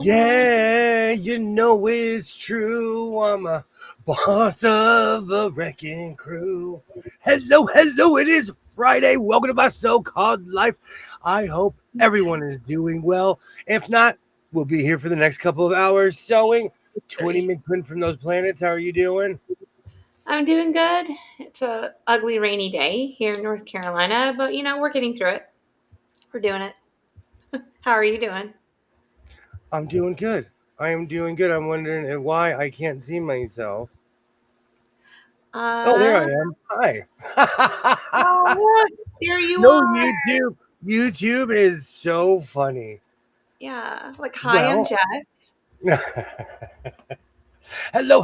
Yeah, you know it's true. I'm a boss of a wrecking crew. Hello, it is Friday. Welcome to my so-called life. I hope everyone is doing well. If not, we'll be here for the next couple of hours sewing. 20 McQuinn from those planets. How are you doing? I'm doing good. It's a ugly rainy day here in North Carolina, but we're getting through it. We're doing it. How are you doing? I'm doing good. I am doing good. I'm wondering why I can't see myself. Oh, there I Uh am. Hi. oh, look, there you No, are. YouTube. YouTube is so funny. Yeah. Like, hi, I'm Well, Jess. hello.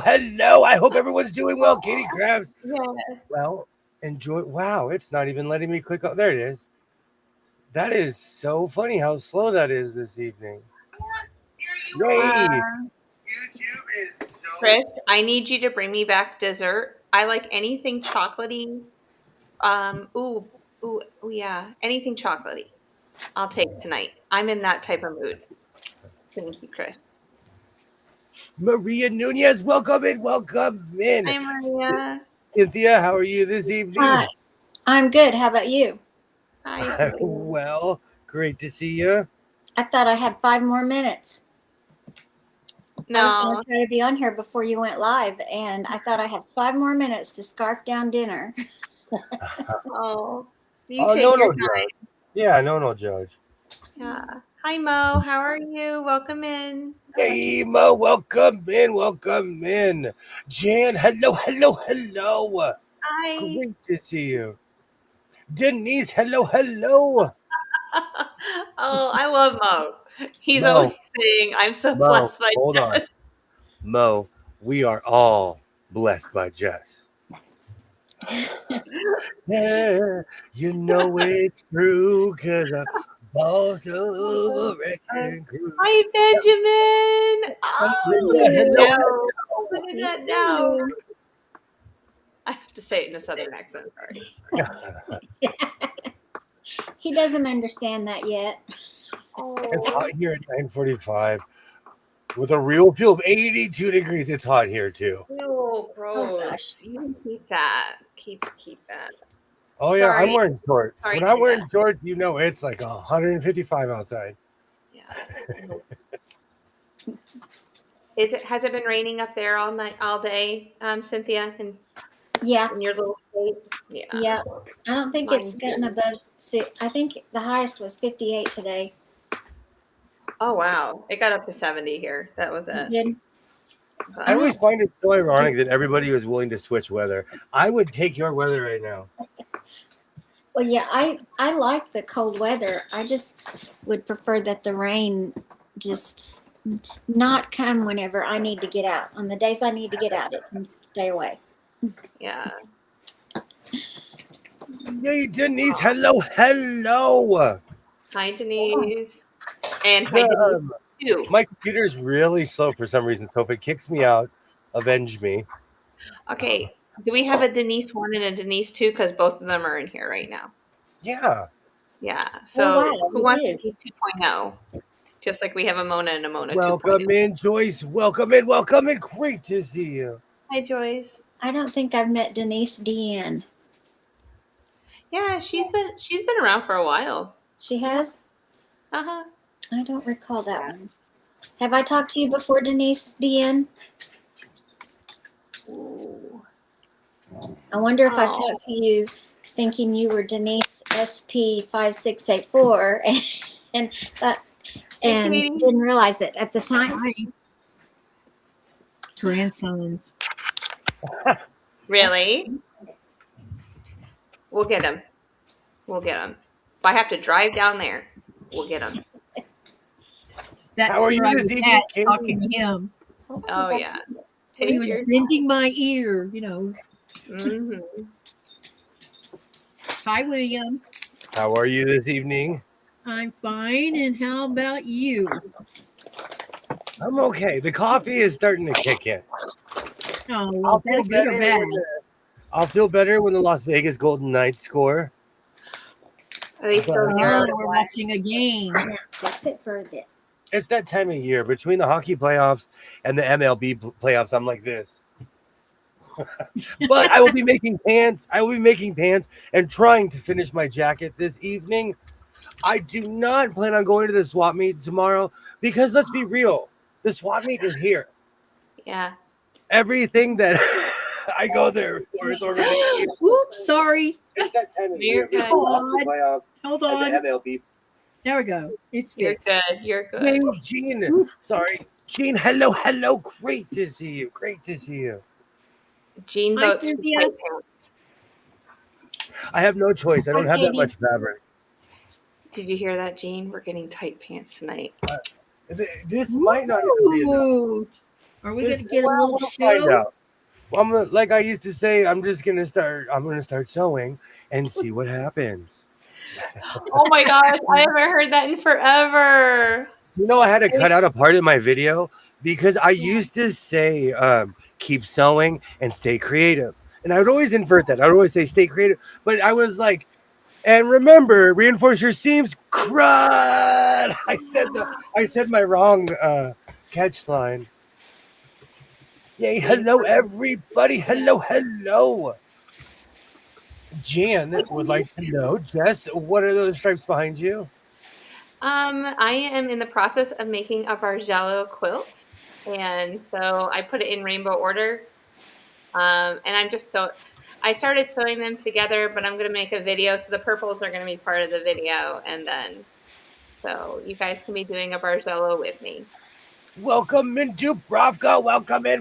I hope everyone's doing well. Katie Krabs. Yeah. Well, enjoy. Wow, it's not even letting me click on. There it is. That is so funny how slow that is this evening. Yay. Uh, YouTube is so. Chris, I need you to bring me back dessert. I like anything chocolatey. Ooh, yeah. Anything chocolatey. I'll take tonight. I'm in that type of mood. Thank you, Chris. Maria Nunez, welcome in. Welcome in. Hi, Maria. Cynthia, how are you this evening? Hi, I'm good. How about you? Hi, Cynthia. Well, great to see you. I thought I had 5 more minutes. I was going No. to try to be on here before you went live, and I thought I had 5 more minutes to scarf down dinner. Oh, you Oh, take your no, time. Judge. Yeah, no, Judge. Yeah. Hi, Mo. How are you? Welcome in. Hey, Mo, welcome in, welcome in. Jan, hello. Hi. Great to see you. Denise, hello. Oh, I love Mo. He's always Mo, saying, I'm so Mo, blessed by hold on. Jess. Mo, we are all blessed by Jess. Yeah, you know it's true, because I'm boss of a wrecking crew. Hi, Benjamin. Oh, look at that Hello. no. Look at Nice that to see no. you. I have to say it in a southern accent. Sorry. He doesn't understand that yet. It's hot Oh, here at 9:45 with a real feel of 82 degrees. It's hot here too. ew, Oh gosh. gross. You can keep that. Keep that. Oh yeah, I'm Sorry. wearing shorts. Sorry When to I'm do that. wearing shorts, you know it's like 155 outside. Yeah. Has it been raining up there all night, all day, Cynthia, Yeah, in your little state? Yeah, yeah. I don't think it's mine gotten too. above six. I think the highest was 58 today. Oh wow, it got up to 70 here. That was It it. did. I But always find it so ironic that everybody is willing to switch weather. I would take your weather right now. Well, yeah, I like the cold weather. I just would prefer that the rain just not come whenever I need to get out. On the days I need to get out, it can stay away. yeah, Yay, Denise, hello. hi Denise, and hi Denise The, too. my computer's really slow for some reason, so if it kicks me out, avenge me. Okay, do we have a Denise 1 and a Denise 2? Because both of them are in here right now. Yeah. Yeah. Oh So wow, who we wants do. to do 2.0? Just like we have a Mona and a Mona 2.0. Welcome in, Joyce. Welcome in. Great to see you. Hi Joyce. I don't think I've met Denise Dean. Yeah, she's been around for a while. She Yeah. has? Uh-huh. I don't recall that one. Have I talked to you before, Denise Dean? Ooh. I wonder if I've Oh. talked to you thinking you were Denise SP5684 and thought, Hey and Katie. didn't realize it at the time. Hi. Grandsons. Really? We'll get him. We'll get him. If I have to drive down there, we'll get him. That's How are you where I this was evening, at Katie? talking to him. Oh yeah. He Take was your bending my ear, hmm Hi, William. How are you this evening? I'm fine. And how about you? I'm okay. The coffee is starting to kick in. Oh, well, is that good or bad? I'll feel better when the Las Vegas Golden Knights score. Are they still here? Oh, we're watching a game. Just sit for a bit. It's that time of year between the hockey playoffs and the MLB playoffs. I'm like this. But I will be making pants. I will be making pants and trying to finish my jacket this evening. I do not plan on going to the swap meet tomorrow because let's be real, the swap meet is here. Yeah. Everything that I go there for is already here. Oops, sorry. It's that time of You're year between good. the hockey playoffs Hold and on. the MLB. There we go. It's You're fixed. good. You're good. Hey, Gene. Sorry. Gene, hello. Great to see you. Jean Hi, votes for Cynthia. tight pants. I have no choice. I don't have that Katie. much fabric. Did you hear that, Jean? We're getting tight pants tonight. This might not even be enough. Ooh. Are we This- going to get a well, little we'll find show? out. Like I used to say, I'm gonna start sewing and see what happens. Oh my gosh, I haven't heard that in forever. You know, I had to cut out a part of my video because I used to say, keep sewing and stay creative. And I would always invert that. I would always say stay creative. But I was like, and remember, reinforce your seams, crud. I said my wrong catch line. Yay, hello everybody. Hello. Jan would like to know, Jess, what are those stripes behind you? I am in the process of making a Bargello quilt, and so I put it in rainbow order. And I started sewing them together, but I'm going to make a video, so the purples are going to be part of the video, and then so you guys can be doing a Bargello with me. Welcome in, Dubrovka. Welcome in.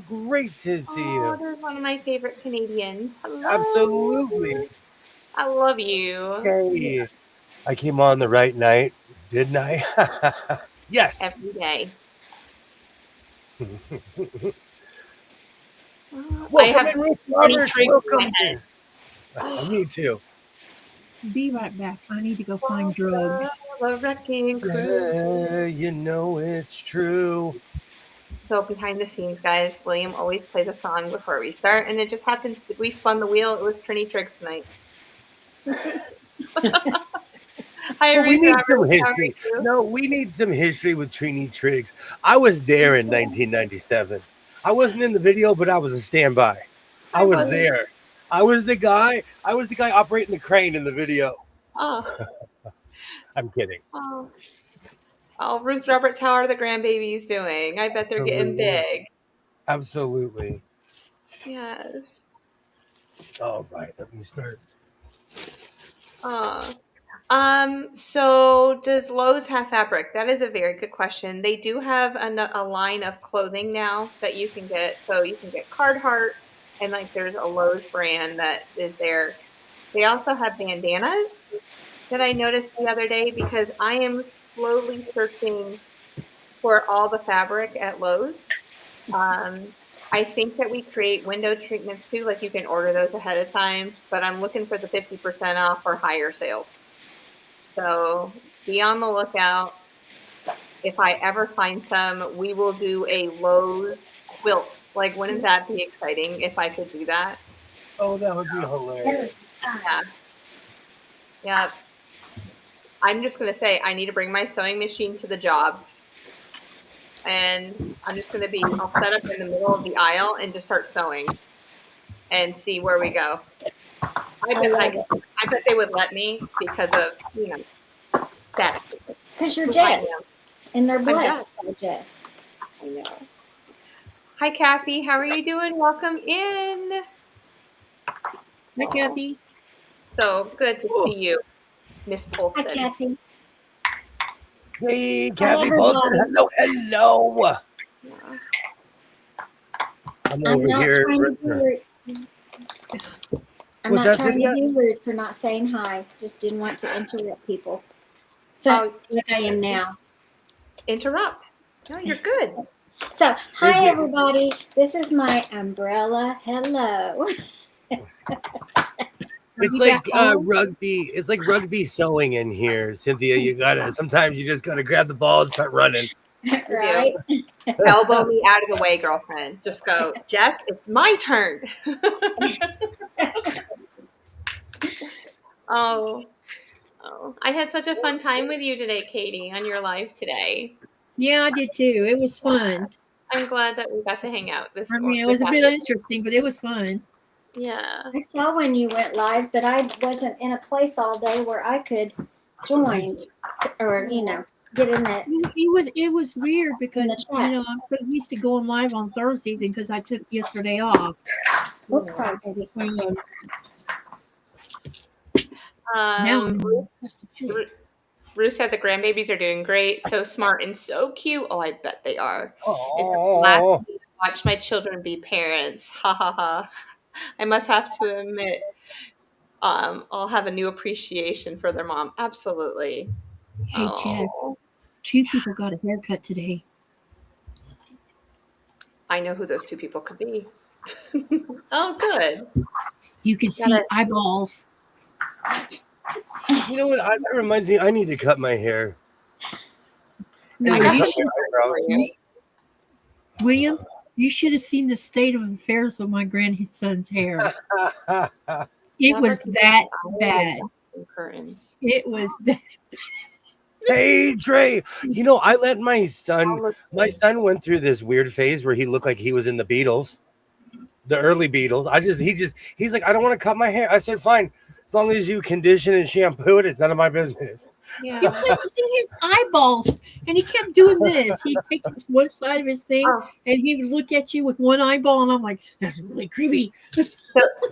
Great to see Oh, you. there's one of my favorite Canadians. Hello. Absolutely. I love you. Hey, I came on the right night, didn't I? Yes. Every day. I Welcome have in, Ruth many Roberts. triggers in Welcome my in. Me too. Be right back. I need to go find drugs. The wrecking crew. Yeah, you know it's true. So behind the scenes, guys, William always plays a song before we start, and it just happens that we spun the wheel. It was Trini Triggs tonight. Hi, Well, we Ruth need Roberts. some How are history. you? No, we need some history with Trini Triggs. I was there in 1997. I wasn't in the video, but I was a standby. I was there. I was the guy operating the crane in the video. Oh, I'm kidding. oh, Ruth Roberts, how are the grandbabies doing? I bet they're getting big. Absolutely. Yes. All right, let me start. So does Lowe's have fabric? That is a very good question. They do have a line of clothing now that you can get. So you can get Carhartt, and like there's a Lowe's brand that is there. They also have bandanas that I noticed the other day because I am slowly searching for all the fabric at Lowe's. I think that we create window treatments too, like you can order those ahead of time, but I'm looking for the 50% off or higher sales. So be on the lookout. If I ever find some, we will do a Lowe's quilt. Like, wouldn't that be exciting if I could do that? Oh, that would be hilarious. Yeah. I'm just going to say I need to bring my sewing machine to the job. And I'm just going to I'll set up in the middle of the aisle and just start sewing and see where we go. I bet they would let me because of, stats. Because you're Jess, and they're blessed by Jess. I know. Hi, Kathy. How are you doing? Welcome in. Hi, Kathy. So good to see you, Miss Polston. Hi, Kathy. Hey, Kathy Polston. Hello. Yeah. I'm over here. I'm not trying to be rude for not saying hi. Just didn't want to interrupt people. So, like I am now. Interrupt. No, you're good. So, hi, everybody. This is my umbrella. Hello. It's like rugby. It's like rugby sewing in here, Cynthia. Sometimes you just gotta grab the ball and start running. Right? Elbow me out of the way, girlfriend. Just go, Jess, it's my turn. Oh, I had such a fun time with you today, Katie, on your live today. Yeah, I did too. It was fun. I'm glad that we got to hang out I mean, it was a bit interesting, but it was fun. Yeah. I saw when you went live, but I wasn't in a place all day where I could join or, get in that It was weird in because the chat. I'm so used to going live on Thursdays because I took yesterday off. Oops, sorry, baby. Um, now Um, I'm just a pig. Ruth said the grandbabies are doing great, so smart and so cute. Oh, I bet they are. It's a blast Oh, to watch my children be parents. Ha ha ha. I must have to admit, I'll have a new appreciation for their mom. Absolutely. Hey, Jess, Oh, 2 people got a haircut today. I know who those two people could be. Oh, good. You can see Gotta, eyeballs. you know what? That reminds me. I need to cut my hair. No, I And got you cut something should, for you. William. You should have seen the state of affairs with my grandson's hair. my It Never was can that iron bad. and curtains. It was that. Hey Trey, I let my son. I'll look My good. son went through this weird phase where he looked like he was in the Beatles, the early Beatles. He's like, I don't want to cut my hair. I said, fine, as long as you condition and shampoo it, it's none of my business. You Yeah. couldn't see his eyeballs, and he kept doing this. He'd take one side of his thing, Oh, and he would look at you with one eyeball, and I'm like, "That's really creepy."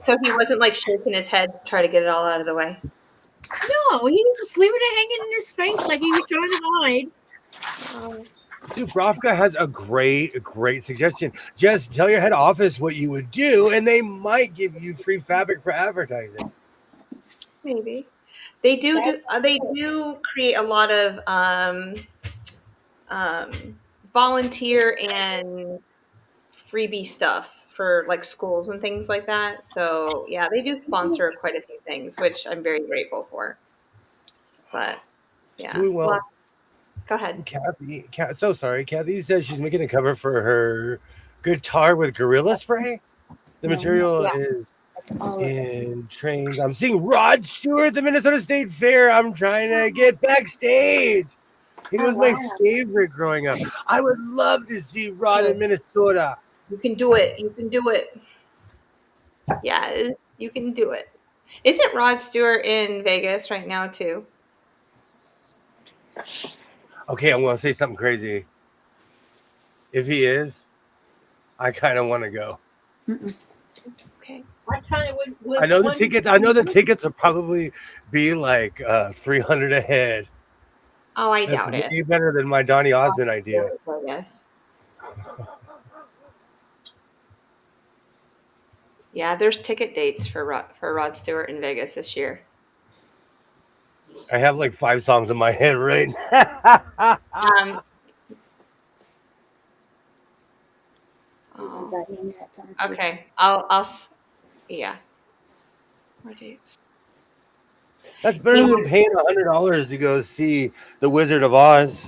so he wasn't like shaking his head to try to get it all out of the way. No, he was just leaving it hanging in his face like he was trying to hide. Oh, Dubrovka has a great suggestion. Just tell your head office what you would do, and they might give you free fabric for advertising. maybe they do. They do create a lot of volunteer and freebie stuff for like schools and things like that. So yeah, they do sponsor quite a few things, which I'm very grateful for. But yeah, Well, go ahead. So sorry. Kathy says she's making a cover for her guitar with Gorilla Spray. The material Yeah. is That's all in trains. I'm seeing Rod Stewart at the Minnesota State Fair. I'm trying to get backstage. He Oh, was my wow. favorite growing up. I would love to see Rod in Minnesota. You can do it. You can do it. Yes, you can do it. Isn't Rod Stewart in Vegas right now too? Okay, I'm going to say something crazy. If he is, I kind of want to go. Okay. I kind of would. I know the tickets. I know the tickets will probably be like $300 a head. Oh, I That's doubt it. way better than my Donny Osmond idea. Yes. Yeah, there's ticket dates for Rod Stewart in Vegas this year. I have like 5 songs in my head right Um. Oh, okay. Yeah. More dates. That's better than paying $100 to go see The Wizard of Oz.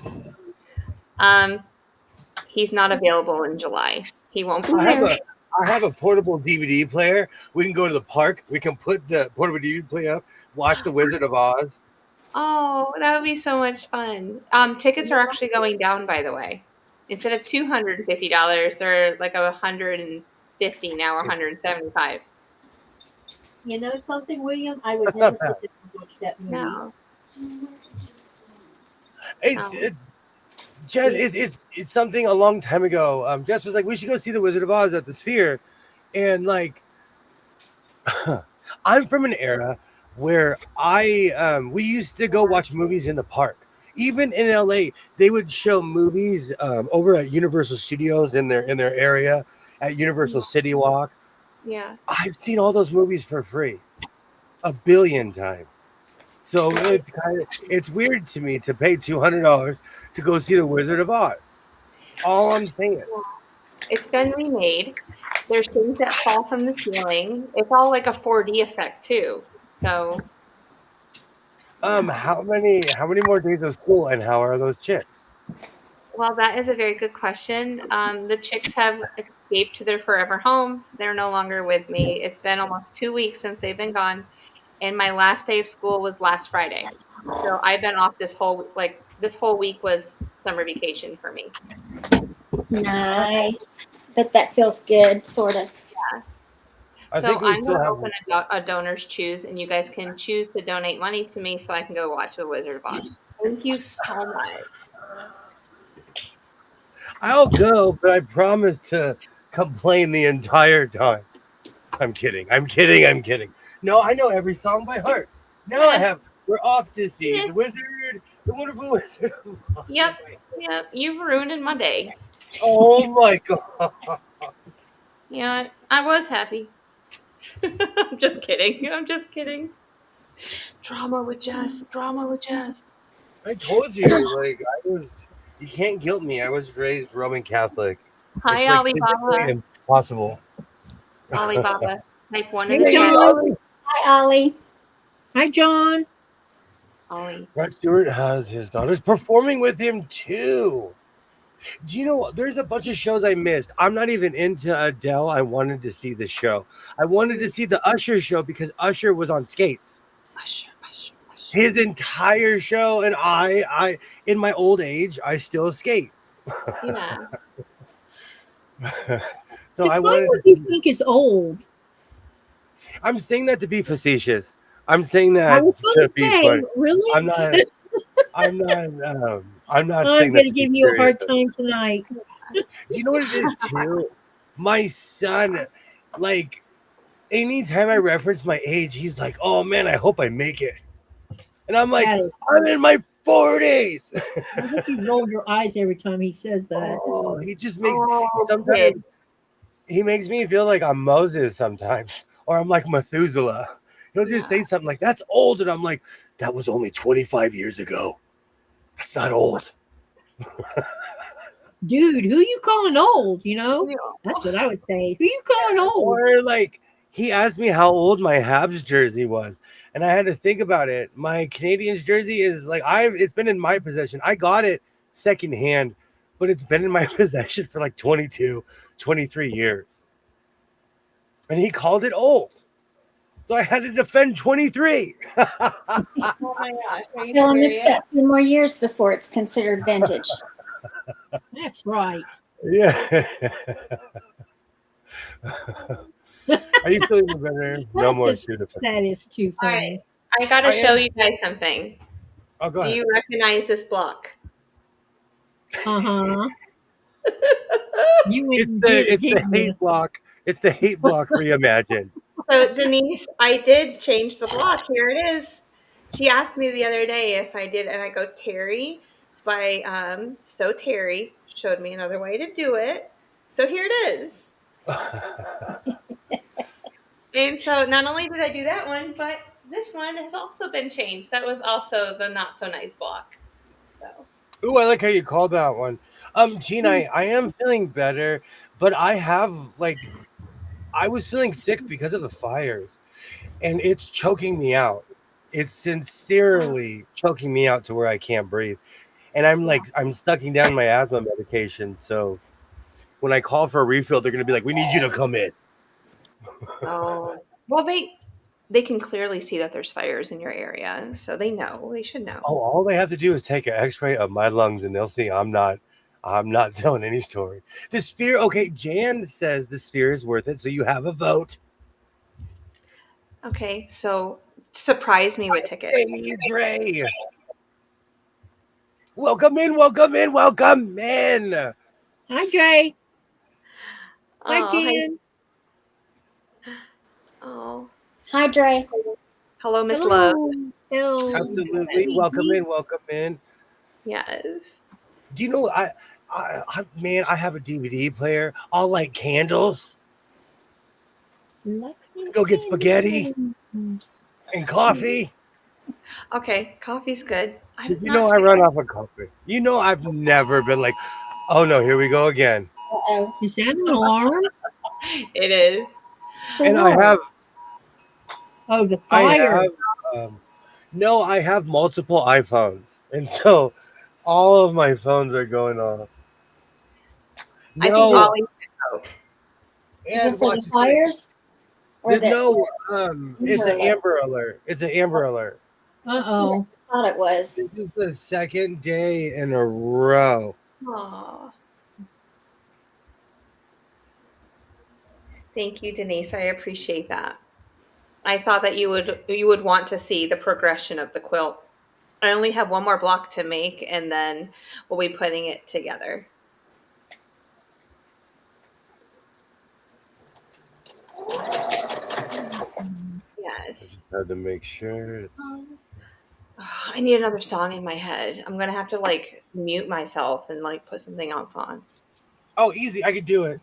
He's not available in July. He won't be I there. have a portable DVD player. We can go to the park. We can put the portable DVD player up, watch The Wizard of Oz. Oh, that would be so much fun. Tickets are actually going down, by the way. Instead of $250, they're like $150 now, or $175. You know something, William? I would That's never not bad. sit down and watch that movie. No. It's something a long time ago. Jess was like, we should go see The Wizard of Oz at the Sphere. And like, I'm from an era where we used to go watch movies in the park. Even in LA, they would show movies over at Universal Studios in their area at Universal City Walk. Yeah. I've seen all those movies for free 1 billion times. So it's weird to me to pay $200 to go see The Wizard of Oz. All I'm saying. It's been remade. There's things that fall from the ceiling. It's all like a 4D effect too. So How many more days of school and how are those chicks? well, that is a very good question. The chicks have escaped to their forever home. They're no longer with me. It's been almost 2 weeks since they've been gone, and my last day of school was last Friday. So I've been off this whole week was summer vacation for me. Nice. But that feels good, sort of. I So think we I'm still going to have. open a donor's choose, and you guys can choose to donate money to me so I can go watch the Wizard of Oz. Thank you so much. I'll go, but I promise to complain the entire time. I'm kidding. I'm kidding. I'm kidding. No, I know every song by heart. Now I Eh, have. We're off to see eh, the wizard, the wonderful wizard. yep, yep. You've ruined my day. Oh my god! Yeah, I was happy. I'm just kidding. I'm just kidding. Drama with Jess. Drama with Jess. I told you, like I was. You can't guilt me. I was raised Roman Catholic. Hi, It's like physically Alibaba. impossible. Alibaba. Type 1 in Hey, the John. chat. Ollie. Hi, Ollie. Hi, John. Ollie. Rod Stewart has his daughters performing with him too. Do you know what? There's a bunch of shows I missed. I'm not even into Adele. I wanted to see the show. I wanted to see the Usher show because Usher was on skates. Usher, Usher, Usher. His entire show, and I, in my old age, I still skate. Yeah. So I Define wanted what to. you think is old. I'm saying that to be facetious. I'm saying I that was going to to be say, funny. really? I'm not. I'm not. I'm not I'm saying that going to to be give you a serious. hard time tonight. Do you know what it is too? My son, like, anytime I reference my age, he's like, "Oh man, I hope I make it," and I'm like, That is. "I'm in my 40s." I hope you roll your eyes every time he says that. Oh, he just makes Oh, sometimes kid. he makes me feel like I'm Moses sometimes, or I'm like Methuselah. He'll just say something like, "That's old," and I'm like, "That was only 25 years ago. That's not old." Dude, who you calling old? You know, Yeah. that's what I would say. Who you calling old? Or like he asked me how old my Habs jersey was, and I had to think about it. My Canadians jersey is like it's been in my possession. I got it secondhand, but it's been in my possession for like 22, 23 years. And he called it old. So I had to defend 23. Oh my gosh. Are you Tell him it's serious? got 2 more years before it's considered vintage. That's right. Yeah. Are you feeling better? No That more just- Sudafed. That is too All right. funny. I got to I show am- you guys something. Oh, go Do ahead. you recognize this block? Uh huh. You went and It's the didn't you? hate block. It's the hate block reimagined. So, Denise, I did change the block. Here it is. She asked me the other day if I did, and I go, Terry. It's by So Terry showed me another way to do it. So here it is. And so not only did I do that one, but this one has also been changed. That was also the not so nice block. So Ooh, I like how you called that one. Gene, I am feeling better, but I have I was feeling sick because of the fires, and it's choking me out. It's sincerely choking me out to where I can't breathe. And I'm sucking down my asthma medication. So when I call for a refill, they're gonna be like, "We need you to come in." oh well they can clearly see that there's fires in your area, so they know. They should know. Oh, all they have to do is take an X-ray of my lungs, and they'll see I'm not telling any story. The sphere, okay, Jan says the sphere is worth it, so you have a vote. Okay, so surprise me with tickets. Hey, Dre. Welcome in, welcome in, welcome in. Hi, Dre. Hi, Oh, Jen. oh, Hi, Dre. hello, Miss Lowe. Hello. Absolutely. Welcome in, welcome in. Yes. Do you know man, I have a DVD player. I'll light candles, go get spaghetti and coffee. Okay, coffee's good. I'm You not know I run off of coffee. You know I've never been like, oh no, here we go again. Uh-oh. Is that an alarm? It is. And I have Oh, the I fire. have no, I have multiple iPhones. And so all of my phones are going off. I think No, Ollie. Is it and for watch the fires? Or the no, it's an alert? Amber Alert. It's an Amber Alert. Uh oh. thought it was. This is the second day in a row. Aw. Thank you, Denise. I appreciate that. I thought that you would want to see the progression of the quilt. I only have one more block to make, and then we'll be putting it together. Yes. I had to make sure. Oh, I need another song in my head. I'm gonna have to like mute myself and like put something else on. Oh, easy. I could do it.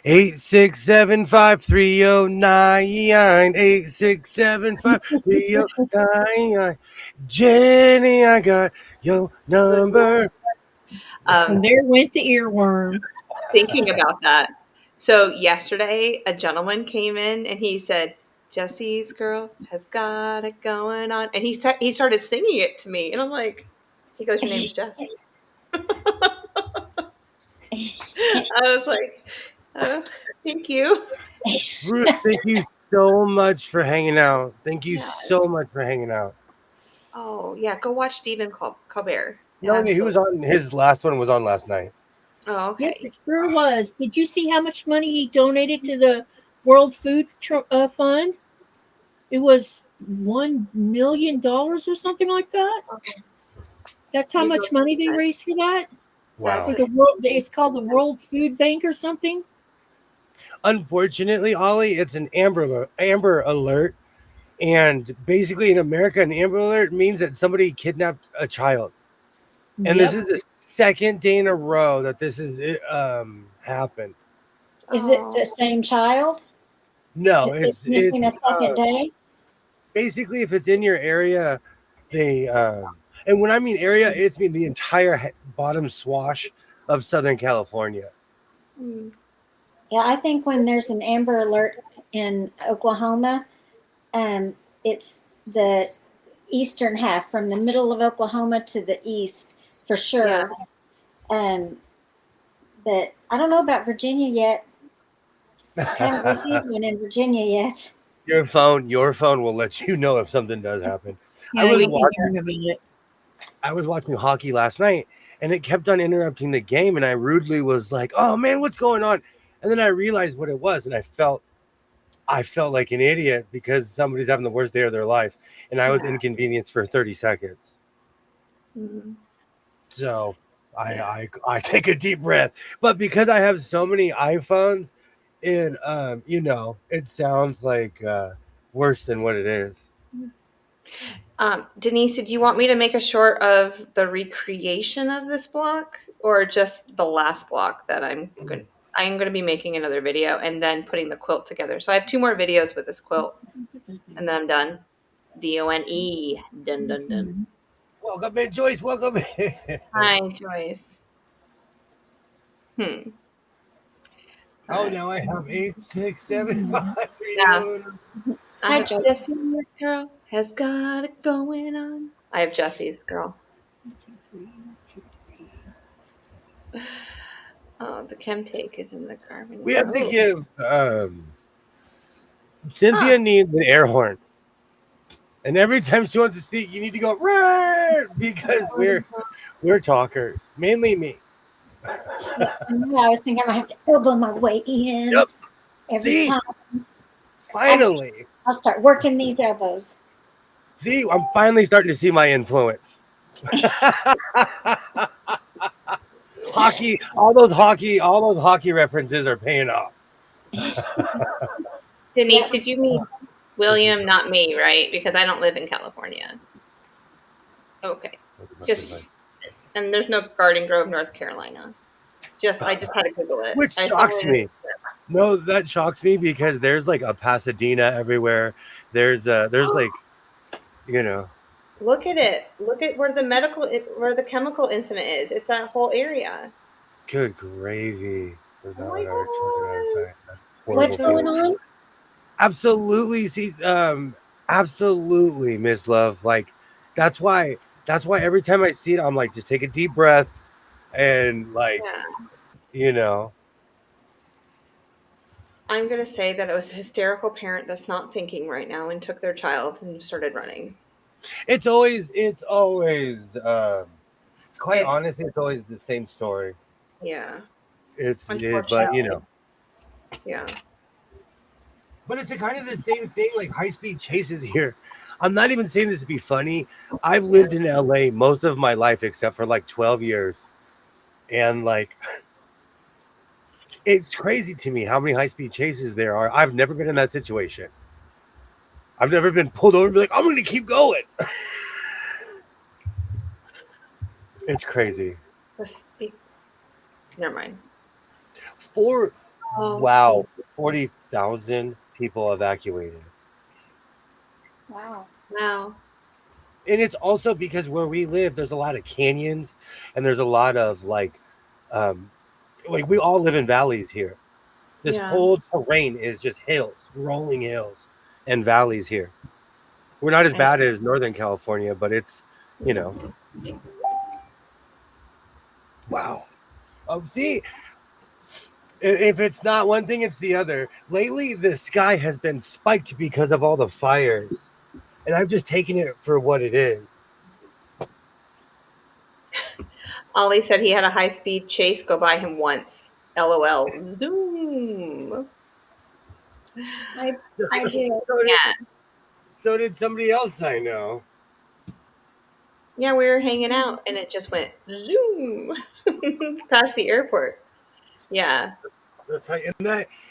8675309. 8675309. Jenny, I got your number. And there went the earworm. Thinking about that. So yesterday, a gentleman came in and he said, "Jesse's girl has got it going on," and he started singing it to me, and I'm like, he goes, "Your name's Jess." I was like, "Oh, thank you." Ruth, thank you so much for hanging out. Thank you Yes. so much for hanging out. Oh yeah, go watch Stephen Colbert. No, he was on his last one was on last night. Oh, Yes, okay. it sure was. Did you see how much money he donated to the World Food Fund? It was $1 million or something like that. That's how much money they raised for that. Wow. For the world, it's called the World Food Bank or something. Unfortunately, Ollie, it's an Amber Alert, and basically in America, an Amber Alert means that somebody kidnapped a child, and this is the second day in a row that this has happened. Is it the same child? No, It's missing a second day. Basically, if it's in your area, they and when I mean area, it's mean the entire bottom swash of Southern California. Yeah, I think when there's an Amber Alert in Oklahoma, it's the eastern half, from the middle of Oklahoma to the east, for sure. Yeah. But I don't know about Virginia yet. I haven't received one in Virginia yet. Your phone will let you know if something does happen. Yeah, I was watching hockey last night, and it kept on interrupting the game, and I rudely was like, "Oh man, what's going on?" And then I realized what it was, and I felt like an idiot because somebody's having the worst day of their life, and I was inconvenienced for 30 seconds. Mm-hmm. So I take a deep breath, but because I have so many iPhones, it it sounds like worse than what it is. Denise, did you want me to make a short of the recreation of this block, or just the last block that I'm going to be making another video and then putting the quilt together? So I have 2 more videos with this quilt, and then I'm done. DONE. Dun dun dun. Welcome in, Joyce. Welcome in. Hi, Joyce. Oh, now I have 86753. I have Jesse's girl has got it going on. I have Jesse's girl. Oh, the chem take is in the carbon. We have to give Cynthia needs an air horn. And every time she wants to speak, you need to go right, because we're talkers, mainly me. Yeah, I was thinking I have to elbow my way in. Yep. Every time. Finally. I'll start working these elbows. See, I'm finally starting to see my influence. Hockey, all those hockey references are paying off. Denise, did you mean William, not me, right? Because I don't live in California. Okay. And there's no Garden Grove, North Carolina. I just had to Google it. Which shocks me. No, that shocks me because there's like a Pasadena everywhere. There's like, Look at it. Look at where the chemical incident is. It's that whole area. Good gravy. What's going on? Absolutely. See, absolutely, Miss Love. Like, that's why every time I see it, I'm like, just take a deep breath and like, I'm going to say that it was a hysterical parent that's not thinking right now and took their child and started running. quite It's honestly, it's always the same story. yeah, But unfortunately. Yeah. but it's kind of the same thing, like high speed chases here. I'm not even saying this to be funny. I've Yeah. lived in LA most of my life except for like 12 years. And like it's crazy to me how many high speed chases there are. I've never been in that situation. I've never been pulled over and be like, I'm gonna keep going. It's crazy. Let's speak. Never mind. Four Oh, wow, 40,000 people evacuated. Wow. wow. And it's also because where we live, there's a lot of canyons and there's a lot of um like we all live in valleys here. This Yeah. whole terrain is just hills, rolling hills and valleys here. We're not as I, bad as Northern California, but it's, you know, wow. See, if it's not one thing, it's the other. Lately, the sky has been spiked because of all the fires, and I've just taken it for what it is. Ollie said he had a high speed chase go by him once. LOL. Zoom. I I did. So did, Yeah. so did somebody else I know. Yeah, we were hanging out and it just went zoom past the airport. Yeah. That's how,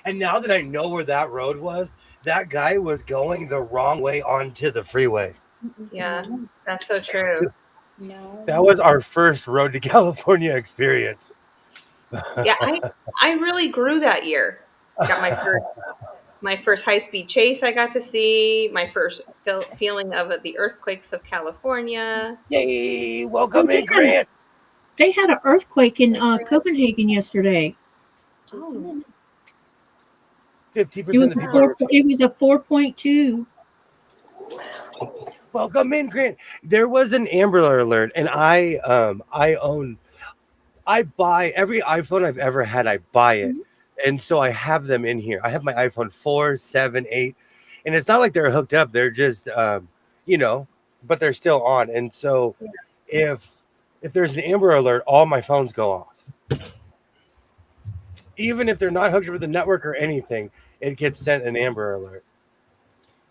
and now that I know where that road was, that guy was going the wrong way onto the freeway. Yeah. Mhm. That's so true. That No. was our first road to California experience. Yeah, I really grew that year. Got my first high speed chase I got to see, my first feeling of the earthquakes of California. Yay! Oh, Welcome in, Grant. they had an earthquake in Copenhagen yesterday. Just a Oh, minute. 50% of people are It was a 4.2. welcome in, Grant. There was an Amber Alert, and I buy every iPhone I've ever had. I buy it, and so I have them in here. I have my iPhone 4, 7, 8, and it's not like they're hooked up. They're just you know, but they're still on. And so if if there's an Amber Alert, all my phones go off. Even if they're not hooked up with the network or anything, it gets sent an Amber Alert.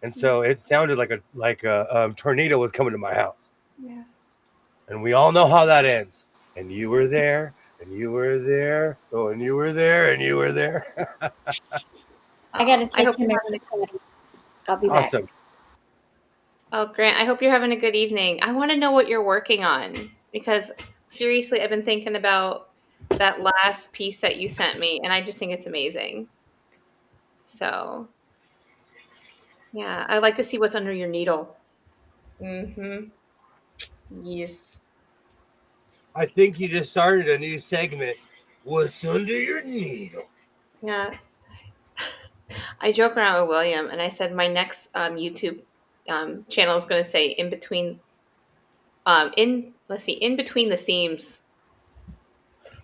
And so it sounded like a tornado was coming to my house. Yeah. And we all know how that ends. And you were there, and you were there, oh, and you were there, and you were there. I got to I take hope him you're at having the party. I'll be back. Awesome. Oh, Grant, I hope you're having a good evening. I want to know what you're working on because seriously, I've been thinking about that last piece that you sent me, and I just think it's amazing. So, yeah, I'd like to see what's under your needle. Mm-hmm. Yes. I think you just started a new segment. What's under your needle? Yeah. I joke around with William, and I said my next YouTube channel is going to say in between, let's see, in between the seams.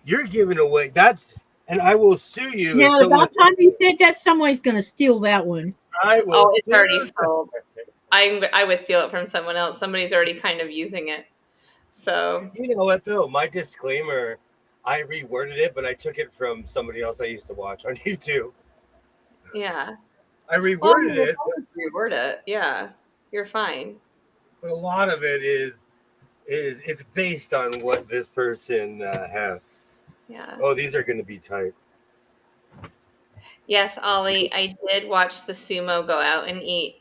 You're giving away. That's, and I will sue you if Now, someone. about time you said that, somebody's going to steal that one. I will Oh, it's already sue. sold. I would steal it from someone else. Somebody's already kind of using it. So You know what though? My disclaimer, I reworded it, but I took it from somebody else I used to watch on YouTube. yeah. I Well, reworded you it, can reword it. Yeah, you're fine. but a lot of it is it's based on what this person has. Yeah. Oh, these are going to be tight. Yes, Ollie, I did watch the sumo go out and eat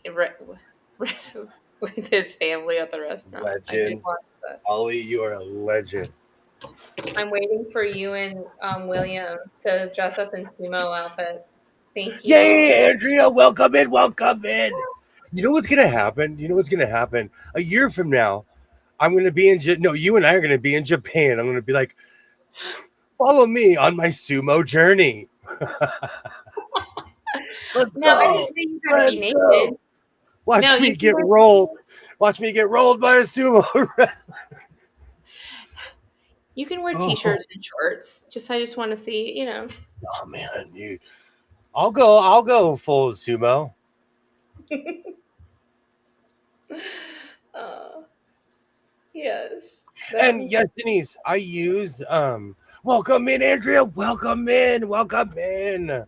with his family at the restaurant. I did Legend. watch that. Ollie, you are a legend. I'm waiting for you and William to dress up in sumo outfits. Thank you. Yay, Andrea, welcome in, welcome in. You know what's going to happen? You know what's going to happen? A year from now, I'm going to be in, no, you and I are going to be in Japan. I'm going to be like, follow me on my sumo journey. Let's No, I go. didn't say you had to be Let's go. naked. Watch No, me you can get wear rolled. Watch me get rolled by a sumo wrestler. you can wear Oh, t-shirts and shorts. I just want to see, oh man, I'll go full sumo. Uh, yes. That And makes yes, Denise, I use welcome in, Andrea. Welcome in. Welcome in.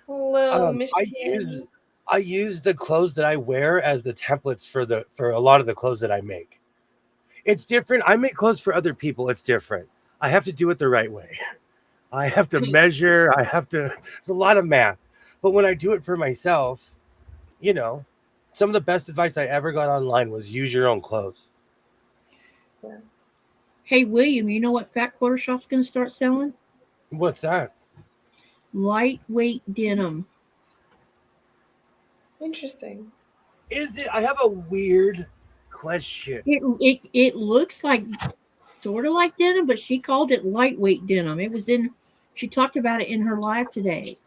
Hello, Um, I use Michigan. I use the clothes that I wear as the templates for a lot of the clothes that I make. It's different. I make clothes for other people. It's different. I have to do it the right way. I have to measure. I have to. It's a lot of math. But when I do it for myself, you know, some of the best advice I ever got online was use your own clothes. Yeah. Hey, William, you know what Fat Quarter Shop's going to start selling? What's that? Lightweight denim. Interesting. Is it? I have a weird question. It looks like sort of like denim, but she called it lightweight denim. She talked about it in her live today.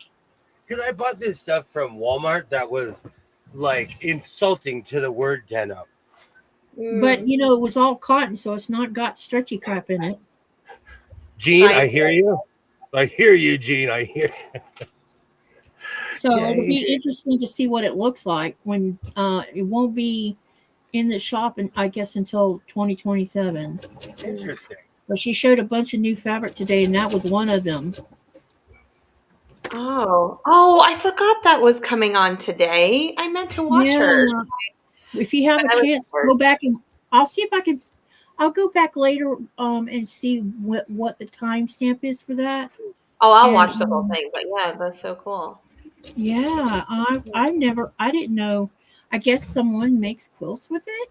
Because I bought this stuff from Walmart that was like insulting to the word denim. But Mm. it was all cotton, so it's not got stretchy crap in it. Gene, I hear you. I hear you, Gene. I hear you. So it'll Dang. be interesting to see what it looks like when it won't be in the shop, and I guess until 2027. Interesting. But she showed a bunch of new fabric today, and that was one of them. Oh, I forgot that was coming on today. I meant to watch Yeah, her. if you have But a I was chance, bored. go back and I'll see if I can. I'll go back later and see what the timestamp is for that. Oh, I'll And watch the whole thing. But yeah, that's so cool. yeah, I didn't know. I guess someone makes quilts with it.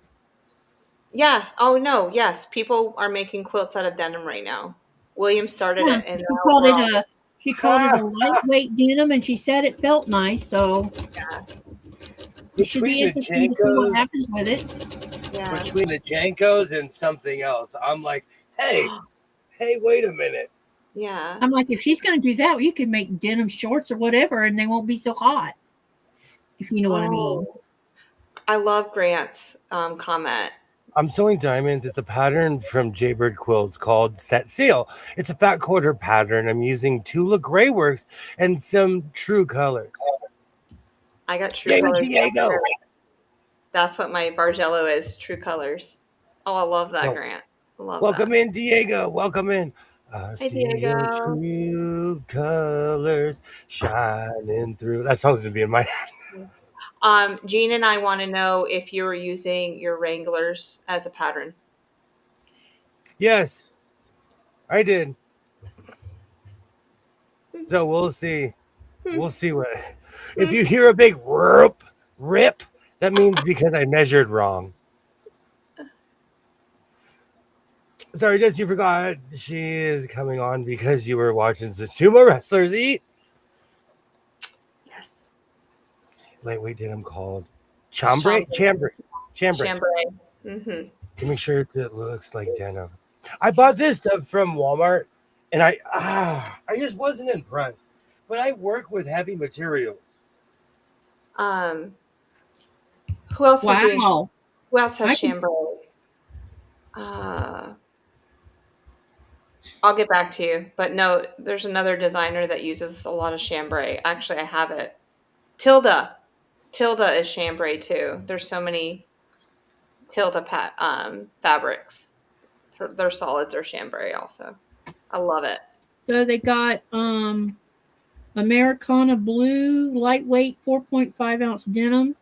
Yeah. Oh no. Yes, people are making quilts out of denim right now. William started Yeah, it, and she now called we're it all a she called it a lightweight denim, and she said it felt nice. So it should Between be the interesting to see what Jankos, happens with it. yeah. between the Jankos and something else, I'm like, hey, wait a minute. Yeah. I'm like, if she's going to do that, you can make denim shorts or whatever, and they won't be so hot. If you know what I mean. Oh, I love Grant's comment. I'm sewing diamonds. It's a pattern from Jaybird Quilts called Set Seal. It's a fat quarter pattern. I'm using Tula Gray Works and some true colors. I got True Diego Colors Diego. yesterday. That's what my Bargello is, True Colors. Oh, I love that, Well, Grant. I love that. welcome in, Diego. Welcome in. I Hi, see your Diego. true colors shining through. That song's gonna be in my head. Jean and I want to know if you were using your Wranglers as a pattern. Yes, I did. So we'll see. Hmm. We'll see what. If Hmm. you hear a big rip, that means because I measured wrong. Sorry, Jess, you forgot. She is coming on because you were watching the sumo wrestlers eat. Yes. Lightweight denim called chambray. Chambray. Chambray. Chambray. Chambray. Mm-hmm. To make sure it looks like denim. I bought this stuff from Walmart, and I just wasn't impressed. But I work with heavy materials. Um, who else is doing? Wow. Who else has I can, chambray? Uh, I'll get back to you. But no, there's another designer that uses a lot of chambray. Actually, I have it. Tilda. Tilda is chambray too. There's so many fabrics. Their solids are chambray also. I love it. so they got Americana blue lightweight 4.5 ounce denim,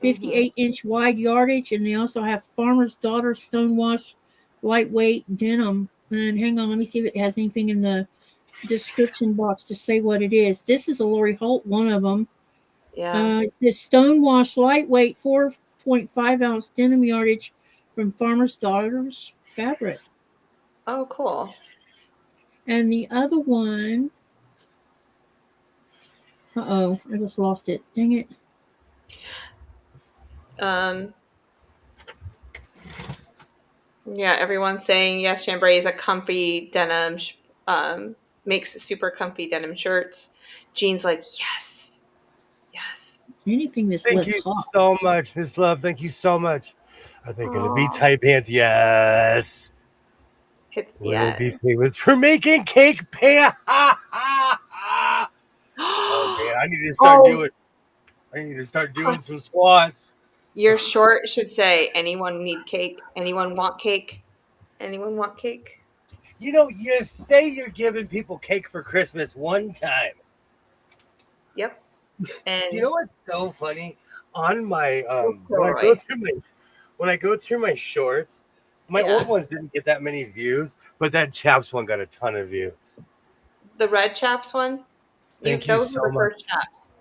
Hmm. 58-inch wide yardage, and they also have Farmer's Daughter stonewash lightweight denim. And hang on, let me see if it has anything in the description box to say what it is. This is a Lori Holt, one of them. Yeah. It's this stonewash lightweight 4.5 ounce denim yardage from Farmer's Daughter's fabric. Oh, cool. And the other one, I just lost it. Dang it. Um, yeah, everyone's saying yes, chambray is a comfy denim. Makes super comfy denim shirts. Jean's like, yes, yes. Anything that's Thank less you hot. so much, Miss Love. Thank you so much. Are they going to be Oh, tight pants? Yes. Will it yeah. be famous for making cake pants? Oh man, I need to start Oh, doing. I need to start doing some squats. Your short should say, anyone need cake? Anyone want cake? Anyone want cake? You know, you say you're giving people cake for Christmas one time. Yep. Do you And know what's so funny? On my oh, when I Roy. go through my shorts, my Yeah. old ones didn't get that many views, but that chaps one got a ton of views. The red chaps one? Thank you Those were so the much. first chaps.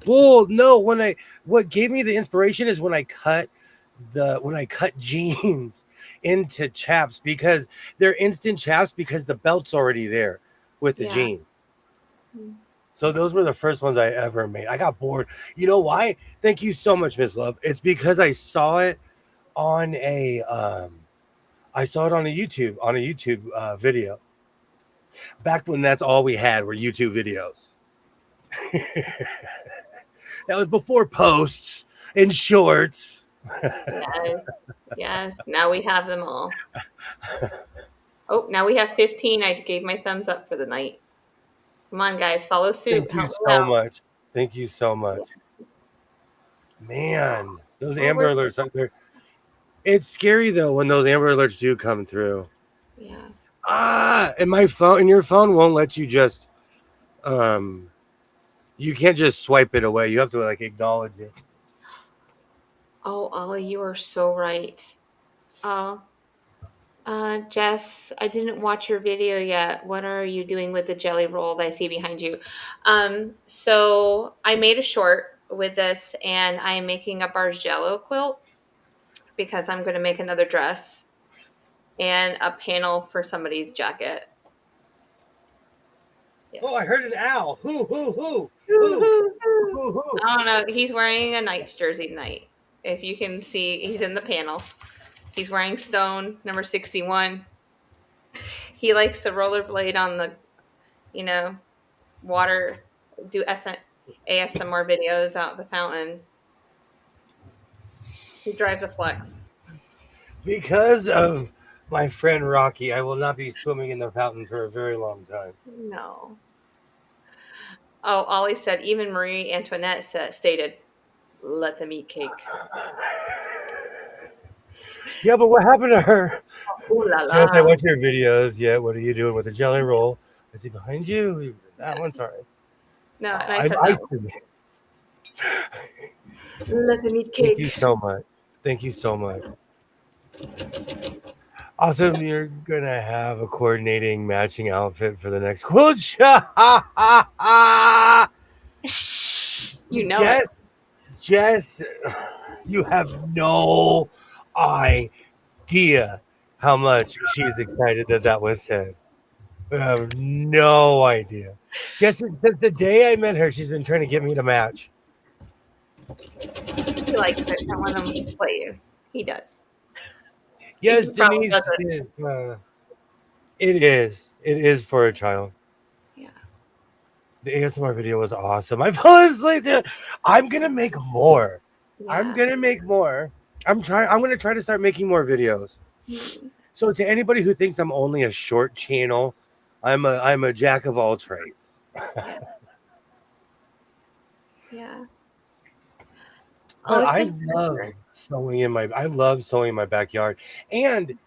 Well, no, what gave me the inspiration is when I cut jeans into chaps because they're instant chaps because the belt's already there with the Yeah. jeans. So those were the first ones I ever made. I got bored. You know why? Thank you so much, Miss Love. It's because I saw it on a YouTube video. Back when that's all we had were YouTube videos. That was before posts and shorts. Yes. Yes. Now we have them all. Oh, now we have 15. I gave my thumbs up for the night. Come on, guys. Follow suit. Thank you Help me so out. much. Thank you so much. Yes. Man, those Oh, Amber Alerts out there. It's scary though when those Amber Alerts do come through. Yeah. And your phone won't let you just you can't just swipe it away. You have to like acknowledge it. Oh, Ollie, you are so right. Jess, I didn't watch your video yet. What are you doing with the jelly roll that I see behind you? So I made a short with this, and I'm making a Bargello quilt because I'm going to make another dress and a panel for somebody's jacket. Yes. Oh, I heard an owl. Who? I don't know. He's wearing a Knights jersey tonight. If you can see, he's in the panel. He's wearing Stone number 61. He likes to rollerblade on the, water, do ASMR videos out the fountain. He drives a Flex. Because of my friend Rocky, I will not be swimming in the fountain for a very long time. No. Oh, Ollie said, even Marie Antoinette stated, let them eat cake. Yeah, but what happened to her? Ooh la Jess, I la. watch your videos. Yeah, what are you doing with the jelly roll? Is he behind you? That one, sorry. No, and I I've said iced no. him. Let them eat Thank you cake. so much. Thank you so much. Also, you're gonna have a coordinating matching outfit for the next quilt show. You know it. Jess, you have no idea how much she's excited that was said. I have no idea. Jess, since the day I met her, she's been trying to get me to match. He likes it. I want him to play you. He does. Yes, He probably Denise, does it. it is. It is for a child. Yeah. The ASMR video was awesome. I fell asleep. I'm gonna make more. I'm Yeah. gonna make more. I'm gonna try to start making more videos. Mhm. So to anybody who thinks I'm only a short channel, I'm a jack of all trades. Yeah. Yeah. But Always I good. love sewing in my backyard. And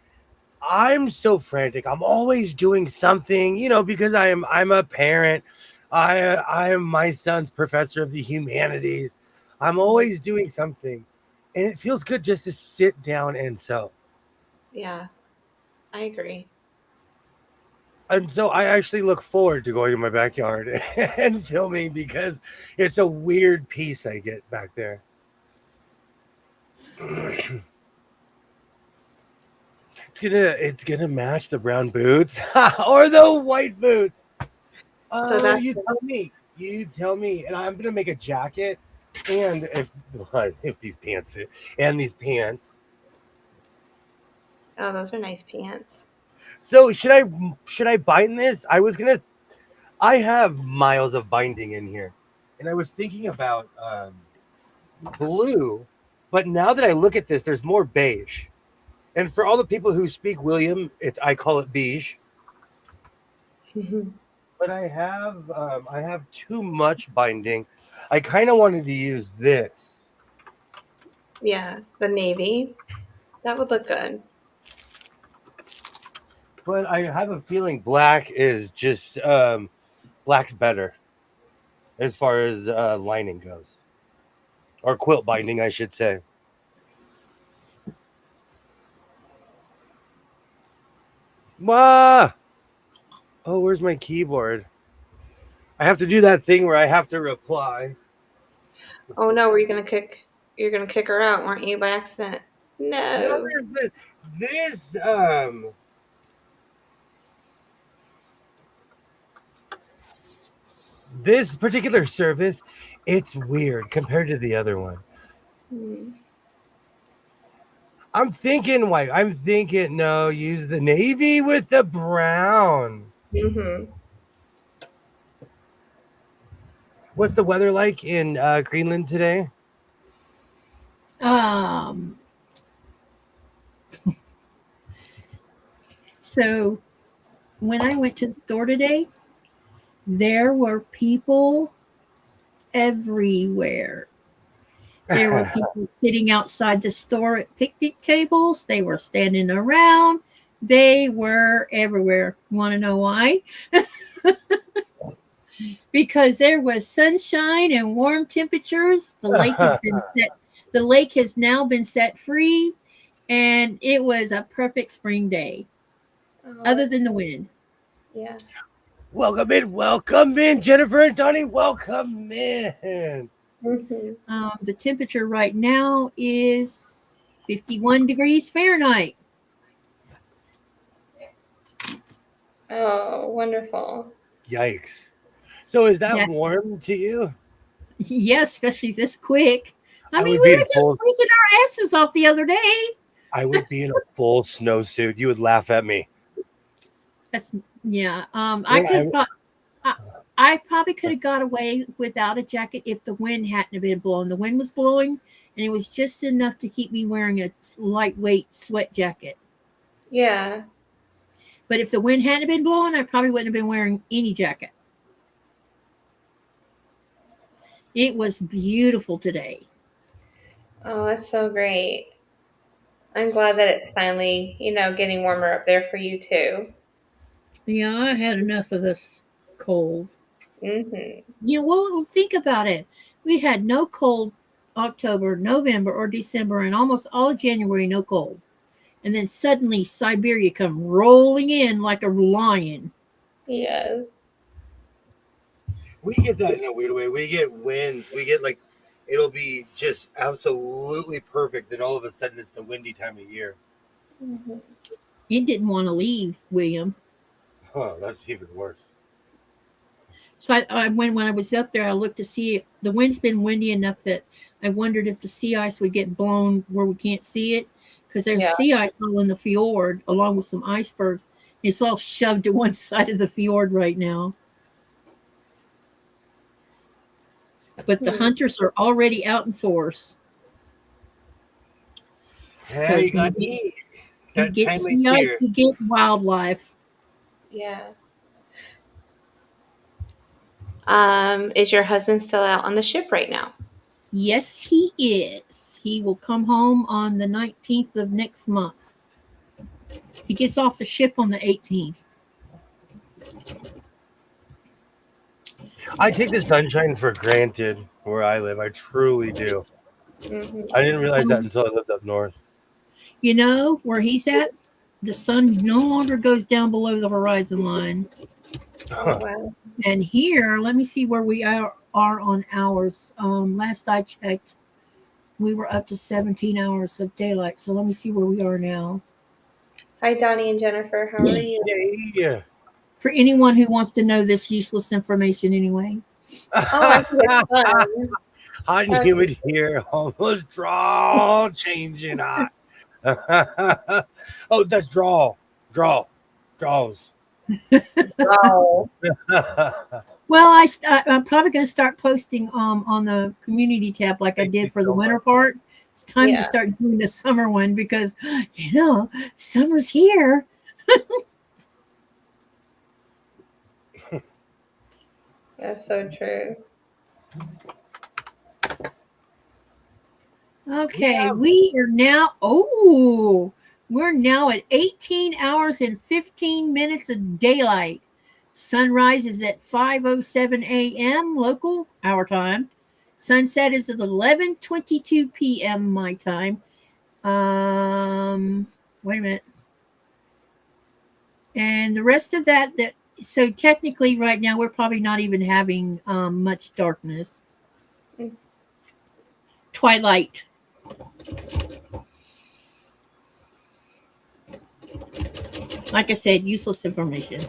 I'm so frantic. I'm always doing something, because I'm a parent. I am my son's professor of the humanities. I'm always doing something. And it feels good just to sit down and sew. Yeah. I agree. And so I actually look forward to going in my backyard and filming because it's a weird piece I get back there. It's gonna match the brown boots or the white boots. So that's You tell me, and I'm gonna make a jacket, and if these pants fit, and these pants. oh, those are nice pants. So should I bind this? I have miles of binding in here, and I was thinking about blue, but now that I look at this, there's more beige. And for all the people who speak William, I call it beige. But I have too much binding. I kind of wanted to use this. Yeah, the navy. That would look good. But I have a feeling black is just black's better as far as lining goes, or quilt binding, I should say. Ma! Oh, where's my keyboard? I have to do that thing where I have to reply. Oh no, were you gonna kick? You're gonna kick her out, weren't you, by accident? No, No. this this particular service, it's weird compared to the other one. Hmm. I'm thinking white. I'm thinking no, use the navy with the brown. Mm-hmm. What's the weather like in Greenland today? Um, so when I went to the store today, there were people everywhere. There were people sitting outside the store at picnic tables. They were standing around. They were everywhere. Want to know why? Because there was sunshine and warm temperatures. The lake has been set. The lake has now been set free, and it was a perfect spring day, Oh, other than the wind. yeah. Welcome in, Jennifer and Donnie. Welcome in. Mm-hmm. The temperature right now is 51 degrees Fahrenheit. Oh, wonderful. Yikes! So is that Yeah, warm to you? yeah, especially this quick. I I mean, would we be were in just full. freezing our asses off the other day. I would be in a full snowsuit. You would laugh at me. That's yeah. I Yeah, could. I probably could have got away without a jacket if the wind hadn't been blowing. The wind was blowing, and it was just enough to keep me wearing a lightweight sweat jacket. Yeah. But if the wind hadn't been blowing, I probably wouldn't have been wearing any jacket. It was beautiful today. Oh, that's so great. I'm glad that it's finally, getting warmer up there for you too. Yeah, I had enough of this cold. Mm-hmm. Well, think about it. We had no cold October, November, or December, and almost all of January, no cold. And then suddenly Siberia come rolling in like a lion. Yes. we get that in a weird way. We get winds. We get like it'll be just absolutely perfect. Then all of a sudden it's the windy time of year. Mm-hmm. It didn't want to leave, William. Huh? That's even worse. So when I was up there, I looked to see it. The wind's been windy enough that I wondered if the sea ice would get blown where we can't see it, because there's Yeah. sea ice all in the fjord along with some icebergs. It's all shoved to one side of the fjord right now. But the Hmm. hunters are already out in force Hey, you because when got me. It's you that get time of sea ice, year. you get wildlife. Yeah. Is your husband still out on the ship right now? Yes, he is. He will come home on the 19th of next month. He gets off the ship on the 18th. I take the sunshine for granted where I live. I truly do. Mm-hmm. I didn't realize that until I lived up north. You know where he's at? The sun no longer goes down below the horizon line. Oh, wow. And here, let me see where we are on hours. Last I checked, we were up to 17 hours of daylight. So let me see where we are now. Hi, Donnie and Jennifer. How are you? Yeah. For anyone who wants to know this useless information anyway. Oh, I think it's fun. Hot and humid here. Almost draw changing hot. Oh, that's draws. Wow. Well, I'm probably going to start posting on the community tab like I Thank you did for the so winter much. part. It's time to Yeah. start doing the summer one because, summer's here. That's so true. Okay, Yeah. we're now at 18 hours and 15 minutes of daylight. Sunrise is at 5:07 a.m. local our time. Sunset is at 11:22 p.m. my time. Wait a minute. And the rest of that so technically right now we're probably not even having much darkness. Mm. Twilight. Like I said, useless information.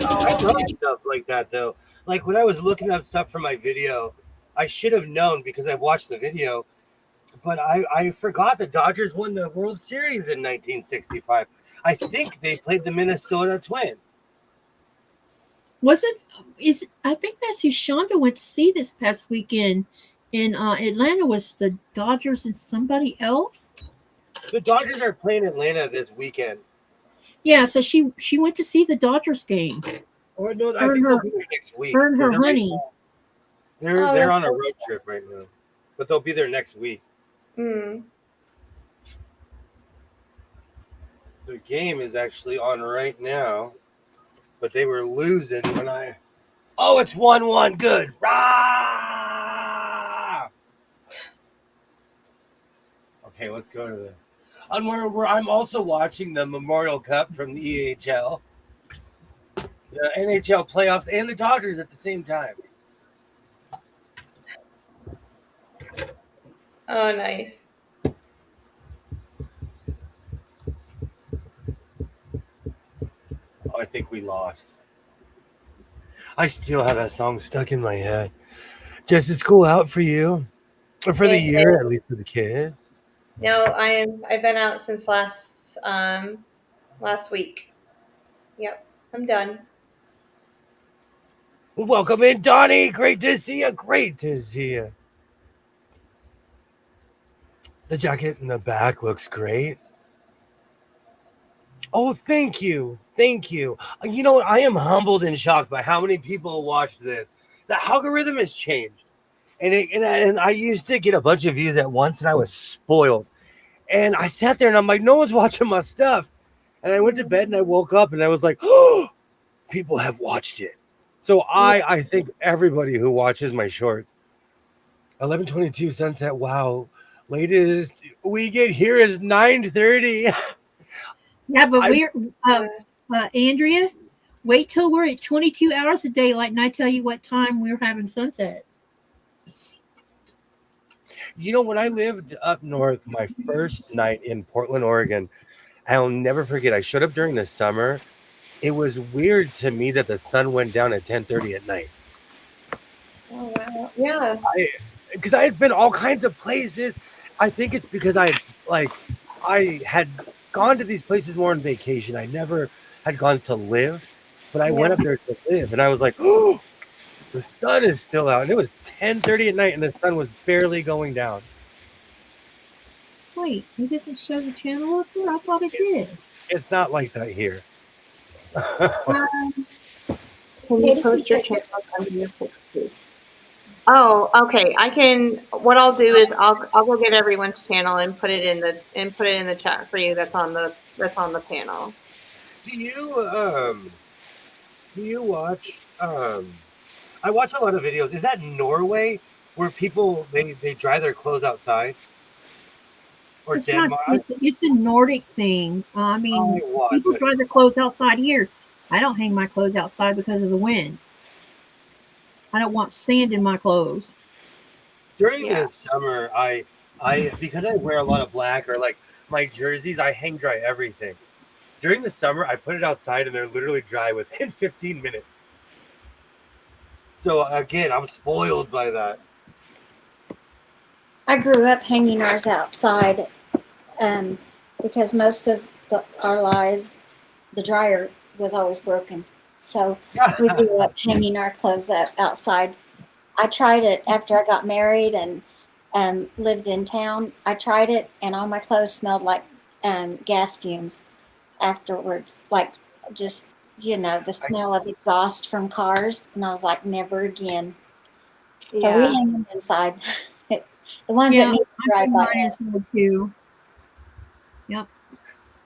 I love stuff like that though. Like when I was looking up stuff for my video, I should have known because I watched the video, but I forgot the Dodgers won the World Series in 1965. I think they played the Minnesota Twins. Was it? Is I think that's who Shonda went to see this past weekend in Atlanta. Was the Dodgers and somebody else? The Dodgers are playing Atlanta this weekend. Yeah, so she went to see the Dodgers game. Or no, I Her and think they'll her, be there next week. her and 'Cause her honey. they're Oh, they're that's on a so road trip right now, but they'll be there next week. Mm. The game is actually on right now, but they were losing when I. Oh, it's 1-1. Good. Rah! Okay, let's go to the. I'm also watching the Memorial Cup from the EHL, the NHL playoffs, and the Dodgers at the same time. Oh, nice. Oh, I think we lost. I still have that song stuck in my head. Just is school out for you, or for the year, at least for the kids. No, I've been out since last week. Yep, I'm done. Welcome in, Donnie. Great to see you. Great to see you. The jacket in the back looks great. Oh, thank you. Thank you. You know what? I am humbled and shocked by how many people watch this. The algorithm has changed. And I used to get a bunch of views at once, and I was spoiled. And I sat there and I'm like, no one's watching my stuff. And I went to bed and I woke up and I was like, oh, people have watched it. So I think everybody who watches my shorts, 11:22 sunset. Wow, latest we get here is 9:30. Yeah, but I we're Andrea. Wait till we're at 22 hours of daylight, and I tell you what time we're having sunset. You know, when I lived up north, my first night in Portland, Oregon, I'll never forget. I showed up during the summer. It was weird to me that the sun went down at 10:30 at night. Oh wow. Yeah. Because I had been all kinds of places. I think it's because I had gone to these places more on vacation. I never had gone to live, but I went Yeah. up there to live, and I was like, oh, the sun is still out, and it was 10:30 at night, and the sun was barely going down. Wait, it doesn't show the channel up there? I thought it did. It's not like that here. Can you post your channels under your pictures? Oh, okay. I can. What I'll do is I'll go get everyone's channel and put it in the chat for you. That's on the panel. Do you watch I watch a lot of videos. Is that Norway where people they dry their clothes outside? Or It's not. Denmark? It's a Nordic thing. I mean, people dry their clothes outside here. I don't hang my clothes outside because of the wind. I don't want sand in my clothes. During the summer, I because I wear a lot of black or like my jerseys, I hang dry everything. During the summer, I put it outside and they're literally dry within 15 minutes. So again, I'm spoiled by that. I grew up hanging ours outside because most of our lives, the dryer was always broken. So we grew up hanging our clothes up outside. I tried it after I got married and lived in town. I tried it, and all my clothes smelled like gas fumes afterwards, like just, the smell of exhaust from cars. And I was like, never again. So we hang them inside. The ones that Yeah, need to I dry think by mine air. is low too. Yep.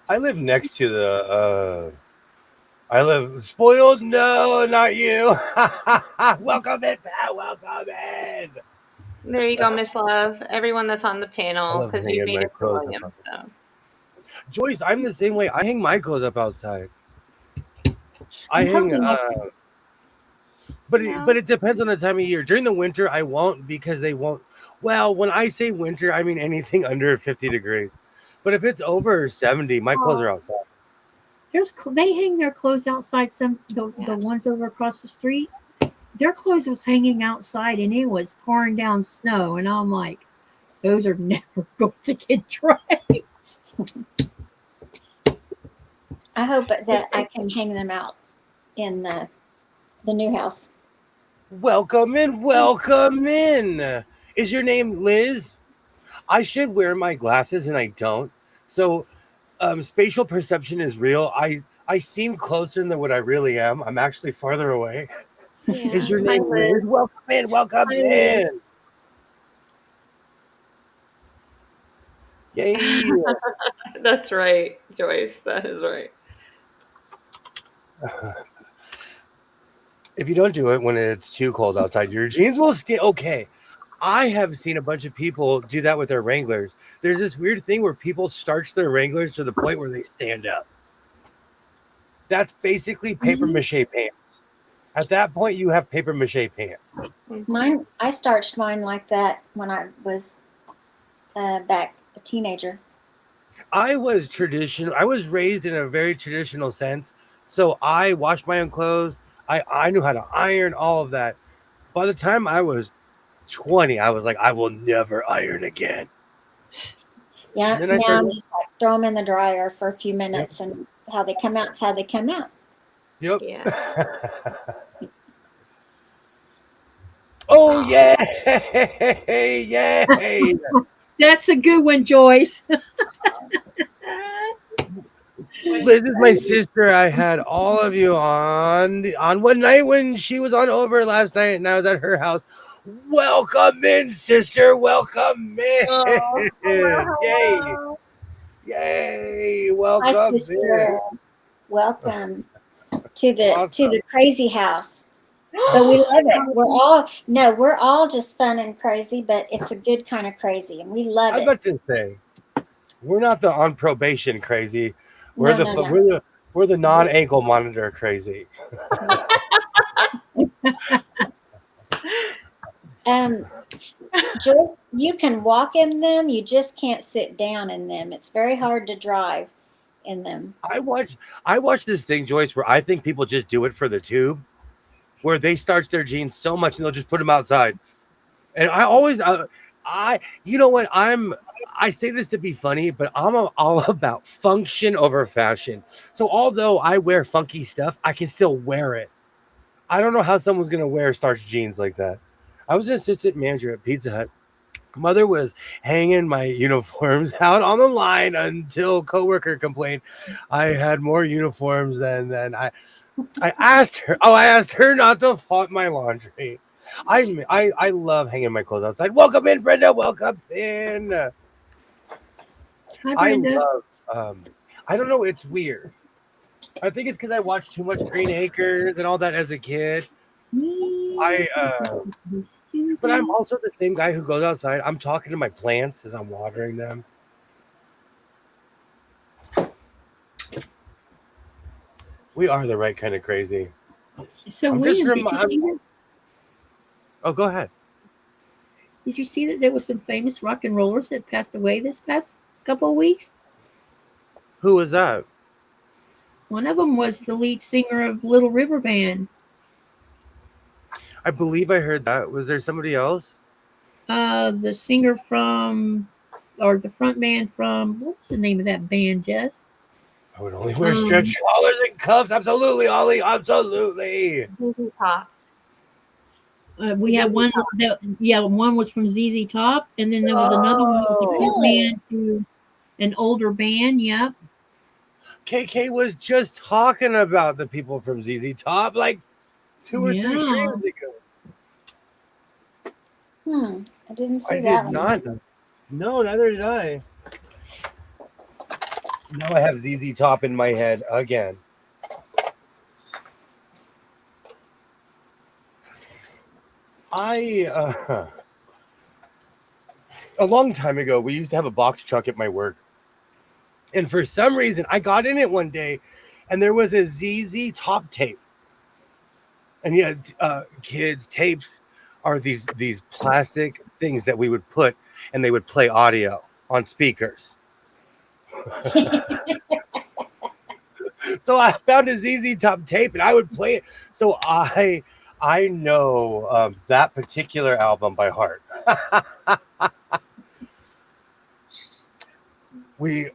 I live next to the. I live spoiled. No, not you. Welcome in, pal. Welcome in. There you go, Miss Love. Everyone that's on the I panel, love because you hanging made my it for clothes up William. outside. So Joyce, I'm the same way. I hang my clothes up outside. I I'm hang. hoping I But it depends on the time of year. During the winter, I won't because they won't. Well, when I say winter, I mean anything under 50 degrees. But if it's over 70, my clothes are outside. They hang their clothes outside. The ones over across the street, their clothes was hanging outside, and it was pouring down snow. And I'm like, those are never going to get dry. I hope that I can hang them out in the new house. Welcome in, welcome in. Is your name Liz? I should wear my glasses and I don't. So spatial perception is real. I seem closer than what I really am. I'm actually farther away. yeah. Is your Hi, name Liz? Liz. Welcome in, welcome Hi, Liz. in. Yay. That's right, Joyce. That is right. If you don't do it when it's too cold outside, your jeans will stay okay. I have seen a bunch of people do that with their Wranglers. There's this weird thing where people starch their Wranglers to the point where they stand up. That's basically paper Mhm. mache pants. At that point, you have paper mache pants. Mine, I starched mine like that when I was back a teenager. I was traditional. I was raised in a very traditional sense. So I washed my own clothes. I knew how to iron all of that. By the time I was 20, I was like, I will never iron again. Yeah, And then I now started. I'm just like throw them in the dryer for a few Yep. minutes, and how they come out's how they come out. Yep. Yeah. Oh, Oh, yay! Yay! That's a good one, Joyce. Liz is my sister. I had all of you on one night when she was on over last night, and I was at her house. Welcome in, sister. Welcome oh, in. Yay! hello. Yay! Hi, Welcome in. sister. Welcome to Awesome. the crazy house. But we Awesome. love it. We're all just fun and crazy, but it's a good kind of crazy, and we I love was it. about to say we're not the on probation crazy. We're No, the no, no. we're the non ankle monitor crazy. Yeah. Um, Joyce, you can walk in them. You just can't sit down in them. It's very hard to drive in them. I watched this thing, Joyce, where I think people just do it for the tube, where they starch their jeans so much and they'll just put them outside. And I always, you know what? I say this to be funny, but all about function over fashion. So although I wear funky stuff, I can still wear it. I don't know how someone's gonna wear starched jeans like that. I was an assistant manager at Pizza Hut. Mother was hanging my uniforms out on the line until coworker complained I had more uniforms than I asked her. Oh, I asked her not to flaunt my laundry. I love hanging my clothes outside. Welcome in, Brenda. Welcome in. Hi, I Brenda. love. I don't know. It's weird. I think it's because I watched too much Green Acres and all that as a kid. I but I'm also the same guy who goes outside. I'm talking to my plants as I'm watering them. We are the right kind of crazy. So, I'm just William, rem- I'm, Oh, go ahead. did you see that there was some famous rock and rollers that passed away this past couple of weeks? Who was that? One of them was the lead singer of Little River Band. I believe I heard that. Was there somebody else? The singer from, or the front man from, what was the name of that band, Jess? I would only wear stretch Um, collars and cuffs. Absolutely, Ollie. Absolutely. ZZ Top. we ZZ had one Top. that, yeah, one was from ZZ Top, and then there was another one that was a front Oh, Really? man to an older band. Yep. KK was just talking about the people from ZZ Top like two or three Yeah. streams ago. Hmm. I didn't see I that did one. not. No, neither did I. Now I have ZZ Top in my head again. A long time ago, we used to have a box truck at my work. And for some reason, I got in it one day and there was a ZZ Top tape. And yeah, kids, tapes are these plastic things that we would put and they would play audio on speakers. So I found a ZZ Top tape and I would play it. So I know that particular album by heart. We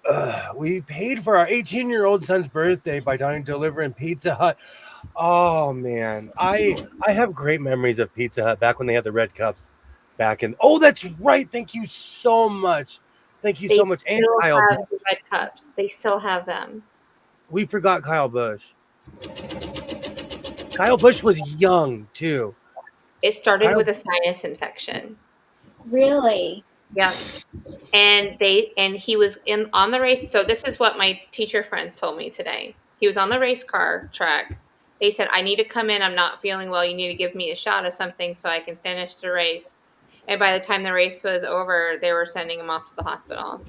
paid for our 18-year-old son's birthday by delivering Pizza Hut. Oh man, I have great memories of Pizza Hut back when they had the red cups. Back in that's right. Thank you so much. Thank you They so much. And still Kyle, have the red cups. They still have them. we forgot Kyle Bush. Kyle Bush was young too. It started Kyle, with a sinus infection. Really? Yeah. And he was on the race. So this is what my teacher friends told me today. He was on the race car track. They said, I need to come in. I'm not feeling well. You need to give me a shot of something so I can finish the race. And by the time the race was over, they were sending him off to the hospital.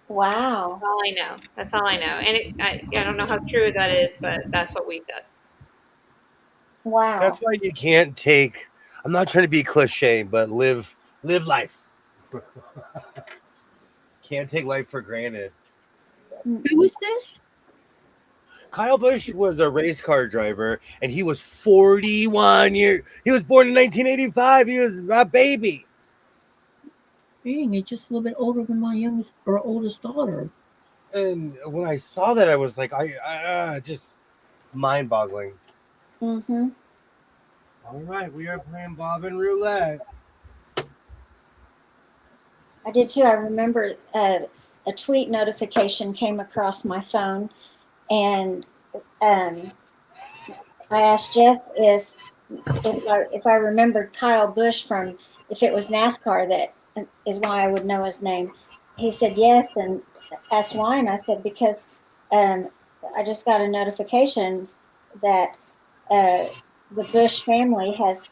Wow. That's all I know. That's all I know. And I don't know how true that is, but that's what we did. Wow. that's why you can't take. I'm not trying to be cliche, but live life. Can't take life for granted. Who was this? Kyle Busch was a race car driver, and he was 41 years. He was born in 1985. He was a baby. Dang, he's just a little bit older than my youngest or oldest daughter. And when I saw that, I was like, I just mind-boggling. Mm-hmm. All right, we are playing Bobbin Roulette. I did too. I remember a tweet notification came across my phone, and I asked Jeff if I remembered Kyle Busch from if it was NASCAR. That is why I would know his name. He said yes, and asked why, and I said because I just got a notification that the Bush family has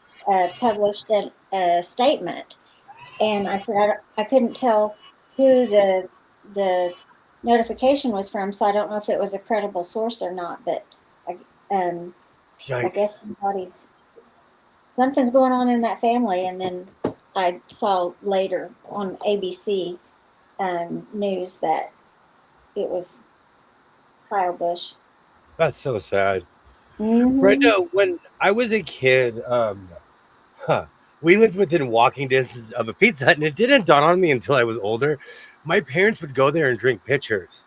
published a statement. And I said I couldn't tell who the notification was from, so I don't know if it was a credible source or not. But I Yikes. guess something's going on in that family. And then I saw later on ABC news that it was Kyle Busch. That's so sad. Mm-hmm. Brenda, when I was a kid, we lived within walking distance of a Pizza Hut, and it didn't dawn on me until I was older. My parents would go there and drink pitchers.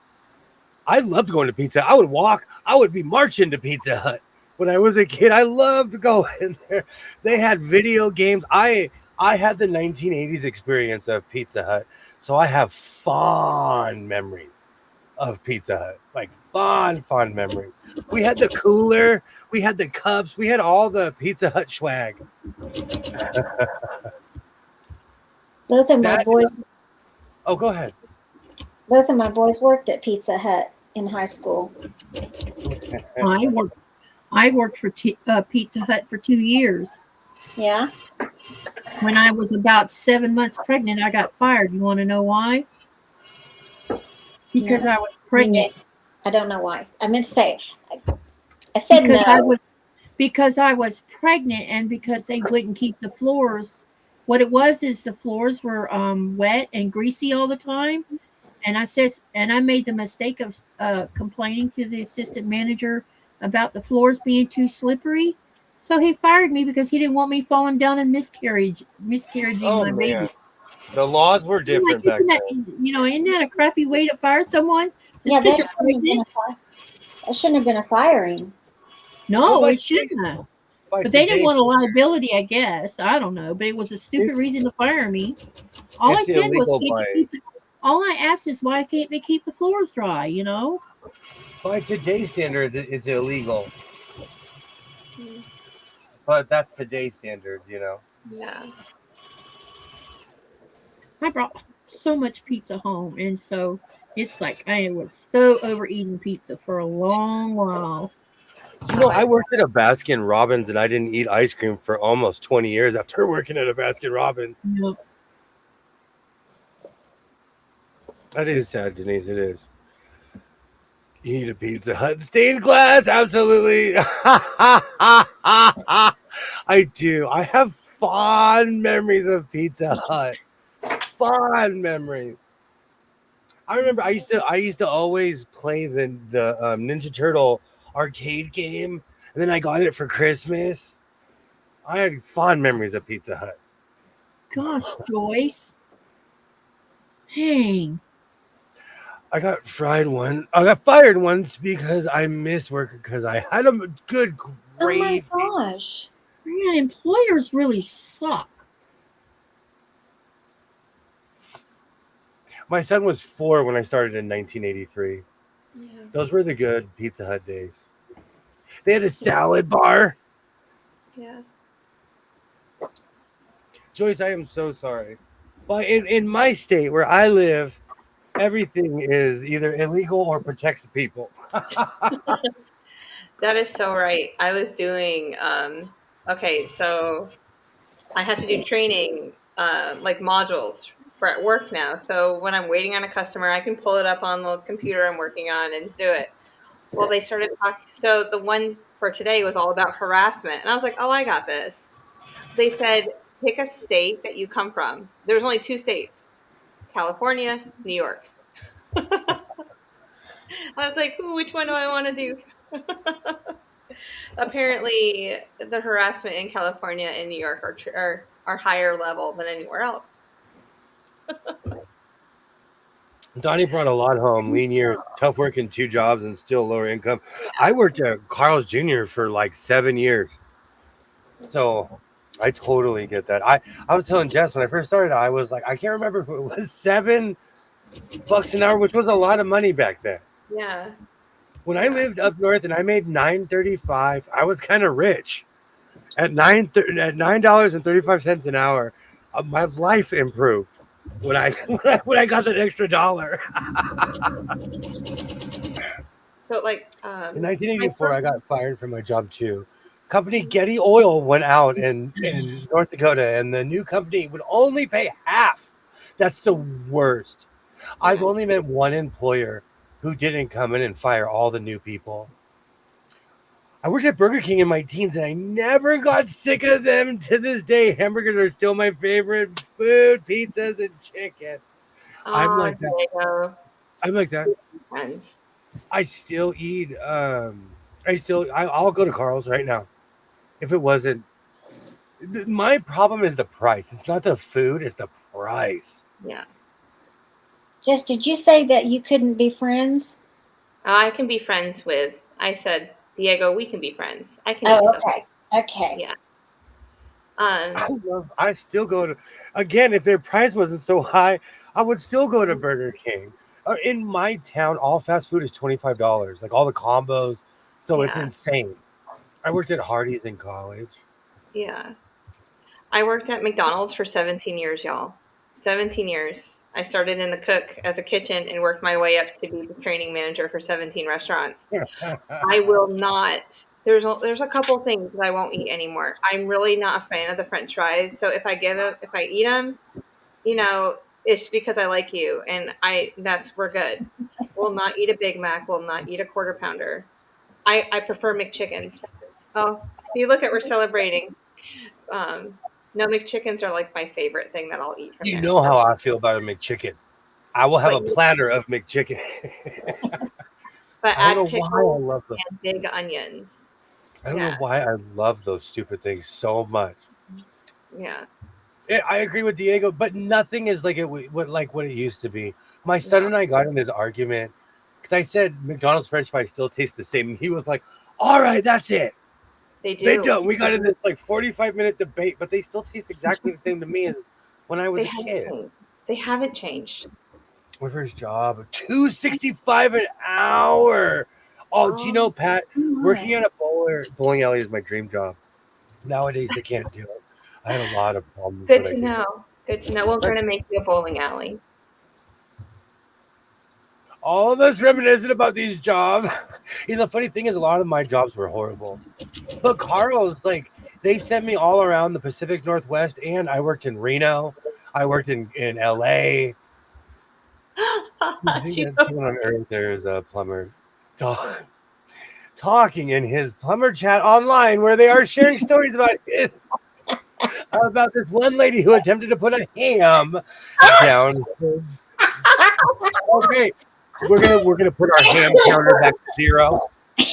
I loved going to Pizza Hut. I would walk. I would be marching to Pizza Hut. When I was a kid, I loved going there. They had video games. I had the 1980s experience of Pizza Hut, so I have fond memories of Pizza Hut. Like fond memories. We had the cooler. We had the cups. We had all the Pizza Hut swag. Both of my boys. Oh, go ahead. Both of my boys worked at Pizza Hut in high school. I worked for Pizza Hut for 2 years. Yeah. When I was about 7 months pregnant, I got fired. You want to know why? Because I was pregnant. I don't know why. I meant to say. I said because no. Because I was pregnant, and because they wouldn't keep the floors. What it was is the floors were wet and greasy all the time. And I made the mistake of complaining to the assistant manager about the floors being too slippery. So he fired me because he didn't want me falling down and miscarrying my baby. The laws were different back then. Isn't that a crappy way to fire someone? Yeah, that shouldn't have been a firing. No, it shouldn't have. But they didn't want a liability, I guess. I don't know. But it was a stupid reason to fire me. All I said was, all I asked is, why can't they keep the floors dry, By today's standards, it's illegal. But that's today's standards, Yeah. I brought so much pizza home, and so it's like I was so overeating pizza for a long while. I worked at a Baskin Robbins and I didn't eat ice cream for almost 20 years after working at a Baskin Robbins. You know, That is sad, Denise. It is. You need a Pizza Hut stained glass? Absolutely. I do. I have fond memories of Pizza Hut. Fond memories. I remember I used to always play the Ninja Turtle arcade game, and then I got it for Christmas. I had fond memories of Pizza Hut. gosh, Joyce, dang. I got fired once because I missed work because I had a good Oh my grade. gosh. Man, employers really suck. My son was 4 when I started in 1983. Yeah. Those were the good Pizza Hut days. They had a salad bar. Yeah. Joyce, I am so sorry. But in my state where I live, everything is either illegal or protects people. That is so right. I was doing okay, so I have to do training like modules for at work now. So when I'm waiting on a customer, I can pull it up on the computer I'm working on and do it. Well, they started talking. So the one for today was all about harassment, and I was like, "Oh, I got this." They said, "Pick a state that you come from." There's only 2 states: California, New York. I was like, "Ooh, which one do I want to do?" Apparently, the harassment in California and New York are higher level than anywhere else. Donnie brought a lot home. Lean years, tough working 2 jobs, and still lower income. I worked at Carl's Jr. for like 7 years. So I totally get that. I was telling Jess when I first started, I was like, I can't remember if it was $7 an hour, which was a lot of money back then. Yeah. When I lived up north and I made $9.35, I was kind of rich. At $9.35 an hour, my life improved when I when I got that extra dollar. So like In 1984, I got fired from my job too. Company Getty Oil went out in North Dakota, and the new company would only pay half. That's the worst. I've only met one employer who didn't come in and fire all the new people. I worked at Burger King in my teens, and I never got sick of them to this day. Hamburgers are still my favorite food, pizzas and chicken. I'm like that. Diego, I'm like that. friends. I still eat. I'll go to Carl's right now. If it wasn't, my problem is the price. It's not the food; it's the price. Yeah. Jess, did you say that you couldn't be friends? I can be friends with. I said, Diego, we can be friends. I can eat Oh, stuff. okay. Okay. Yeah. I still go to. Again, if their price wasn't so high, I would still go to Burger King. In my town, all fast food is $25. Like all the combos, so it's Yeah. insane. I worked at Hardee's in college. Yeah. I worked at McDonald's for 17 years, y'all. 17 years. I started in the cook as a kitchen and worked my way up to be the training manager for 17 restaurants. I will not. There's a couple things that I won't eat anymore. I'm really not a fan of the French fries. So if I eat them, it's because I like you, and we're good. We'll not eat a Big Mac. We'll not eat a quarter pounder. I prefer McChickens. Oh, you look at we're celebrating. No, McChickens are like my favorite thing that I'll eat from You there. know how I feel about a McChicken. I will have a platter of McChicken. But I add don't know why I pickles love them. and big onions. I don't know why I love those stupid things so much. Yeah. I agree with Diego, but nothing is like what it used to be. My son and I got in this argument because I said McDonald's French fries still taste the same, and he was like, "All right, that's it." They do. They don't. We got in this like 45-minute debate, but they still taste exactly the same to me as when I was a kid. They haven't changed. My first job, $2.65 an hour. Oh, do you know, Pat? Working at a bowling alley is my dream job. Nowadays, they can't do it. I had a lot of problems. Good to know. Good to know. We're going to make you a bowling alley. All of us reminiscent about these jobs. The funny thing is, a lot of my jobs were horrible. But Carl's, like, they sent me all around the Pacific Northwest, and I worked in Reno. I worked in LA. I think that's one on earth. There is a plumber talking in his plumber chat online where they are sharing stories about this one lady who attempted to put a ham down. Okay, we're gonna put our ham counter back to 0.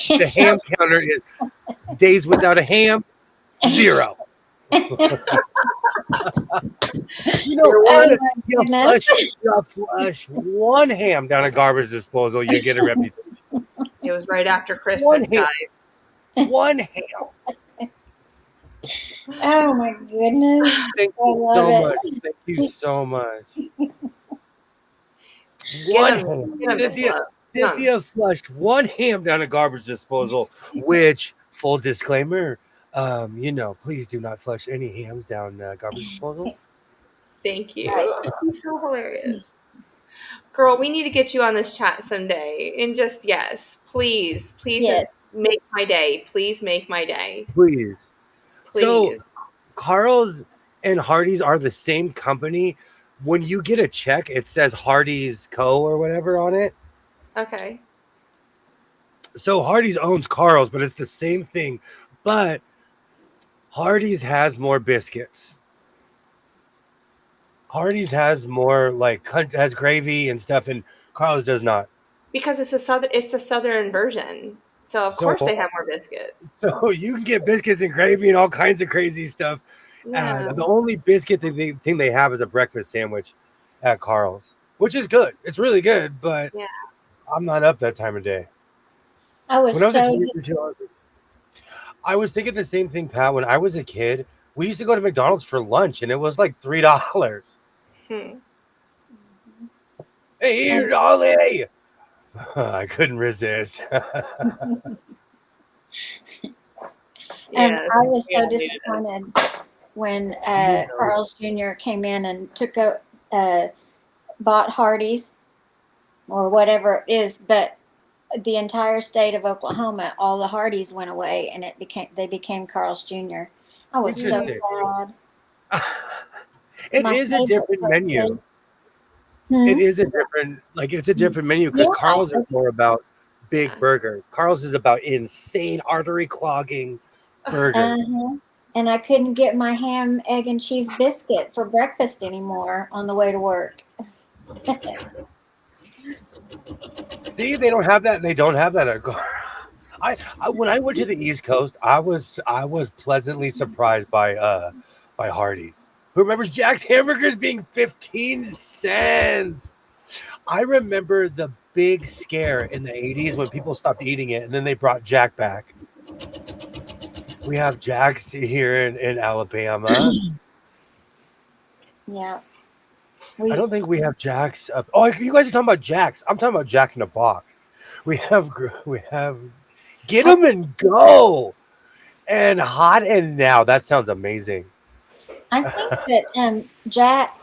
The ham counter is days without a ham, 0. You know what? You flush one ham down a garbage disposal, you get a reputation. It was right after Christmas, guys. One ham. Oh my goodness! Thank you so much. Thank you so much. One ham. Cynthia flushed one ham down a garbage disposal, which, full disclaimer, please do not flush any hams down garbage disposal. Thank you. It's so hilarious. Girl, we need to get you on this chat someday. And just, please Yes. make my day. Please make my day. Please. Please. So, Carl's and Hardy's are the same company. When you get a check, it says Hardy's Co. or whatever on it. Okay. So Hardy's owns Carl's, but it's the same thing. But Hardy's has more biscuits. Hardy's has more, like, has gravy and stuff, and Carl's does not. Because it's the southern version. So of course they have more biscuits. So you can get biscuits and gravy and all kinds of crazy stuff. Yeah. The only biscuit thing they have is a breakfast sandwich at Carl's, which is good. It's really good, but I'm not up that time of day. I was thinking the same thing, Pat. When I was a kid, we used to go to McDonald's for lunch, and it was like $3. Hey, here, Dolly! I couldn't resist. And I was so disappointed when Carl's Jr. came in and bought Hardee's or whatever it is, but the entire state of Oklahoma, all the Hardee's went away, and they became Carl's Jr. I was so sad. It is a different menu. It is a different menu because Carl's is more about big burgers. Carl's is about insane artery clogging burgers. And I couldn't get my ham, egg, and cheese biscuit for breakfast anymore on the way to work. See, they don't have that, and they don't have that at Carl's. When I went to the East Coast, I was pleasantly surprised by Hardee's. Who remembers Jack's hamburgers being 15 cents? I remember the big scare in the 80s when people stopped eating it, and then they brought Jack back. We have Jack's here in Alabama. Yeah. I don't think we have Jack's up. Oh, you guys are talking about Jack's. I'm talking about Jack in the Box. We have Get 'em and Go and Hot and Now. That sounds amazing. I think that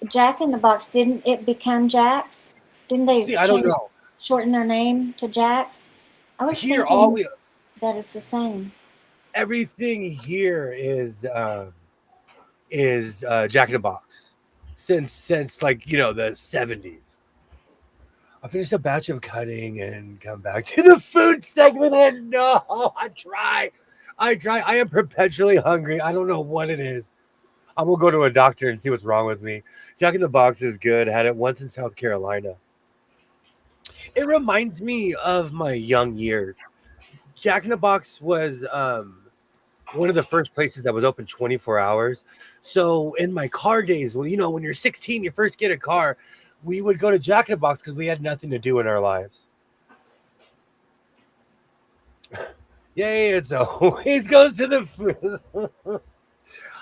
Jack in the Box, didn't it become Jack's? Didn't they I don't know. Shorten their name to Jack's? I was here thinking that it's the same. Everything here is Jack in the Box since like the 70s. I finished a batch of cutting and come back to the food segment, and no, I try. I am perpetually hungry. I don't know what it is. I'm gonna go to a doctor and see what's wrong with me. Jack in the Box is good. Had it once in South Carolina. It reminds me of my young years. Jack in the Box was one of the first places that was open 24 hours. So in my car days, when you're 16, you first get a car, we would go to Jack in the Box because we had nothing to do in our lives. Yay, it's always goes to the food.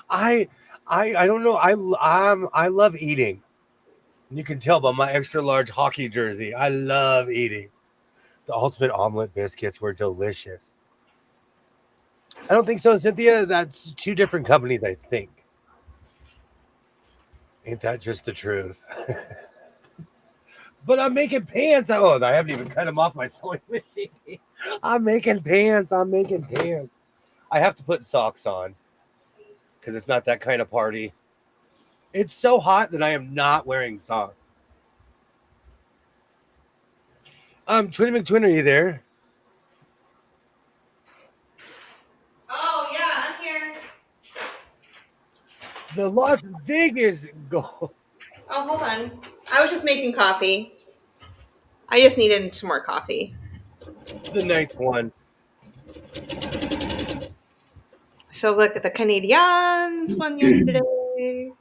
I don't know. I love eating. You can tell by my extra large hockey jersey. I love eating. The ultimate omelet biscuits were delicious. I don't think so, Cynthia. That's two different companies, I think. Ain't that just the truth? But I'm making pants. Oh, I haven't even cut them off my sewing machine. I'm making pants. I'm making pants. I have to put socks on because it's not that kind of party. It's so hot that I am not wearing socks. Twinny McTwin, are you there? Oh yeah, I'm here. The Las Vegas go. Oh, hold on. I was just making coffee. I just needed some more coffee. The nice one. So look at the Canadians won yesterday.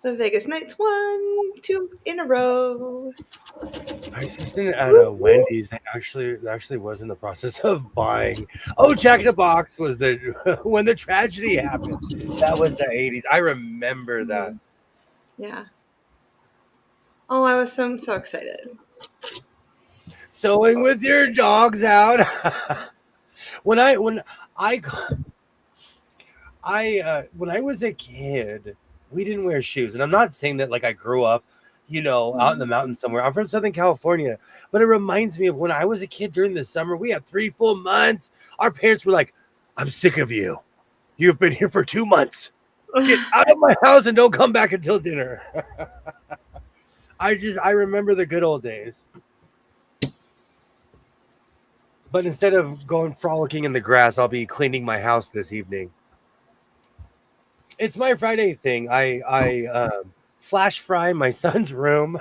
The Vegas Knights won 2 in a row. I was just at a Wendy's. They actually was in the process of buying. Oh, Jack in the Box was the when the tragedy happened. That was the 80s. I remember that. Yeah. Oh, I was so excited. Sewing with your dogs out. when I when I was a kid, we didn't wear shoes, and I'm not saying that like I grew up, out in the mountains somewhere. I'm from Southern California, but it reminds me of when I was a kid during the summer. We had 3 full months. Our parents were like, "I'm sick of you. You've been here for 2 months. Get out of my house and don't come back until dinner." I remember the good old days. But instead of going frolicking in the grass, I'll be cleaning my house this evening. It's my Friday thing. I flash fry my son's room.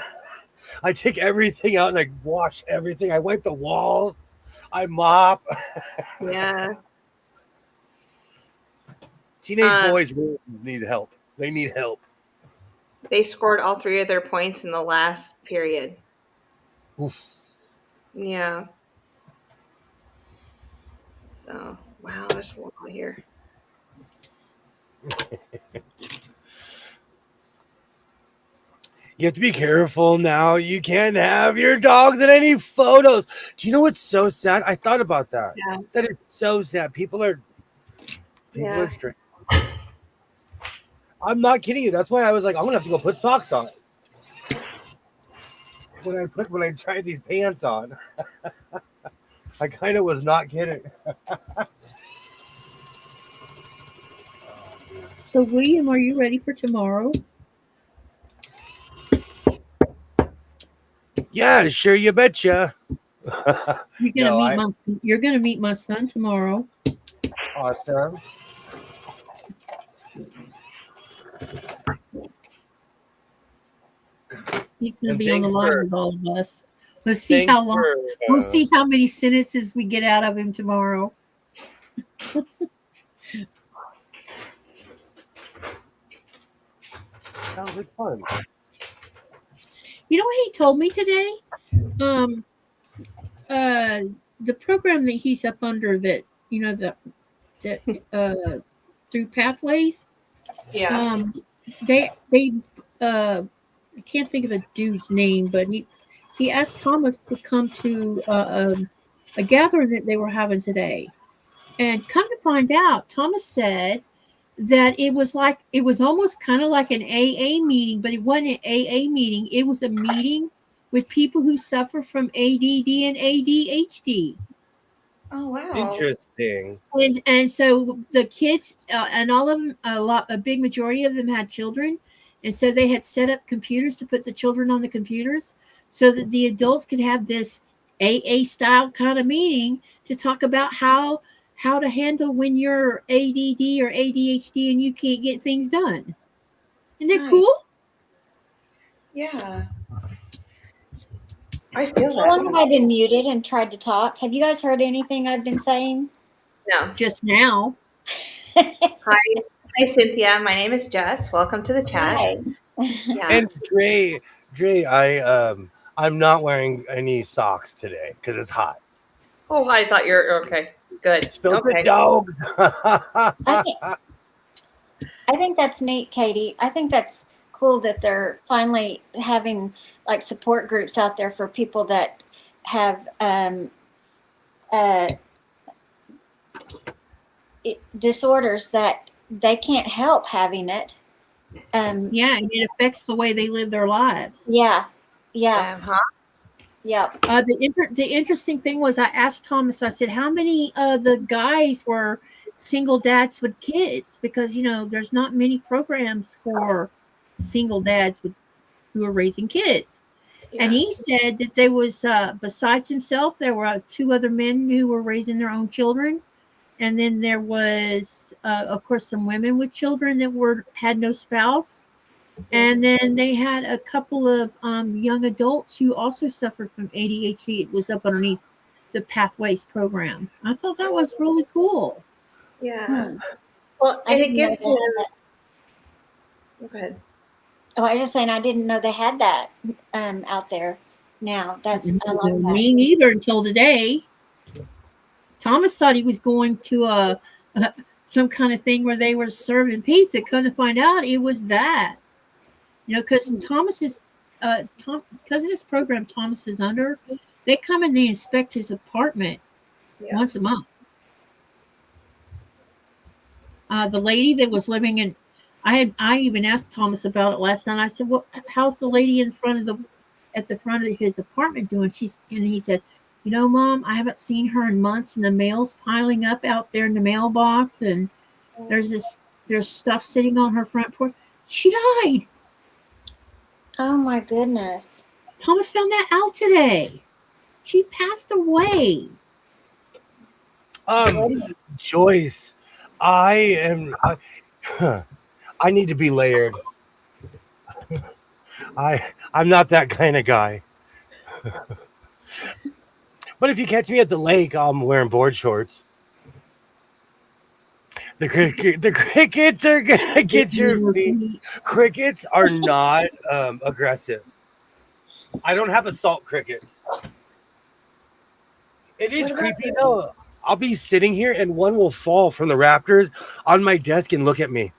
I take everything out and I wash everything. I wipe the walls. I mop. Yeah. Teenage boys need help. They need help. They scored all 3 of their points in the last period. Oof. Yeah. So, wow, there's a lot here. You have to be careful now. You can't have your dogs in any photos. Do you know what's so sad? I thought about that. Yeah. That is so sad. People are strange. I'm not kidding you. That's why I was like, I'm gonna have to go put socks on. When I tried these pants on. I kind of was not kidding. So, William, are you ready for tomorrow? Yeah, sure, you betcha. You're gonna meet my son tomorrow. Awesome. He's gonna be on the line with all of us. We'll see how long. We'll see how many sentences we get out of him tomorrow. Sounds like fun. You know what he told me today? The program that he's up under that through Pathways. Yeah. They I can't think of a dude's name, but he asked Thomas to come to a gathering that they were having today, and come to find out, Thomas said that it was almost kind of like an AA meeting, but it wasn't an AA meeting. It was a meeting with people who suffer from ADD and ADHD. Oh wow! Interesting. And so the kids and all of them, a big majority of them had children, and so they had set up computers to put the children on the computers, so that the adults could have this AA style kind of meeting to talk about how to handle when you're ADD or ADHD and you can't get things done. Isn't that cool? Yeah. I feel How long have I been muted and tried to talk? Have you guys heard anything I've been saying? No. Just now. Hi, Cynthia. My name is Jess. Welcome to the chat. Hi. Yeah. And Dre, I'm not wearing any socks today because it's hot. Oh, I thought you're okay. Good. Spilled Okay. the dog. I think that's neat, Katie. I think that's cool that they're finally having like support groups out there for people that have disorders that they can't help having it, Yeah, and it affects the way they live their lives. Yeah, yeah, Huh? yeah. The interesting thing was, I asked Thomas. I said, "How many of the guys were single dads with kids?" Because there's not many programs for single dads who are raising kids. And Yeah. he said that there was, besides himself, there were two other men who were raising their own children, and then there was, of course, some women with children that had no spouse, and then they had a couple of young adults who also suffered from ADHD. It was up underneath the Pathways program. I thought that was really cool. Yeah. Hmm. Well, I and it didn't know gives they him. had that. Go ahead. Oh, I was just saying I didn't know they had that out there. Now I like that. Me neither until today. Thomas thought he was going to some kind of thing where they were serving pizza. Couldn't find out it was that. Because Thomas is, because of this program Thomas is under, they come and they inspect his apartment Yeah. once a month. The lady that was living in, I even asked Thomas about it last night. I said, "Well, how's the lady at the front of his apartment doing?" And he said, Mom, I haven't seen her in months, and the mail's piling up out there in the mailbox, and there's stuff sitting on her front porch. She died. Oh my goodness. Thomas found that out today. She passed away. Joyce, I am. I need to be layered. I'm not that kind of guy. But if you catch me at the lake, I'm wearing board shorts. The crickets are gonna get your feet. Crickets are not aggressive. I don't have assault crickets. It is What about creepy though. I'll be sitting here and one will fall from the rafters on my desk and look at me.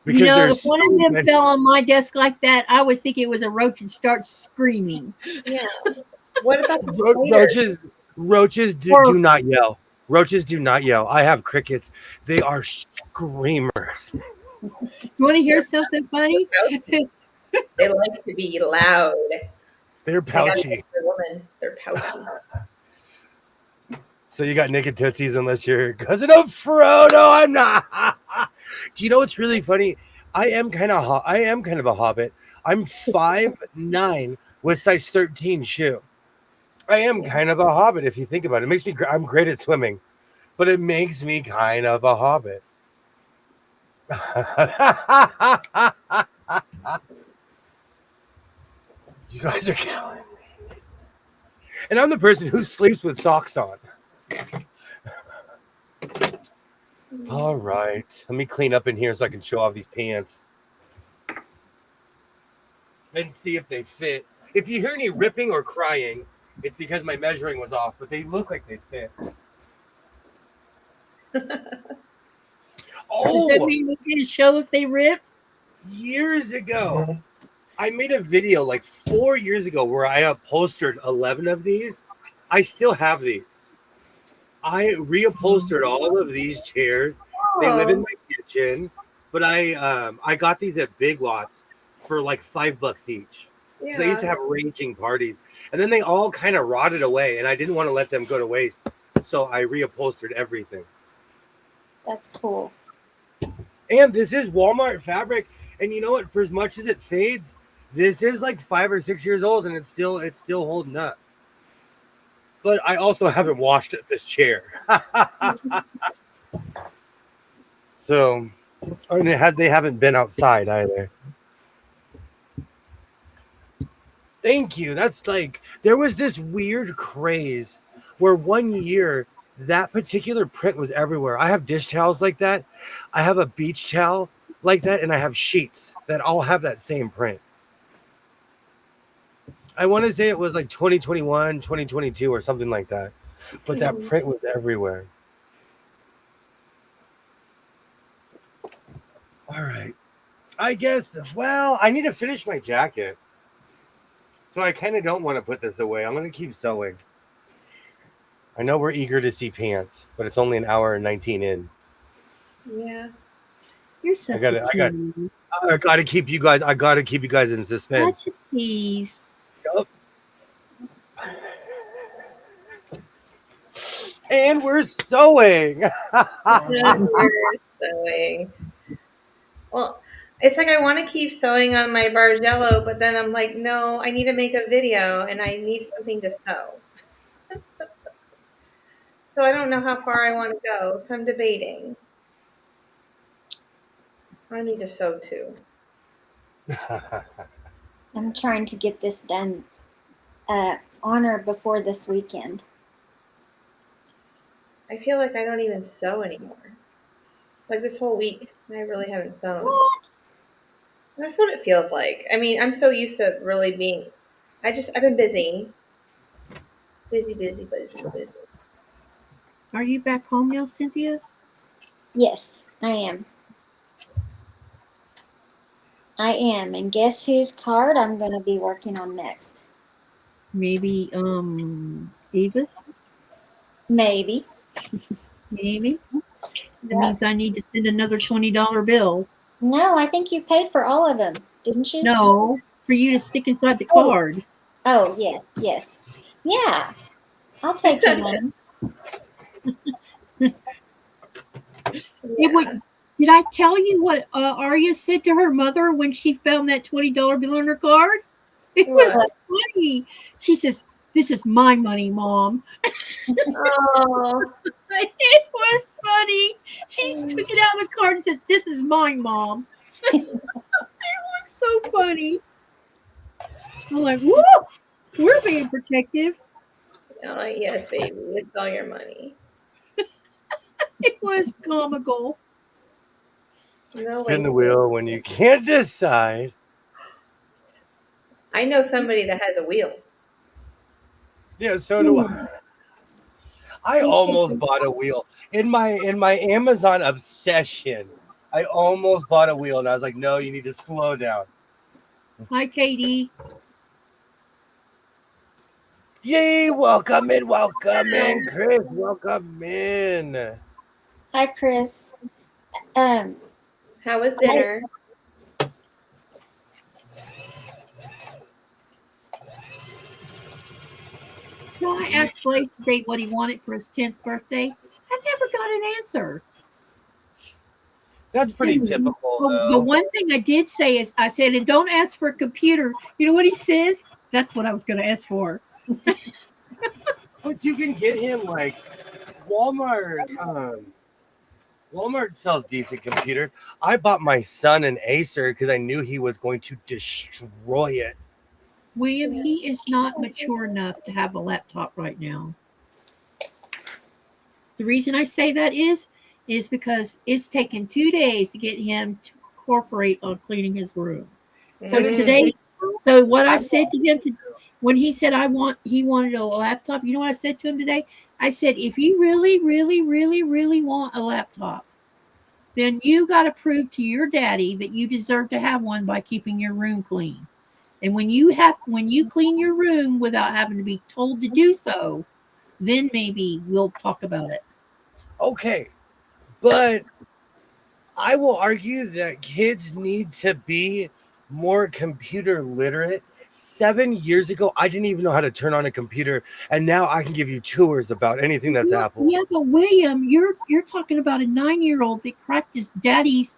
Because If there's one so of them many fell on my desk like that, I would think it was a roach and start screaming. Yeah. What about the spiders? roaches Or do not yell. Roaches do not yell. I have crickets. They are screamers. you want to hear something funny? They like to be loud. They're They gotta pouchy. get the woman. They're pouchy. So you got naked tootsies unless you're cousin of Frodo. I'm not. Do you know what's really funny? I am kind of a hobbit. I'm 5'9" with size 13 shoe. I am kind of a hobbit if you think about it. It makes me. I'm great at swimming, but it makes me kind of a hobbit. You guys are killing me. And I'm the person who sleeps with socks on. All right. Let me clean up in here so I can show off these pants. And see if they fit. If you hear any ripping or crying, it's because my measuring was off, but they look like they fit. Does that Oh, mean we can show if they rip? years ago, I made a video like 4 years ago where I upholstered 11 of these. I still have these. I reupholstered all of these chairs. They live in my kitchen, but I got these at Big Lots for like $5 each. Yeah. They used to have raging parties, and then they all kind of rotted away, and I didn't want to let them go to waste, so I reupholstered everything. That's cool. And this is Walmart fabric, and you know what? For as much as it fades, this is like 5 or 6 years old, and it's still holding up. But I also haven't washed this chair. So, and they haven't been outside either. Thank you. That's like, there was this weird craze where one year that particular print was everywhere. I have dish towels like that. I have a beach towel like that, and I have sheets that all have that same print. I want to say it was like 2021, 2022 or something like that. But that print was everywhere. All right. I guess, well, I need to finish my jacket. So I kind of don't want to put this away. I'm going to keep sewing. I know we're eager to see pants, but it's only an hour and 19 in. Yeah. You're such got a I got tease. I got to keep you guys. I got to keep you guys in suspense. Such a tease. Yup. And we're sewing. We're sewing. Well, it's like I want to keep sewing on my Bargello, but then I'm like, no, I need to make a video and I need something to sew. So I don't know how far I want to go. So I'm debating. I need to sew too. I'm trying to get this done on or before this weekend. I feel like I don't even sew anymore. Like this whole week, I really haven't sewn. What? That's what it feels like. I mean, I'm so used to really being. I've been busy. Busy. Are you back home now, Cynthia? Yes, I am. And guess whose card I'm going to be working on next? Maybe Eva's? Maybe. Maybe. That Yep. means I need to send another $20 bill. No, I think you paid for all of them, didn't you? No, for you to stick inside the card. Oh, yes. Yeah, I'll take your money. Did I tell you what Arya said to her mother when she found that $20 bill on her card? It was What? funny. She says, "This is my money, Mom." Oh. It was funny. She took it out of the card and says, "This is mine, Mom." It was so funny. I'm like, woo! We're being protective. Oh, yes, baby. It's all your money. It was comical. No Spin way. the wheel when you can't decide. I know somebody that has a wheel. Yeah, so do I. I almost bought a wheel in my Amazon obsession. I almost bought a wheel, and I was like, "No, you need to slow down." Hi, Katie. Yay! Welcome in, Chris. Welcome in. Hi, Chris. How was dinner? So I asked Blaze today what he wanted for his 10th birthday. I never got an answer. That's pretty typical, The though. one thing I did say is, I said, and don't ask for a computer. You know what he says? That's what I was going to ask for. But you can get him like Walmart. Walmart sells decent computers. I bought my son an Acer because I knew he was going to destroy it. William, he is not mature enough to have a laptop right now. The reason I say that is because it's taken 2 days to get him to cooperate on cleaning his room. So today, what I said to him when he said he wanted a laptop, you know what I said to him today? I said, if you really, really, really, really want a laptop, then you got to prove to your daddy that you deserve to have one by keeping your room clean. And when you clean your room without having to be told to do so, then maybe we'll talk about it. Okay, but I will argue that kids need to be more computer literate. 7 years ago, I didn't even know how to turn on a computer, and now I can give you tours about anything that's Apple. Yeah, but William, you're talking about a 9-year-old that cracked his daddy's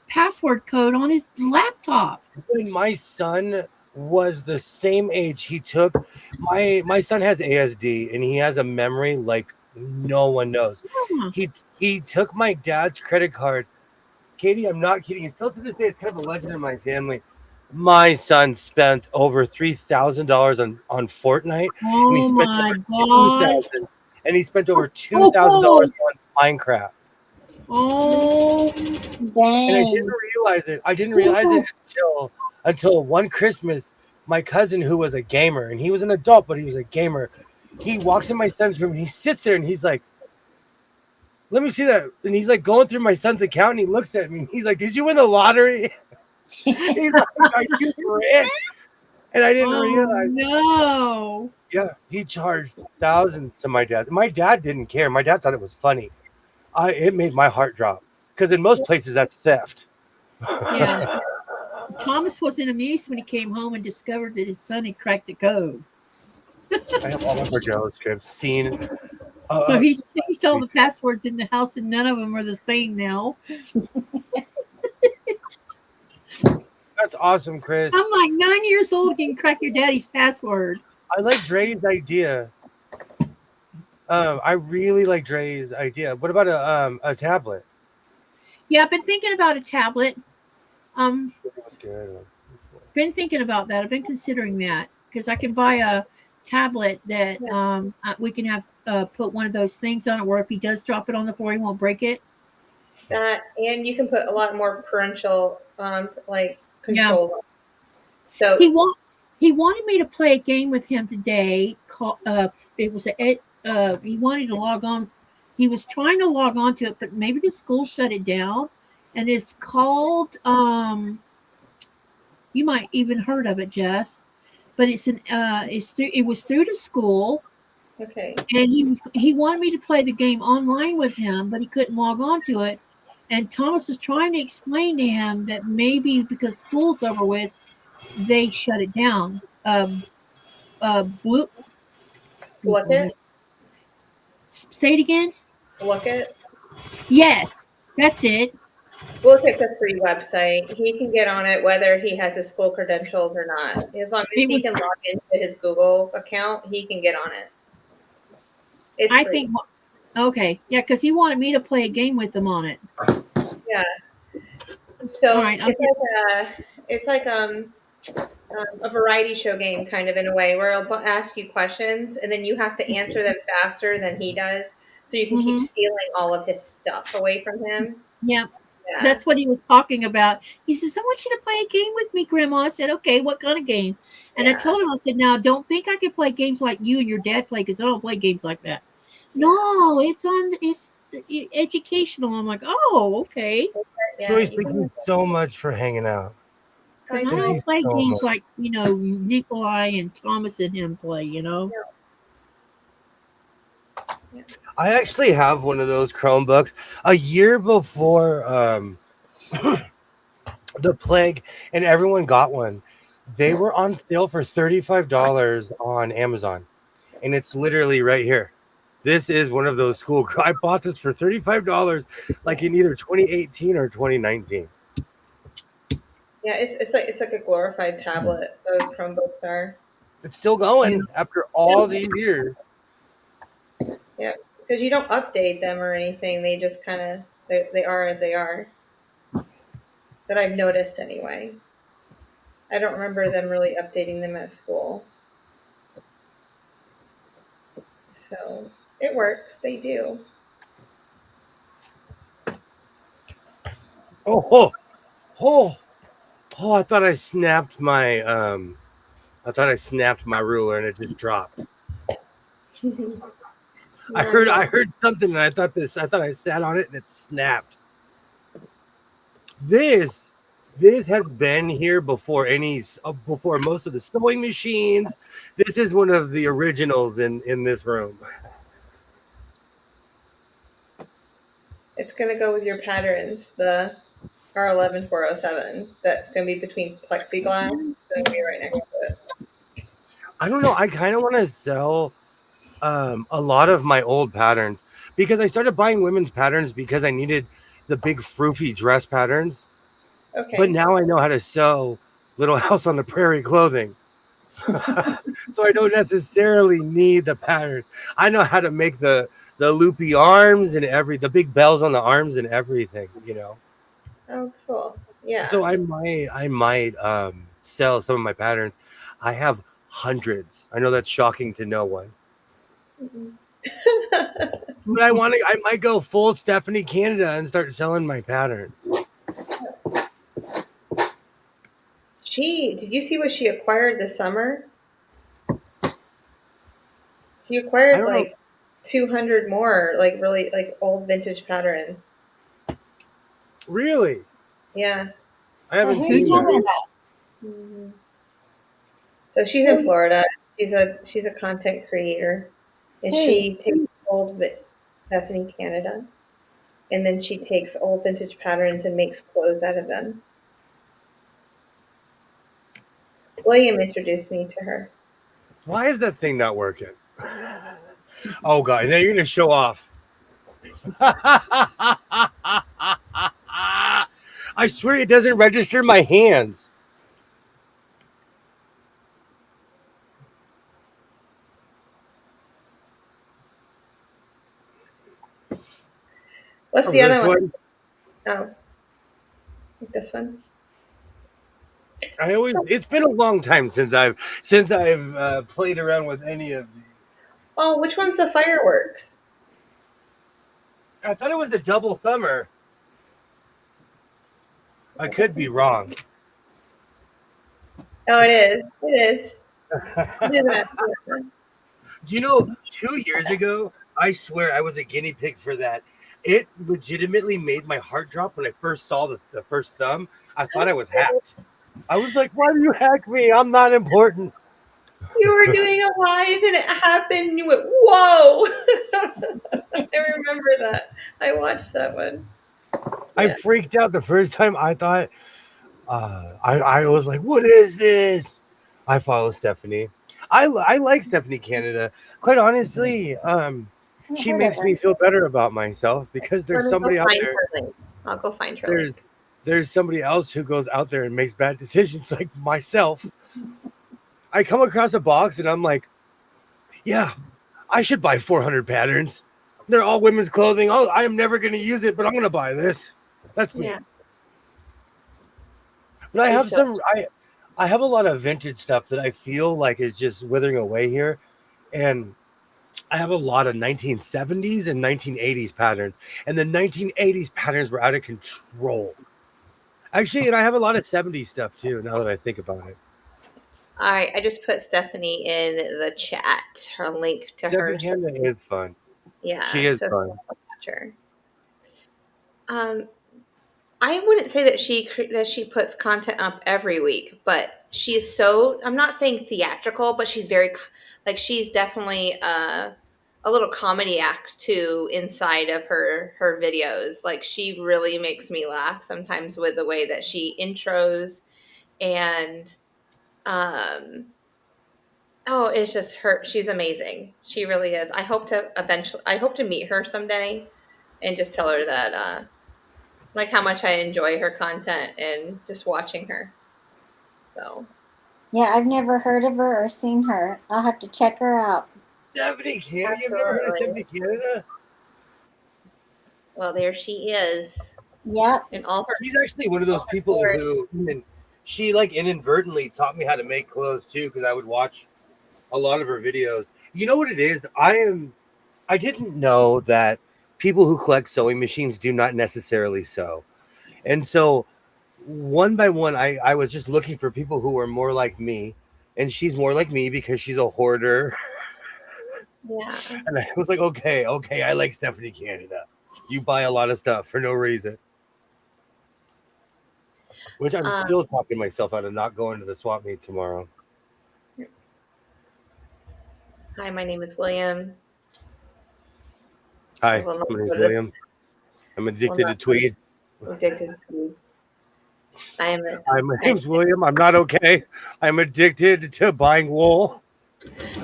password code on his laptop. When my son was the same age, he took my son has ASD, and he has a memory like no one knows. Yeah. He took my dad's credit card. Katie, I'm not kidding. Still to this day, it's kind of a legend in my family. My son spent over $3,000 on Fortnite, and he Oh spent my over gosh. $2,000, and he spent over $2,000 on Minecraft. Oh, And I didn't realize it. I didn't realize it until one Christmas, my cousin, who was a gamer, and he was an adult, but he was a gamer, he walks in my son's room and he sits there and he's like, "Let me see that." And he's like going through my son's account and he looks at me and he's like, "Did you win the lottery?" He's like, "Are you rich?" And I didn't realize. No. Yeah, he charged thousands to my dad. My dad didn't care. My dad thought it was funny. It made my heart drop. Because in most places, that's theft. Yeah. Thomas wasn't amused when he came home and discovered that his son had cracked the code. I have all of our JavaScript seen. So Uh, he's changed all the passwords in the house, and none of them are the same now. that's awesome, Chris. I'm like 9 years old. You can crack your daddy's password. I like Dre's idea. I really like Dre's idea. What about a tablet? Yeah, I've been thinking about a tablet. What's good? Been thinking about that. I've been considering that because I can buy a tablet that we can have put one of those things on it where if he does drop it on the floor, he won't break it. That, and you can put a lot more parental like Yeah. controls. So He wanted me to play a game with him today. It was he wanted to log on. He was trying to log on to it, but maybe the school shut it down. And it's called you might even heard of it, Jess. But it was through the school, okay. and he wanted me to play the game online with him, but he couldn't log on to it. And Thomas was trying to explain to him that maybe because school's over with, they shut it down. Blue. Look it. Say it again. Look it. Yes, that's it. Look at the free website. He can get on it whether he has his school credentials or not. As long as he can log into his Google account, he can get on it. It's I free. think. Okay, yeah, because he wanted me to play a game with him on it. Yeah. So right, it's like a variety show game kind of in a way where it'll ask you questions and then you have to answer them faster than he does, so you can keep stealing all of his stuff away from him. Yeah. That's what he was talking about. He says, I want you to play a game with me, Grandma. I said, okay, what kind of game? And I told him, I said, now, don't think I can play games like you and your dad play, because I don't play games like that. No, it's educational. I'm like, oh, okay. Joyce, thank you so much for hanging out. I don't play games like, Nikolai and Thomas and him play, I actually have one of those Chromebooks. A year before the plague, and everyone got one. They were on sale for $35 on Amazon, and it's literally right here. This is one of those school. I bought this for $35, like in either 2018 or 2019. Yeah, it's like a glorified tablet. Those Chromebooks are. It's still going after all these years. Yeah, because you don't update them or anything. They just kind of they are as they are. That I've noticed anyway. I don't remember them really updating them at school. So it works. They do. Oh! I thought I snapped my ruler and it just dropped. I heard something and I thought I sat on it and it snapped. This has been here before before most of the sewing machines. This is one of the originals in this room. It's gonna go with your patterns. The R11407. That's gonna be between plexiglass. It's gonna be right next to it. I don't know. I kind of want to sell a lot of my old patterns because I started buying women's patterns because I needed the big froofy dress patterns. Okay. But now I know how to sew Little House on the Prairie clothing. So I don't necessarily need the pattern. I know how to make the loopy arms and the big bells on the arms and everything, Oh, cool. Yeah. So I might sell some of my patterns. I have hundreds. I know that's shocking to no one. But I might go full Stephanie Canada and start selling my patterns. Did you see what she acquired this summer? She acquired like 200 more, like really like old vintage patterns. Really? Yeah. I haven't seen that. Mm-hmm. So she's in Florida. She's a content creator, and she takes old Stephanie Canada and then she takes old vintage patterns and makes clothes out of them. William introduced me to her. Why is that thing not working? Oh god, now you're gonna show off. I swear it doesn't register my hands. What's the other one? Oh, like this one. It's been a long time since I've played around with any of these. Oh, which one's the fireworks? I thought it was the double thumber. I could be wrong. Oh, it is. It is. Do that. Do you know, 2 years ago, I swear I was a guinea pig for that. It legitimately made my heart drop when I first saw the first thumb. I thought I was hacked. I was like, why do you hack me? I'm not important. You were doing a live and it happened and you went, whoa! I remember that. I watched that one. I freaked out the first time. I thought, I was like, what is this? I follow Stephanie. I like Stephanie Canada. Quite honestly, she makes me feel better about myself because there's somebody out there. I'll go find her. There's somebody else who goes out there and makes bad decisions like myself. I come across a box and I'm like, yeah, I should buy 400 patterns. They're all women's clothing. Oh, I am never going to use it, but I'm going to buy this. That's me. Yeah. But I have a lot of vintage stuff that I feel like is just withering away here. And I have a lot of 1970s and 1980s patterns. And the 1980s patterns were out of control. Actually, and I have a lot of 70s stuff too, now that I think about it. All right, I just put Stephanie in the chat. Her link to her. Stephanie is fun. Yeah, she is fun. Her. I wouldn't say that she puts content up every week, but she's so. I'm not saying theatrical, but she's very she's definitely a little comedy act too inside of her videos. Like she really makes me laugh sometimes with the way that she intros and. Oh, it's just her. She's amazing. She really is. I hope to meet her someday and just tell her that, like how much I enjoy her content and just watching her. So. Yeah, I've never heard of her or seen her. I'll have to check her out. Stephanie Canada? You've never heard of Stephanie Canada? Well, there she is. Yep. And all her. She's actually one of those people who, she inadvertently taught me how to make clothes too, because I would watch a lot of her videos. You know what it is? I didn't know that people who collect sewing machines do not necessarily sew. And so one by one, I was just looking for people who were more like me. And she's more like me because she's a hoarder. Yeah. And I was like, okay, I like Stephanie Canada. You buy a lot of stuff for no reason. Which I'm still talking myself out of not going to the swap meet tomorrow. Hi, my name is William. Hi, my name is William. I'm addicted to tweed. Addicted to tweed. Hi, my name's William. I'm not okay. I'm addicted to buying wool.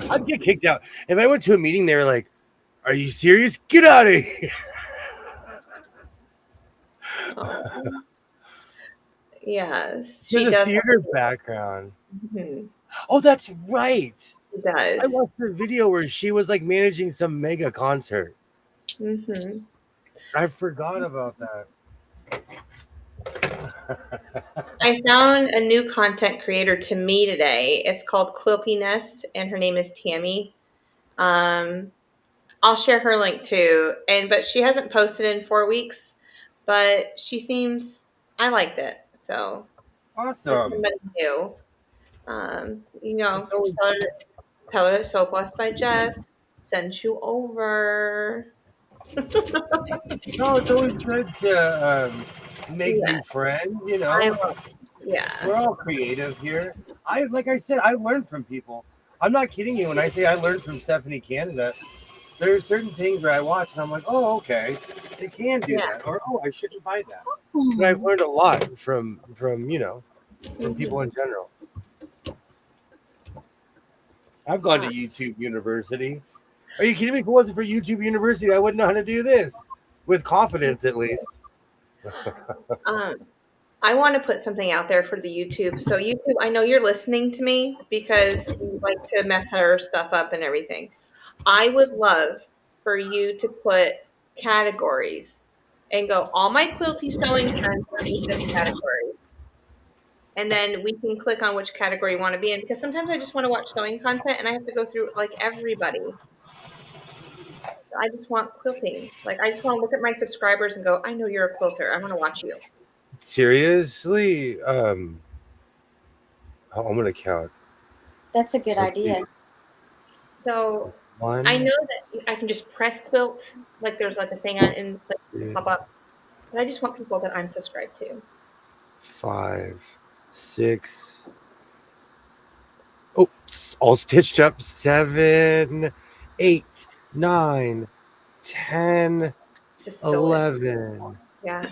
I'd get kicked out. If I went to a meeting, they were like, are you serious? Get out of here. Yes. She does a theater background. Mm-hmm. Oh, that's right. She does. I watched her video where she was managing some mega concert. Mm-hmm. I forgot about that. I found a new content creator to me today. It's called Quilty Nest, and her name is Tammy. I'll share her link too. But she hasn't posted in 4 weeks, but she seems. I liked it, so awesome. New. Tell her that So Blessed by Jess sent you over. No, it's always good to make new friends, We're all creative here. Like I said, I learned from people. I'm not kidding you when I say I learned from Stephanie Canada. There are certain things where I watch and I'm like, oh, okay, they can do Yeah. that, or oh, I shouldn't buy that. Hmm. And I've learned a lot from from Mhm. people in general. I've gone to Uh, YouTube University. Are you kidding me? If it wasn't for YouTube University, I wouldn't know how to do this with confidence, at least. um, I want to put something out there for the YouTube. So YouTube, I know you're listening to me because you like to mess our stuff up and everything. I would love for you to put categories and go, all my quilty sewing friends are in this category. And then we can click on which category you want to be in because sometimes I just want to watch sewing content and I have to go through like everybody. I just want quilting. Like I just want to look at my subscribers and go, I know you're a quilter. I want to watch you. Seriously, I'm gonna count. That's a good Let's see. idea. So I One, know that I can just press quilt, like there's like a thing on in the two, pop up, but I just want people that I'm subscribed to. 5, 6. Oh, all stitched up. 7, 8, 9, 10, Just sew it. 11. Yeah.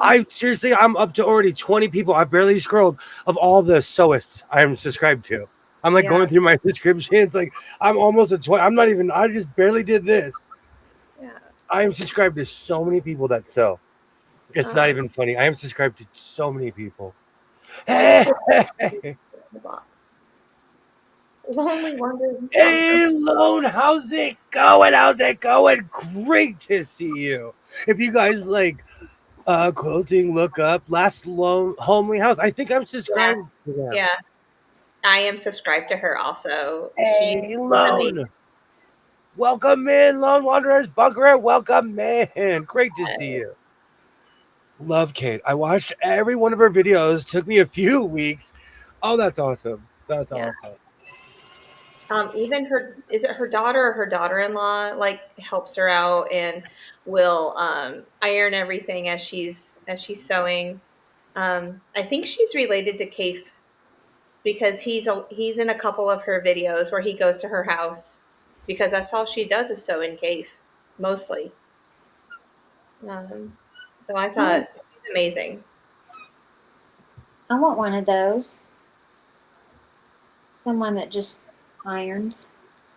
I'm up to already 20 people. I barely scrolled of all the sewists I'm subscribed to. I'm like Yeah. going through my subscriptions. Like I'm almost at 20. I'm not even. I just barely did this. Yeah. I am subscribed to so many people that sew. It's not even funny. I am subscribed to so many people. I just Hey, put in the box. Lonely Wonders. Lone, how's it going? How's it going? Great to see you. If you guys like quilting, look up Last Lone Homely House. I think I'm Yeah. subscribed to them. Yeah. I am subscribed to her also. She's Hey, amazing. Lone. Welcome in, Lone Wanderers Bunker. Welcome in. Great to see you. Love Kate. I watched every one of her videos. Took me a few weeks. Oh, that's awesome. That's Yeah. awesome. Even is it her daughter or her daughter-in-law like helps her out and will iron everything as she's sewing. I think she's related to Kaif because he's in a couple of her videos where he goes to her house because that's all she does is sew in Kaif mostly. So I thought she's amazing. I want one of those. Someone that just irons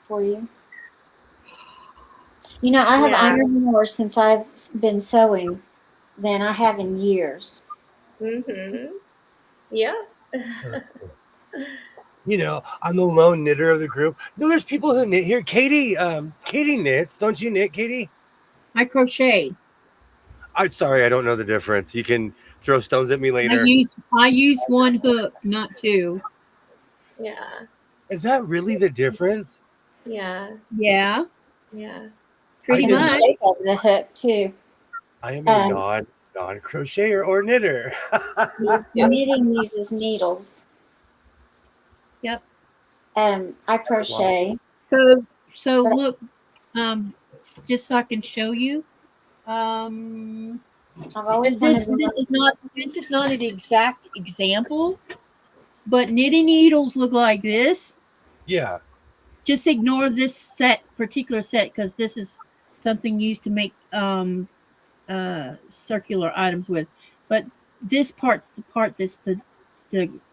for you. You know, I have Yeah. ironed more since I've been sewing than I have in years. Mm-hmm. Yeah. You know, I'm the lone knitter of the group. No, there's people who knit here. Katie knits. Don't you knit, Katie? I crochet. I'm sorry, I don't know the difference. You can throw stones at me later. I use one hook, not two. Yeah. Is that really the difference? Yeah. Yeah, Yeah. pretty I didn't much. Shape of the hook too. I am a Um, non crocheter or knitter. Knitting uses needles. Yep. I crochet. So look, just so I can show you. I've always This wanted to this is not an exact example, but knitting needles look like this. Yeah. Just ignore this particular set because this is something used to make circular items with. But this part's the part that's the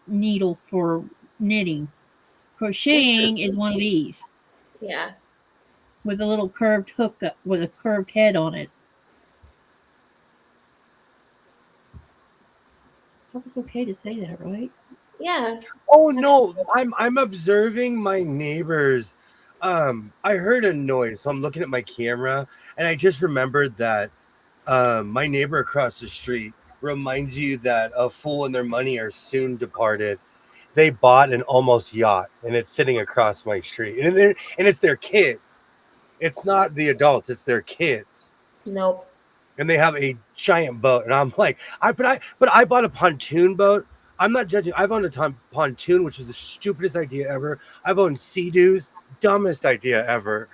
needle for knitting. Crocheting is one of these Yeah. with a little curved hook with a curved head on it. That was okay to say that, right? Yeah. Oh no, I'm observing my neighbors. I heard a noise, so I'm looking at my camera, and I just remembered that my neighbor across the street reminds you that a fool and their money are soon departed. They bought an almost yacht, and it's sitting across my street, and it's their kids. It's not the adults; it's their kids, Nope. and they have a giant boat. And I'm like, I bought a pontoon boat. I'm not judging. I've owned a pontoon, which is the stupidest idea ever. I've owned Sea-Doos, dumbest idea ever.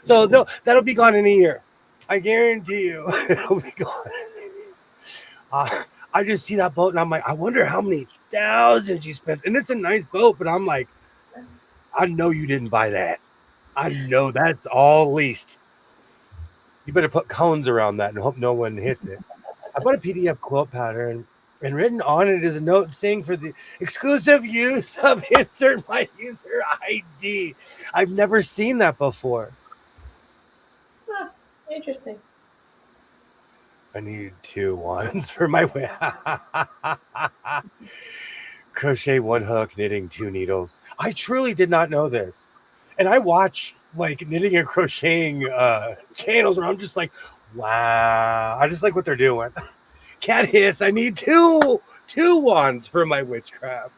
So that'll be gone in a year. I guarantee you, it'll be gone. I just see that boat, and I'm like, I wonder how many thousands you spent. And it's a nice boat, but I'm like, I know you didn't buy that. I know that's all leased. You better put cones around that and hope no one hits it. I bought a PDF quilt pattern, and written on it is a note saying for the exclusive use of insert my user ID. I've never seen that before. Huh, interesting. I need 2 ones for my crochet 1 hook, knitting 2 needles. I truly did not know this. And I watch like knitting and crocheting channels where I'm just like, wow. I just like what they're doing. Cat hiss, I need two wands for my witchcraft.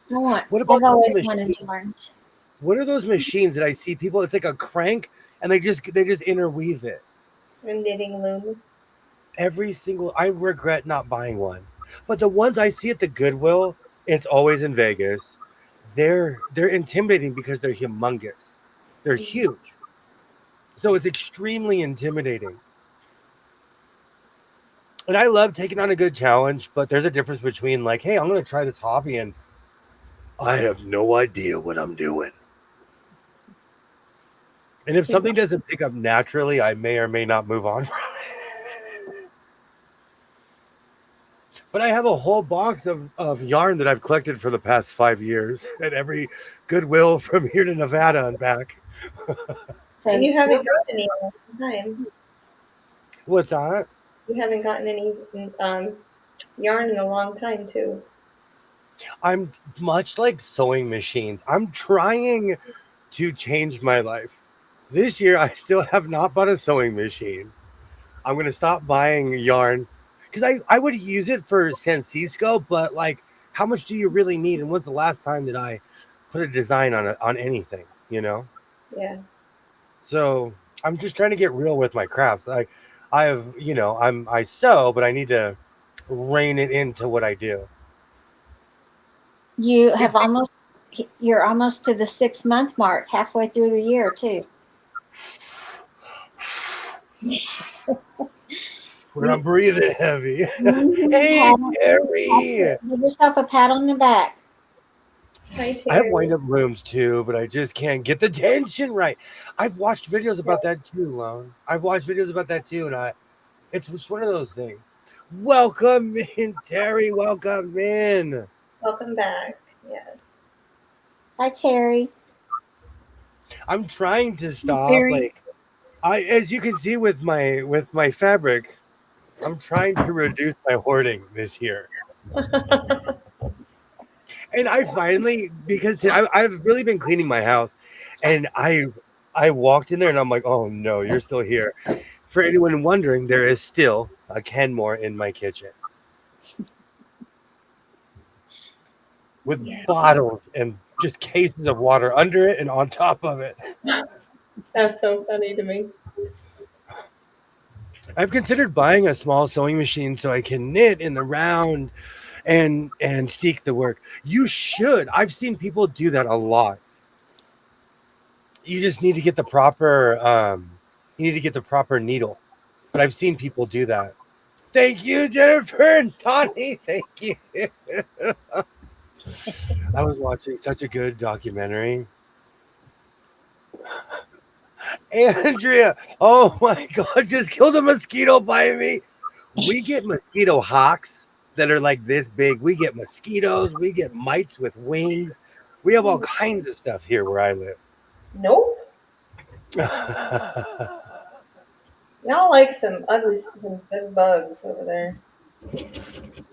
What about I've always those wanted machines? to learn. What are those machines that I see people? It's like a crank, and they just interweave it. A knitting loom. Every single. I regret not buying one, but the ones I see at the Goodwill, it's always in Vegas. They're intimidating because they're humongous. They're huge, so it's extremely intimidating. And I love taking on a good challenge, but there's a difference between like, hey, I'm going to try this hobby, and I have no idea what I'm doing. And if something doesn't pick up naturally, I may or may not move on from it. But I have a whole box of yarn that I've collected for the past 5 years at every Goodwill from here to Nevada and back. So And you haven't gotten any in a long time. What's that? You haven't gotten any yarn in a long time, too. I'm much like sewing machines. I'm trying to change my life. This year, I still have not bought a sewing machine. I'm going to stop buying yarn because I would use it for Sancisco, but like, how much do you really need? And when's the last time that I put a design on anything, you know? Yeah. So I'm just trying to get real with my crafts. Like, I have, I sew, but I need to rein it into what I do. you have almost you're almost to the 6 month mark, halfway through the year too. When I'm breathing heavy. Mhm. Hey, Terry. Give yourself a pat on the back. Hi, I have Terry. wind up looms too, but I just can't get the tension right. I've watched videos about that too, Lone. I've watched videos about that too, and it's just one of those things. Welcome in, Terry. Welcome in. Welcome back. Yes. Hi, Terry. I'm trying to stop. Very Like as you can see with my fabric, I'm trying to reduce my hoarding this year. And I finally, because I've really been cleaning my house, and I walked in there and I'm like, oh no, you're still here. For anyone wondering, there is still a Kenmore in my kitchen with Yeah. bottles and just cases of water under it and on top of it. That's so funny to me. I've considered buying a small sewing machine so I can knit in the round and seek the work. You should. I've seen people do that a lot. You just need to get the proper needle. But I've seen people do that. Thank you, Jennifer and Tawny. Thank you. I was watching such a good documentary. Andrea, oh my God, just killed a mosquito by me. We get mosquito hawks that are like this big. We get mosquitoes. We get mites with wings. We have all kinds of stuff here where I live. Nope. Y'all like some big bugs over there.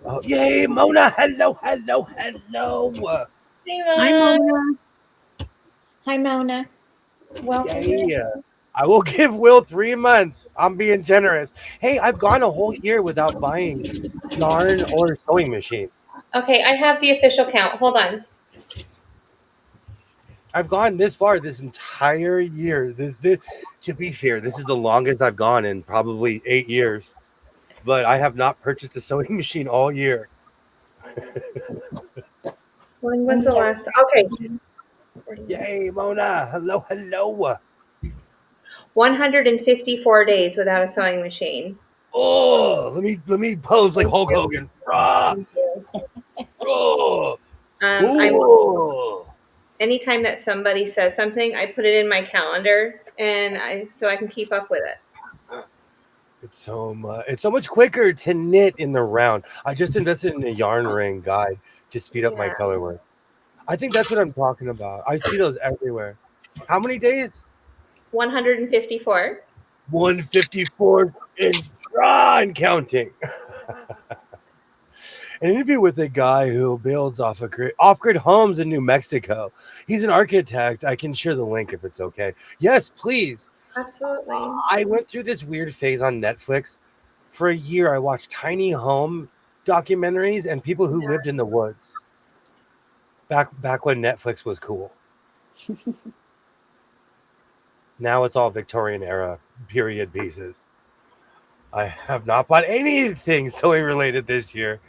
Oh, yay, Mona. Hello, hello, hello. Hey, Hi, Mona. Mona. Hi, Mona. Welcome. Yay. I will give Will 3 months. I'm being generous. Hey, I've gone a whole year without buying yarn or sewing machine. Okay, I have the official count. Hold on. I've gone this far this entire year. This to be fair, this is the longest I've gone in probably 8 years. But I have not purchased a sewing machine all year. When's the last? Okay. Yay, Mona. Hello, hello. 154 days without a sewing machine. Oh, let me pose like Hulk Hogan. Rah, Thank you. oh, I oh. anytime that somebody says something, I put it in my calendar so I can keep up with it. It's so much quicker to knit in the round. I just invested in a yarn ring guide to speed up my Yeah. color work. I think that's what I'm talking about. I see those everywhere. How many days? 154. 154 and counting. An interview with a guy who builds off-grid homes in New Mexico. He's an architect. I can share the link if it's okay. Yes, please. Absolutely. I went through this weird phase on Netflix. For a year, I watched tiny home documentaries and people who lived in the woods. Back when Netflix was cool. Now it's all Victorian era period pieces. I have not bought anything sewing related this year.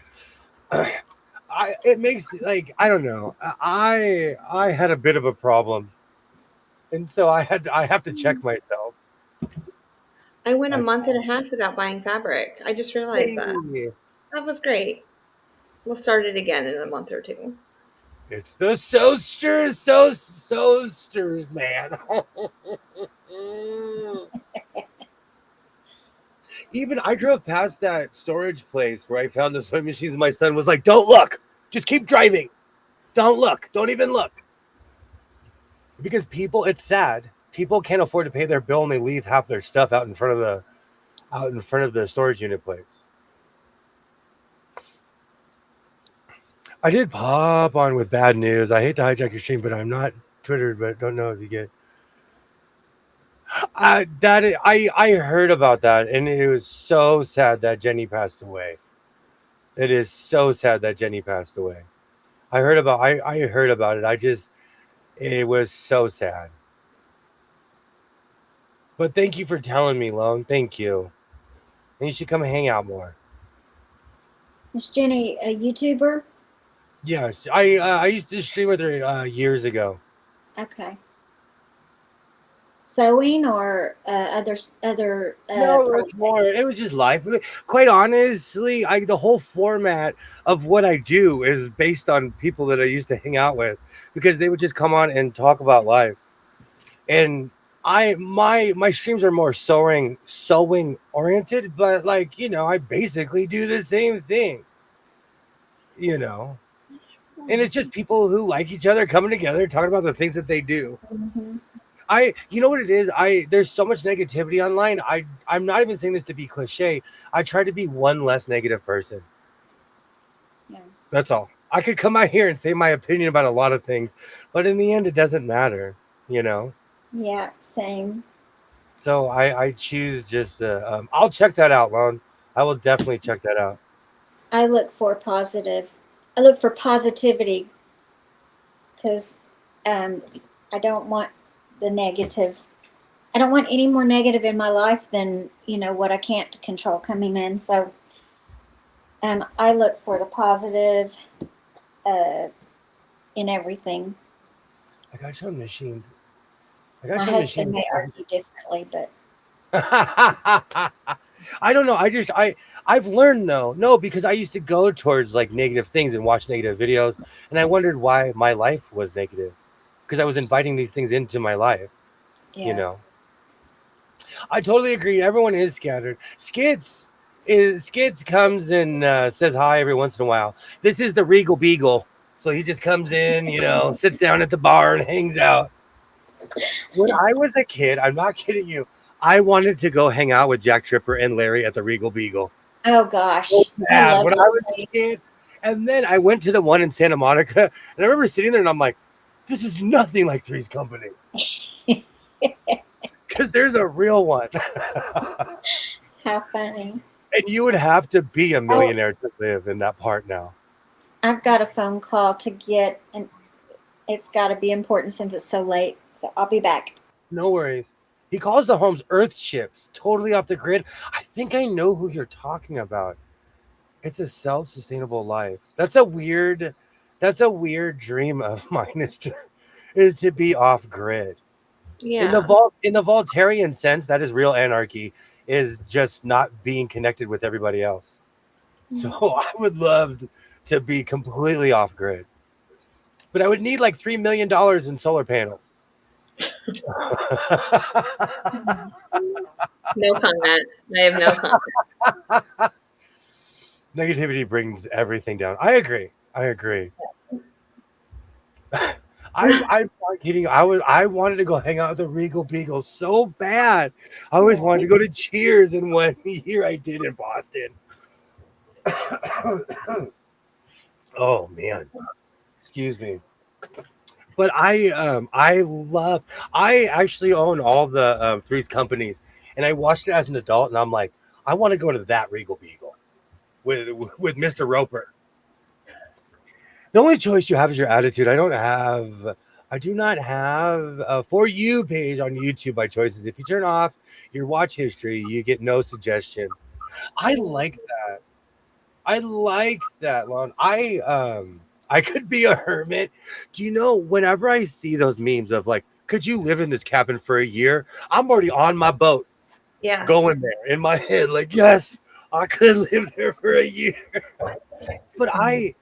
It makes I don't know. I had a bit of a problem, and so I have to check myself. I went a That's month and a half without buying fabric. I just realized that. crazy. That was great. We'll start it again in a month or two. It's the sewsters, man. Even I drove past that storage place where I found the sewing machines, and my son was like, "Don't look, just keep driving. Don't look, don't even look." Because it's sad. People can't afford to pay their bill, and they leave half their stuff out in front of the storage unit place. I did pop on with bad news. I hate to hijack your stream, but I'm not Twittered, but don't know if you get. I heard about that, and it was so sad that Jenny passed away. It is so sad that Jenny passed away. I heard about it. It was so sad. But thank you for telling me, Lowe. Thank you. And you should come hang out more. Is Jenny a YouTuber? Yes, I used to stream with her years ago. Okay. Sewing or other No, it was more. It was just life. Quite honestly, the whole format of what I do is based on people that I used to hang out with because they would just come on and talk about life. And my streams are more sewing oriented, but I basically do the same thing. And it's just people who like each other coming together, talking about the things that they do. Mm-hmm. You know what it is? There's so much negativity online. I'm not even saying this to be cliche. I try to be one less negative person. Yeah. That's all. I could come out here and say my opinion about a lot of things, but in the end, it doesn't matter. Yeah, same. So I choose just I'll check that out, Lon. I will definitely check that out. I look for positivity because I don't want the negative. I don't want any more negative in my life than what I can't control coming in. So I look for the positive in everything. I got some machines. My husband may argue differently, but I don't know. I've learned though. No, because I used to go towards negative things and watch negative videos, and I wondered why my life was negative because I was inviting these things into my life. yeah. I totally agree. Everyone is scattered. Skids comes and says hi every once in a while. This is the Regal Beagle, so he just comes in, sits down at the bar and hangs out. When I was a kid, I'm not kidding you, I wanted to go hang out with Jack Tripper and Larry at the Regal Beagle. Oh gosh. When I was a kid, and then I went to the one in Santa Monica, and I remember sitting there and I'm like, this is nothing like Three's Company. Because there's a real one. How funny. And you would have to be a millionaire to live in that part now. I've got a phone call to get, and it's got to be important since it's so late. So I'll be back. No worries. He calls the homes Earth ships, totally off the grid. I think I know who you're talking about. It's a self-sustainable life. That's a weird dream of mine is to be off grid. Yeah. In the Voltairean sense, that is real anarchy, is just not being connected with everybody else. So I would love to be completely off grid. but I would need like $3 million in solar panels. No comment. I have no comment. Negativity brings everything down. I agree. I'm not kidding. I wanted to go hang out with the Regal Beagle so bad. I always wanted to go to Cheers, and 1 year I did in Boston. Oh man, excuse me. But I actually own all the Three's companies, and I watched it as an adult, and I'm like, I want to go to that Regal Beagle with Mr. Roper. The only choice you have is your attitude. I do not have a For You page on YouTube by choices. If you turn off your watch history, you get no suggestions. I like that, Lon. I could be a hermit. Do you know, whenever I see those memes of like, could you live in this cabin for a year? I'm already on my boat. Yeah. Going there in my head, like, yes, I could live there for a year. But I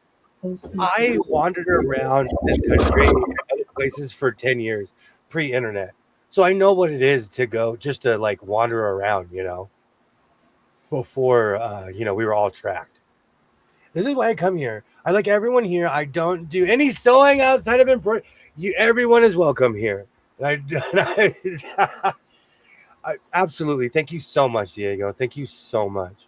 wandered around this country and other places for 10 years pre-internet. So I know what it is to go just to like wander around, before we were all tracked. This is why I come here. I like everyone here. I don't do any sewing outside of important. Everyone is welcome here. And I absolutely. Thank you so much, Diego. Thank you so much.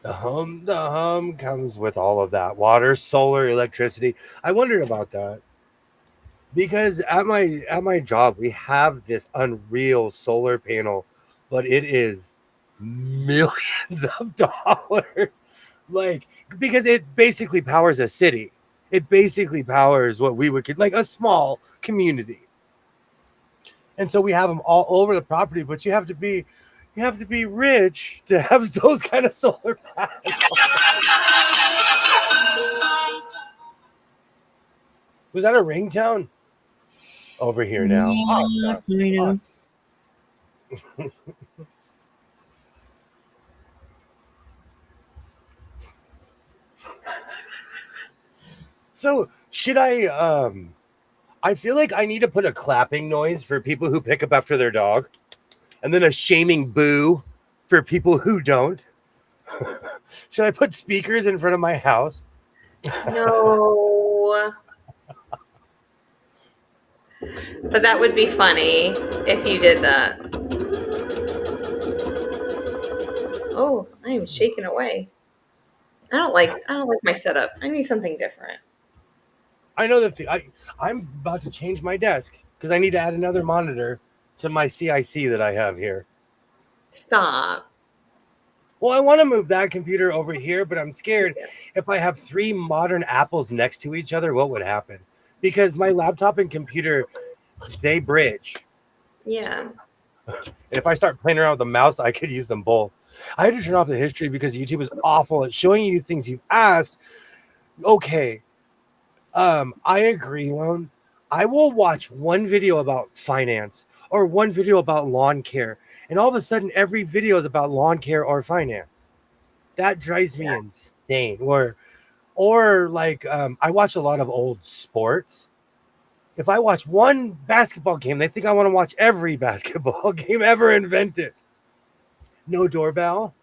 The hum comes with all of that. Water, solar, electricity. I wondered about that. Because at my job, we have this unreal solar panel, but it is millions of dollars. Like, because it basically powers a city. It basically powers what we would like a small community. And so we have them all over the property, but you have to be rich to have those kind of solar panels. Was that a ringtone? Over here now. Yeah, Awesome. So should I feel like I need to put a clapping noise for people who pick up after their dog, and then a shaming boo for people who don't. Should I put speakers in front of my house? No. But that would be funny if you did that. Oh, I am shaking away. I don't like my setup. I need something different. I know that I'm about to change my desk because I need to add another monitor to my CIC that I have here. Stop. Well, I want to move that computer over here, but I'm scared if I have 3 modern Apples next to each other, what would happen? Because my laptop and computer, they bridge. Yeah. If I start playing around with the mouse, I could use them both. I had to turn off the history because YouTube is awful at showing you things you've asked. Okay. I agree, Lone. I will watch one video about finance or one video about lawn care, and all of a sudden every video is about lawn care or finance. That drives me insane. Or like I watch a lot of old sports. If I watch one basketball game, they think I want to watch every basketball game ever invented. No doorbell.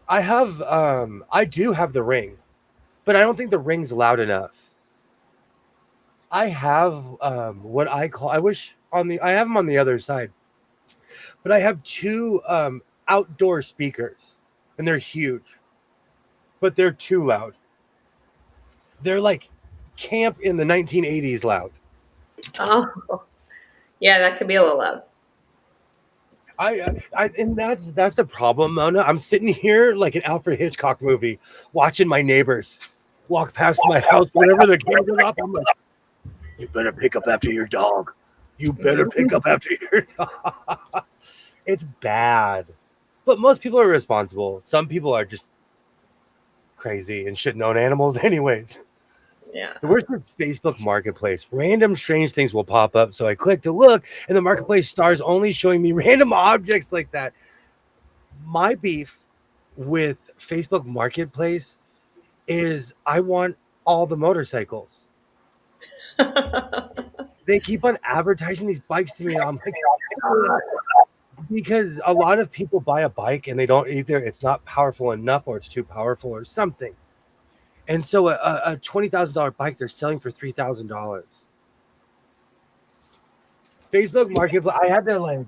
I do have the Ring, but I don't think the Ring's loud enough. I have what I call, I have them on the other side, but I have 2 outdoor speakers, and they're huge, but they're too loud. They're like camp in the 1980s loud. Oh, yeah, that could be a little loud. And that's the problem, Mona. I'm sitting here like an Alfred Hitchcock movie, watching my neighbors walk past my house. Whenever the camera goes off, I'm like, "You better pick up after your dog. You better pick up after your dog." It's bad, but most people are responsible. Some people are just crazy and shouldn't own animals, anyways. Yeah. The worst is Facebook Marketplace. Random strange things will pop up. So I click to look, and the Marketplace starts only showing me random objects like that. My beef with Facebook Marketplace is I want all the motorcycles. They keep on advertising these bikes to me, and I'm like, because a lot of people buy a bike and they don't either. It's not powerful enough, or it's too powerful, or something. And so a $20,000 bike they're selling for $3,000. Facebook Marketplace.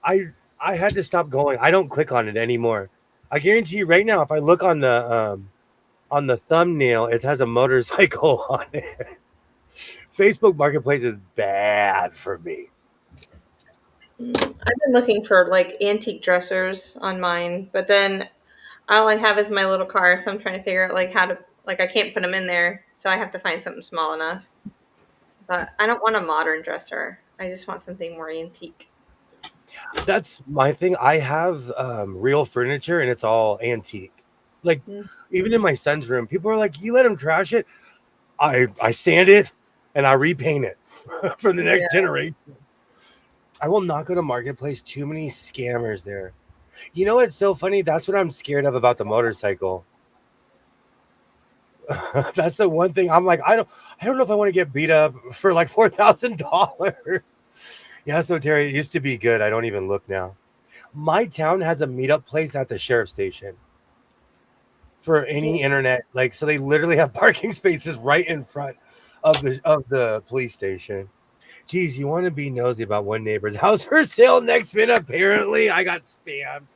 I I had to stop going. I don't click on it anymore. I guarantee you right now, if I look on the thumbnail, it has a motorcycle on it. Facebook Marketplace is bad for me. I've been looking for like antique dressers on mine, but then all I have is my little car, so I'm trying to figure out like how to like I can't put them in there, so I have to find something small enough. But I don't want a modern dresser. I just want something more antique. That's my thing. I have real furniture and it's all antique. Like Mm. even in my son's room, people are like, "You let him trash it." I sand it and I repaint it for the next Yeah. generation. I will not go to Marketplace. Too many scammers there. You know what's so funny? That's what I'm scared of about the motorcycle. That's the one thing I'm like, I don't know if I want to get beat up for like $4,000. Yeah, so Terry, it used to be good. I don't even look now. My town has a meetup place at the sheriff's station for any internet. Like, so they literally have parking spaces right in front of the police station. Geez, you want to be nosy about one neighbor's house for sale next minute? Apparently, I got spammed.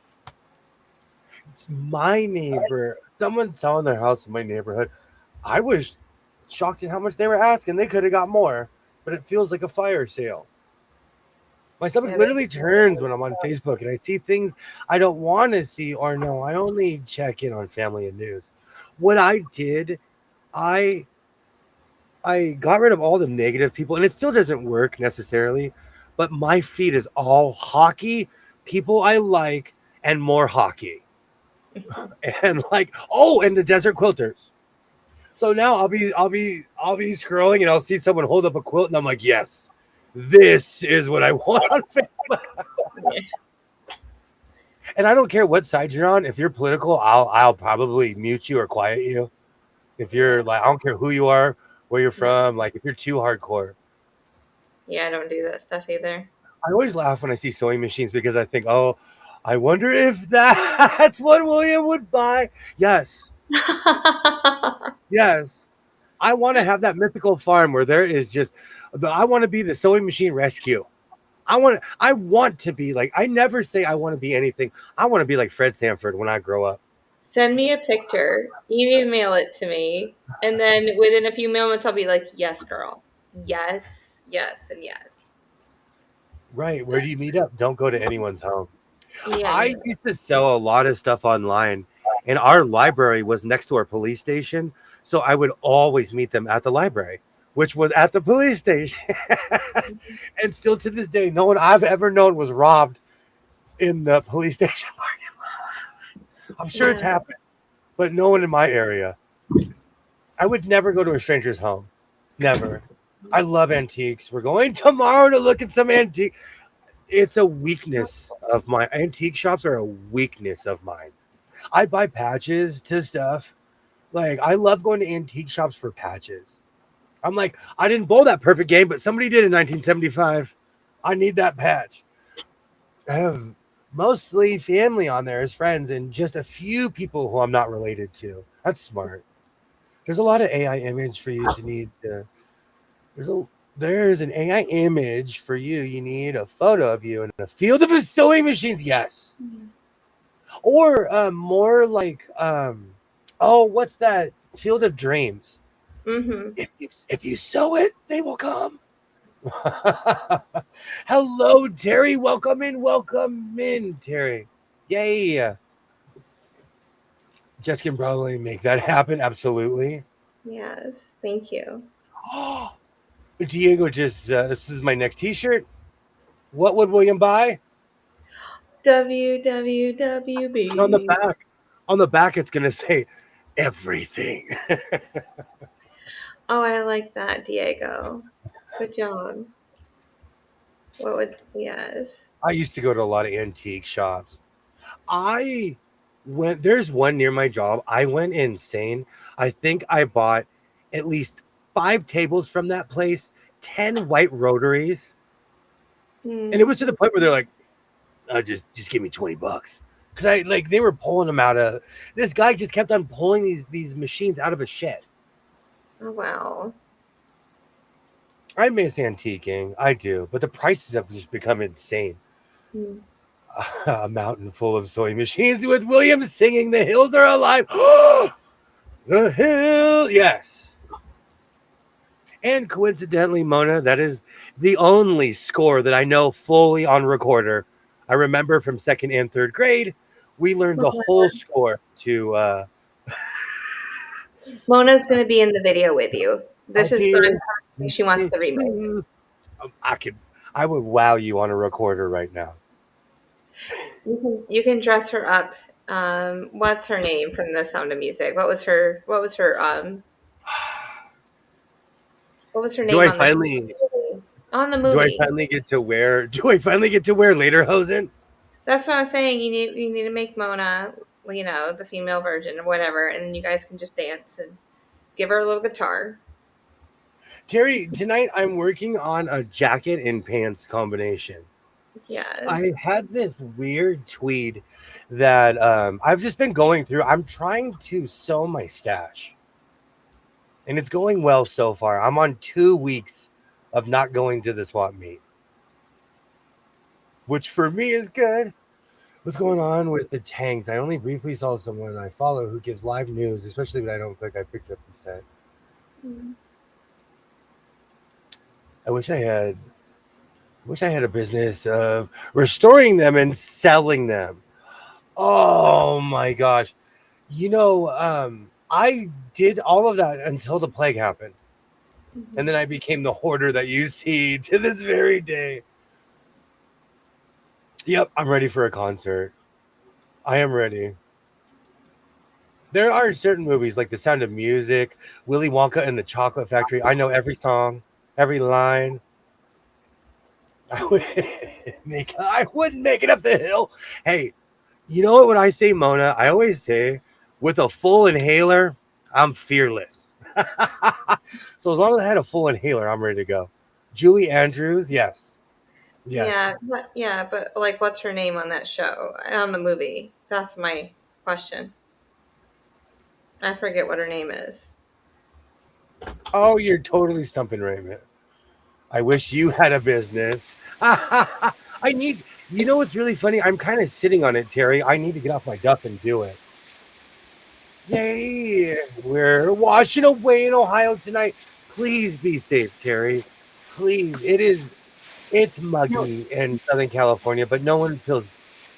It's my neighbor. Someone's selling their house in my neighborhood. I was shocked at how much they were asking. They could have got more, but it feels like a fire sale. My stomach Yeah, literally turns when I'm on Facebook and I see things I don't want to see or no. I only check in on family and news. What I did, I I got rid of all the negative people, and it still doesn't work necessarily, but my feed is all hockey, people I like, and more hockey. And like, oh, and the desert quilters. So now I'll be scrolling and I'll see someone hold up a quilt and I'm like, yes, this is what I want on Facebook. yeah. And I don't care what side you're on. If you're political, I'll probably mute you or quiet you. If you're like, I don't care who you are, where you're No. from, like if you're too hardcore. Yeah, I don't do that stuff either. I always laugh when I see sewing machines because I think, oh, I wonder if that's what William would buy. Yes, yes. I want to have that mythical farm where there is just, I want to be the sewing machine rescue. I want to be like, I never say I want to be anything. I want to be like Fred Sanford when I grow up. Send me a picture, email it to me, and then within a few moments I'll be like, yes, girl. Yes, yes, and yes. Right. Where do you meet up? Don't go to anyone's home. Yeah, I no. used to sell a lot of stuff online, and our library was next to our police station. So I would always meet them at the library, which was at the police station. And still to this day, no one I've ever known was robbed in the police station. I'm sure it's Yeah. happened, but no one in my area. I would never go to a stranger's home. Never. I love antiques. We're going tomorrow to look at some antique. It's a weakness of mine. Antique shops are a weakness of mine. I buy patches to stuff. Like I love going to antique shops for patches. I'm like, I didn't bowl that perfect game, but somebody did in 1975. I need that patch. I have mostly family on there as friends and just a few people who I'm not related to. That's smart. There's a lot of AI image for you to need to. There's a there's an AI image for you. You need a photo of you in a field of sewing machines. Yes. Or more like oh, what's that? Field of dreams. Mm-hmm. If you sew it, they will come. Hello, Terry. Welcome in, Terry. Yay. Jess can probably make that happen. Absolutely. Yes. Thank you. Diego just this is my next T-shirt. What would William buy? And WWWB. on the back, it's gonna say everything. Oh, I like that, Diego. Good job. What would, yes. I used to go to a lot of antique shops. I when there's one near my job, I went insane. I think I bought at least 5 tables from that place, 10 white rotaries, and it Mm. was to the point where they're like, just give me $20. Because I like they were pulling them out of this guy just kept on pulling these machines out of a shed. Oh, wow. I miss antiquing, I do, but the prices have just become insane. Mm. A mountain full of sewing machines with Williams singing "The Hills Are Alive." The hill, yes. And coincidentally, Mona, that is the only score that I know fully on recorder. I remember from second and third grade, we learned the whole score to Mona's going to be in the video with you. "I This is the Dear." she wants the remake. I would wow you on a recorder right now. You can dress her up. What's her name from The Sound of Music? What was her Do name I on the finally on the do I movie? finally get to wear lederhosen? That's what I'm saying. You need to make Mona, the female version or whatever, and then you guys can just dance and give her a little guitar. Terry, tonight I'm working on a jacket and pants combination. Yes. I had this weird tweed that I've just been going through. I'm trying to sew my stash, and it's going well so far. I'm on 2 weeks of not going to the swap meet, which for me is good. What's going on with the tanks? I only briefly saw someone I follow who gives live news, especially when I don't click. I picked up instead. Mm. I wish I had a business of restoring them and selling them. Oh my gosh. I did all of that until the plague happened. And then I became the hoarder that you see to this very day. Yep, I'm ready for a concert. I am ready. There are certain movies like The Sound of Music, Willy Wonka and the Chocolate Factory. I know every song, every line. I wouldn't make it up the hill. Hey, you know what? When I say Mona, I always say, with a full inhaler, I'm fearless. So as long as I had a full inhaler, I'm ready to go. Julie Andrews, yes, Yeah, yes. but like, what's her name on that show, on the movie? That's my question. I forget what her name is. Oh, you're totally stumping Raymond. I wish you had a business. I need. You know what's really funny? I'm kind of sitting on it, Terry. I need to get off my duff and do it. Yay! We're washing away in Ohio tonight. Please be safe, Terry. Please. It's No, muggy in Southern California, but no one feels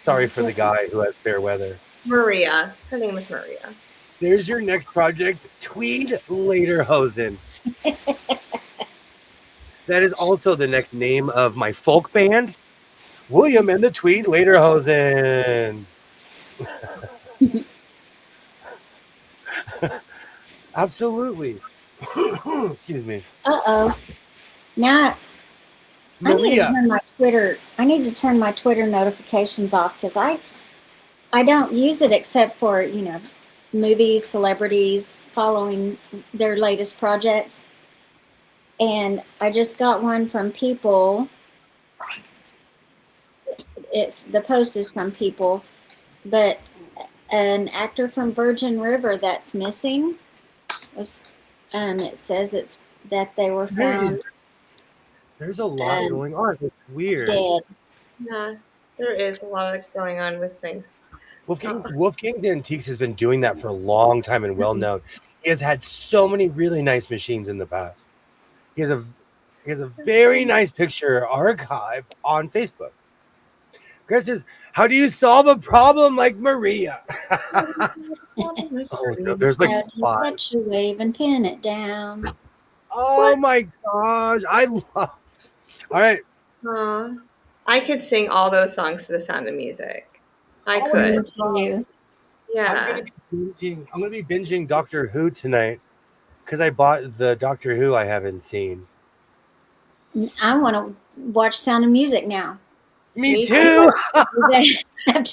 sorry that's for the what. guy who has fair weather. Maria. Her name is Maria. There's your next project, Tweed Lederhosen. That is also the next name of my folk band, William and the Tweed Lederhosens. Absolutely. Excuse me. Uh-oh. Now I need to Maria. turn my Twitter. I need to turn my Twitter notifications off because I don't use it except for movies, celebrities, following their latest projects. And I just got one from People. It's the post is from People, but an actor from Virgin River that's missing was. It says it's that they were found There's a lot going on. It's weird. dead. Yeah, there is a lot of going on with things. Wolfgang the Antiques has been doing that for a long time and well known. He has had so many really nice machines in the past. He has a very nice picture archive on Facebook. Grant says, "How do you solve a problem like Maria?" Oh no, there's like How do you 5. touch a wave and pin it down? Oh my gosh, I love. All right, I could sing all those songs to The Sound of Music. I Oh, could. Me too. Yeah. I'm gonna be binging Doctor Who tonight because I bought the Doctor Who I haven't seen. I want to watch Sound of Music now. Me Me too. After this.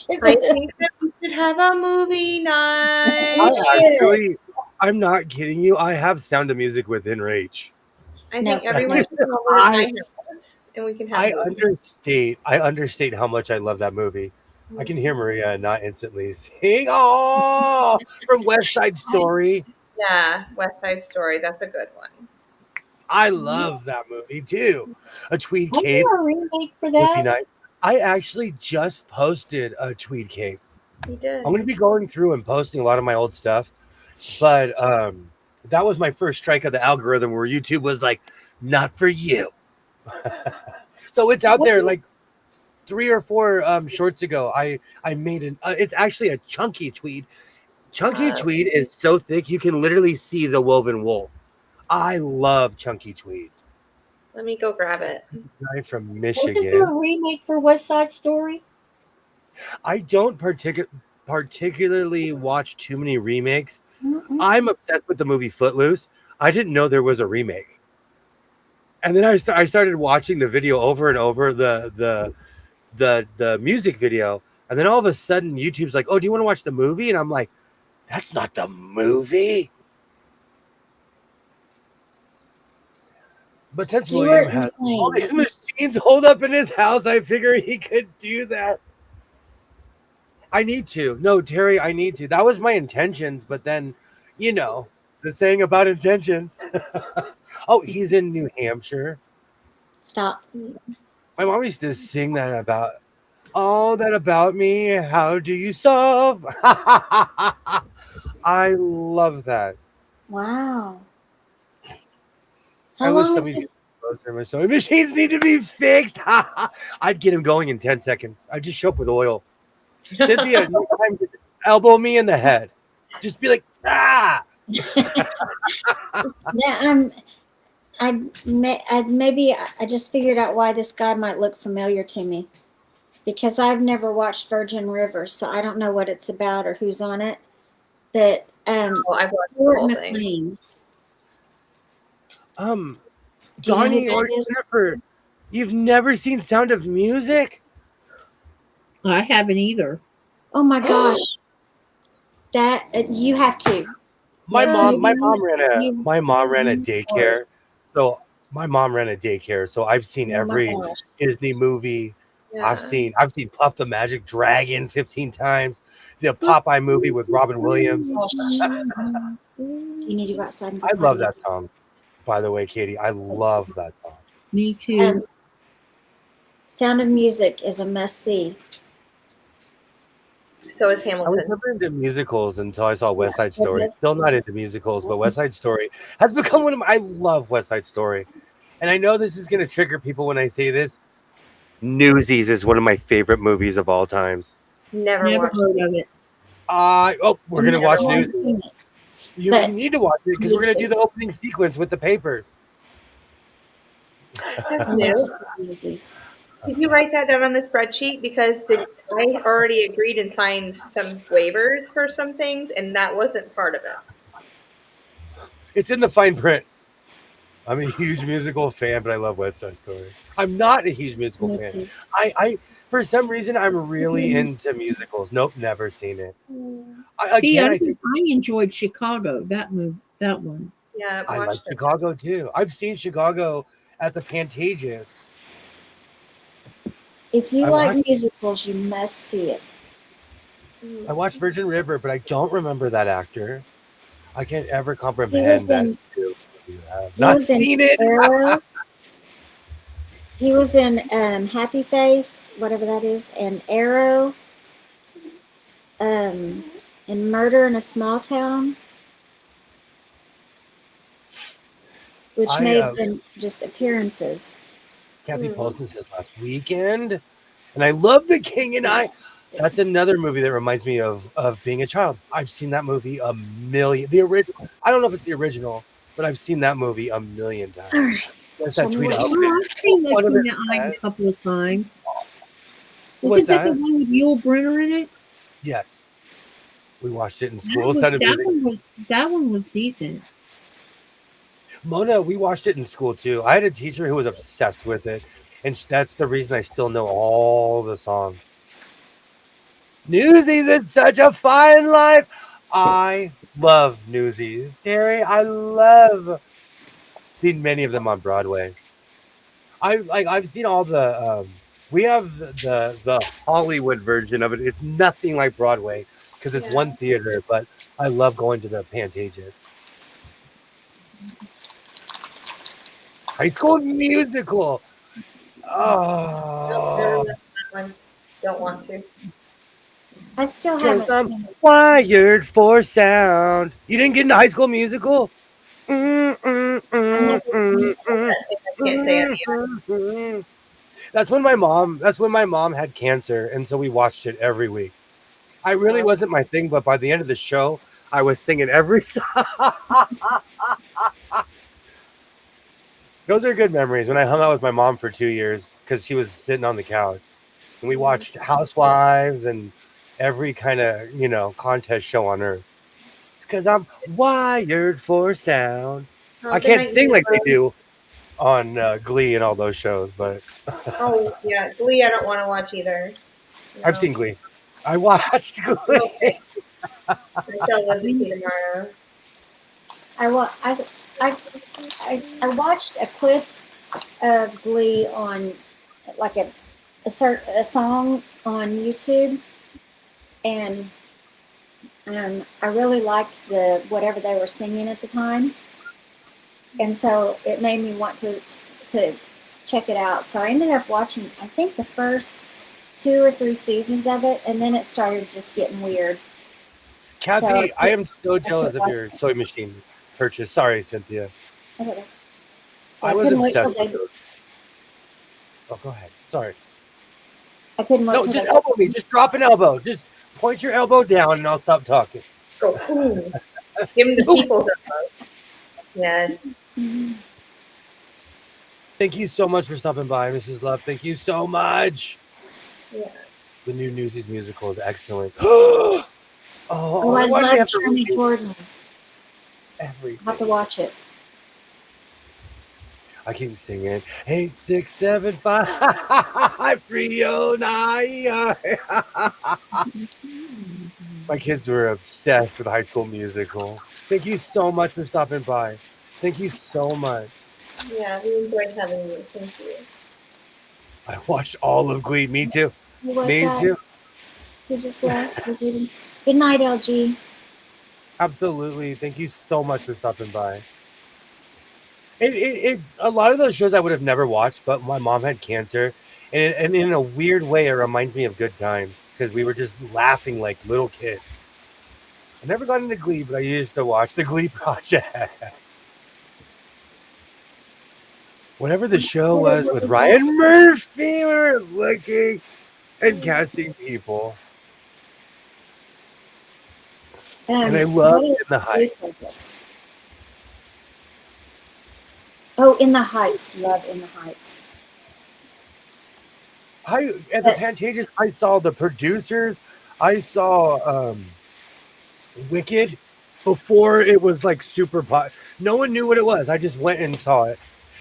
Tracy said we should have a movie night. I'm not kidding you. I have Sound of Music within reach. I No. think everyone should come over to I- my house and we can have I a movie. understate how much I love that movie. I can hear Maria not instantly sing. Oh, from West Side Story. Yeah, West Side Story. That's a good one. I love that movie too. A tweed Was cape there a remake for would be that? nice. I actually just posted a tweed cape. You did. I'm going to be going through and posting a lot of my old stuff, but that was my first strike of the algorithm where YouTube was like, "Not for you." So it's out there. Like 3 or 4 shorts ago, I made an. It's actually a chunky tweed. Chunky tweed is so thick you can literally see the woven wool. I love chunky tweed. Let me go grab it. Guy from Wasn't Michigan. there a remake for West Side Story? I don't particularly watch too many remakes. Mm-mm. I'm obsessed with the movie Footloose. I didn't know there was a remake, and then I started watching the video over and over, the music video, and then all of a sudden YouTube's like, "Oh, do you want to watch the movie?" And I'm like, "That's not the movie." But since Stuart William has McLean. all these machines hold up in his house, I figure he could do that. I need to. No, Terry, I need to. That was my intentions, but then, the saying about intentions. Oh, he's in New Hampshire. Stop. My mom used to sing that about, all that about me. How do you solve? I love that. Wow. I How wish long some was of you this? my sewing machines need to be fixed. I'd get him going in 10 seconds. I'd just show up with oil. Cynthia, next time, just elbow me in the head. Just be like, ah. Yeah, maybe I just figured out why this guy might look familiar to me, because I've never watched Virgin River, so I don't know what it's about or who's on it. But Well, I've watched the Stuart whole thing. McLean. Do you know Donnie who or that is? Jennifer, you've never seen Sound of Music? I haven't either. Oh my gosh, that you have to. My Yes, mom you- ran a daycare. So my mom ran a daycare. So I've seen Oh my every gosh. Disney movie. Yeah. I've seen Puff the Magic Dragon 15 times. The Popeye movie with Robin Williams. Do you need to go outside and go I love potty? that song. By the way, Katie, I love that song. Me too. Sound of Music is a must see. So is I was Hamilton. never into musicals until I saw West Side Story. Still not into musicals, but West Side Story has become one of my. I love West Side Story, and I know this is going to trigger people when I say this. Newsies is one of my favorite movies of all time. Never Never watched heard of it. We're gonna watch Never Newsies. seen it. You But- need to watch it because we're gonna do the opening sequence with the papers. That's I've new. never seen Newsies. Did you write that down on the spreadsheet? Because I already agreed and signed some waivers for some things, and that wasn't part of it. It's in the fine print. I'm a huge musical fan, but I love West Side Story. I'm not a huge musical Me fan. too. I for some reason I'm really into musicals. Nope, never seen it. See, Again, I I think enjoyed Chicago. That one. Yeah, I like watched it. Chicago too. I've seen Chicago at the Pantages. If you I like watched- musicals, you must see it. I watched Virgin River, but I don't remember that actor. I can't ever He was comprehend that. in- You have He not was in seen it. Arrow. He was in Happy Face, whatever that is, and Arrow. And Murder in a Small Town, which I, may have been just appearances. Kathy Paulson says last weekend, and I love The King and I. That's another movie that reminds me of being a child. I've seen that movie a million. The original. I don't know if it's the original, but I've seen that movie a million times. All right. There's that Show me tweet what out. you Oh, I've seen that One of in the- the eye a couple of times. What's Wasn't that the that? one with Yul Brynner in it? Yes, we watched it in That, school. was, Sounded that, really- one was decent. Mona, we watched it in school too. I had a teacher who was obsessed with it, and that's the reason I still know all the songs. Newsies is such a fine life. I love Newsies, Terry. I love seen many of them on Broadway. I've seen all the we have the Hollywood version of it. It's nothing like Broadway because it's Yeah. one theater, but I love going to the Pantages. High School Musical. Nope, never Oh, watched that one. Don't want to. I still because haven't I'm seen it. wired for sound. You didn't get into High School Musical? I've never seen it. That thing I can't say on the That's when my mom had cancer, and so we watched it every week. I really air. wasn't my thing, but by the end of the show, I was singing every song. Those are good memories when I hung out with my mom for 2 years because she was sitting on the couch and we watched Housewives and every kind of, contest show on earth. It's because I'm wired for sound. I Good can't night, sing like they Newbern. do on Glee and all those shows, but Oh yeah, Glee. I don't want to watch either. I've No, seen Glee. I watched okay. Glee. I shall live to see tomorrow. I, wa- I watched a clip of Glee on like a song on YouTube, and I really liked the whatever they were singing at the time, and so it made me want to check it out. So I ended up watching, I think, the first 2 or 3 seasons of it, and then it started just getting weird. So Kathy, I am so I quit jealous of your watching. sewing machine purchase. Sorry, Cynthia. I don't know. I I was couldn't wait till obsessed with they. those. Oh, go ahead. Sorry. I couldn't wait No, till just they. elbow me. Just drop an elbow. Just point your elbow down and I'll stop talking. Go. Ooh. Give them the people. Yes. Mhm. Thank you so much for stopping by, Mrs. Love. Thank you so much. Yeah. The new Newsies musical is excellent. Oh, Oh, I why do they love have to Jeremy repeat Jordan. I'll have to everything? watch it. I keep singing 8675309. My kids were obsessed with High School Musical. Thank you so much for stopping by. Thank you so much. Yeah. We enjoyed having you. Thank you. I watched all of Glee. Me too. Who was Me that? too. Who just left? Was it? Good night, LG. Absolutely. Thank you so much for stopping by. A lot of those shows I would have never watched, but my mom had cancer, and in a weird way, it reminds me of good times because we were just laughing like little kids. I never got into Glee, but I used to watch the Glee Project. Whatever the show was with Ryan Murphy, we were looking and casting people, and I What loved is In the Blue Heights. Project? Oh, In the Heights. Love In the Heights. At the Pantages, I saw the producers. I saw Wicked before it was like super pot. No one knew what it was. I just went and saw it.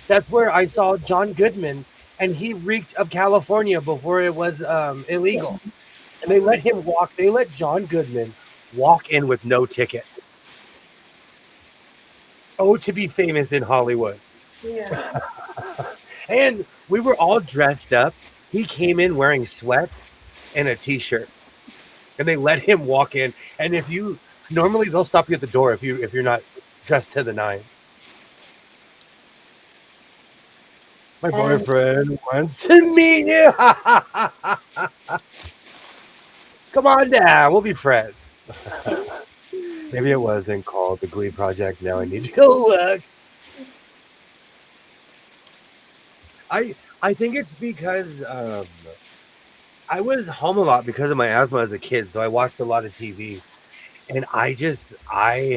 That's where I saw John Goodman, and he reeked of California before it was illegal. And they let him walk. They let John Goodman walk in with no ticket. Oh, to be famous in Hollywood. Yeah. And we were all dressed up. He came in wearing sweats and a t-shirt. And they let him walk in. And if you normally they'll stop you at the door if you're not dressed to the nines. My boyfriend wants to meet you. Come on down. We'll be friends. Maybe it wasn't called the Glee Project. Now I need to go look. I think it's because I was home a lot because of my asthma as a kid, so I watched a lot of TV, and I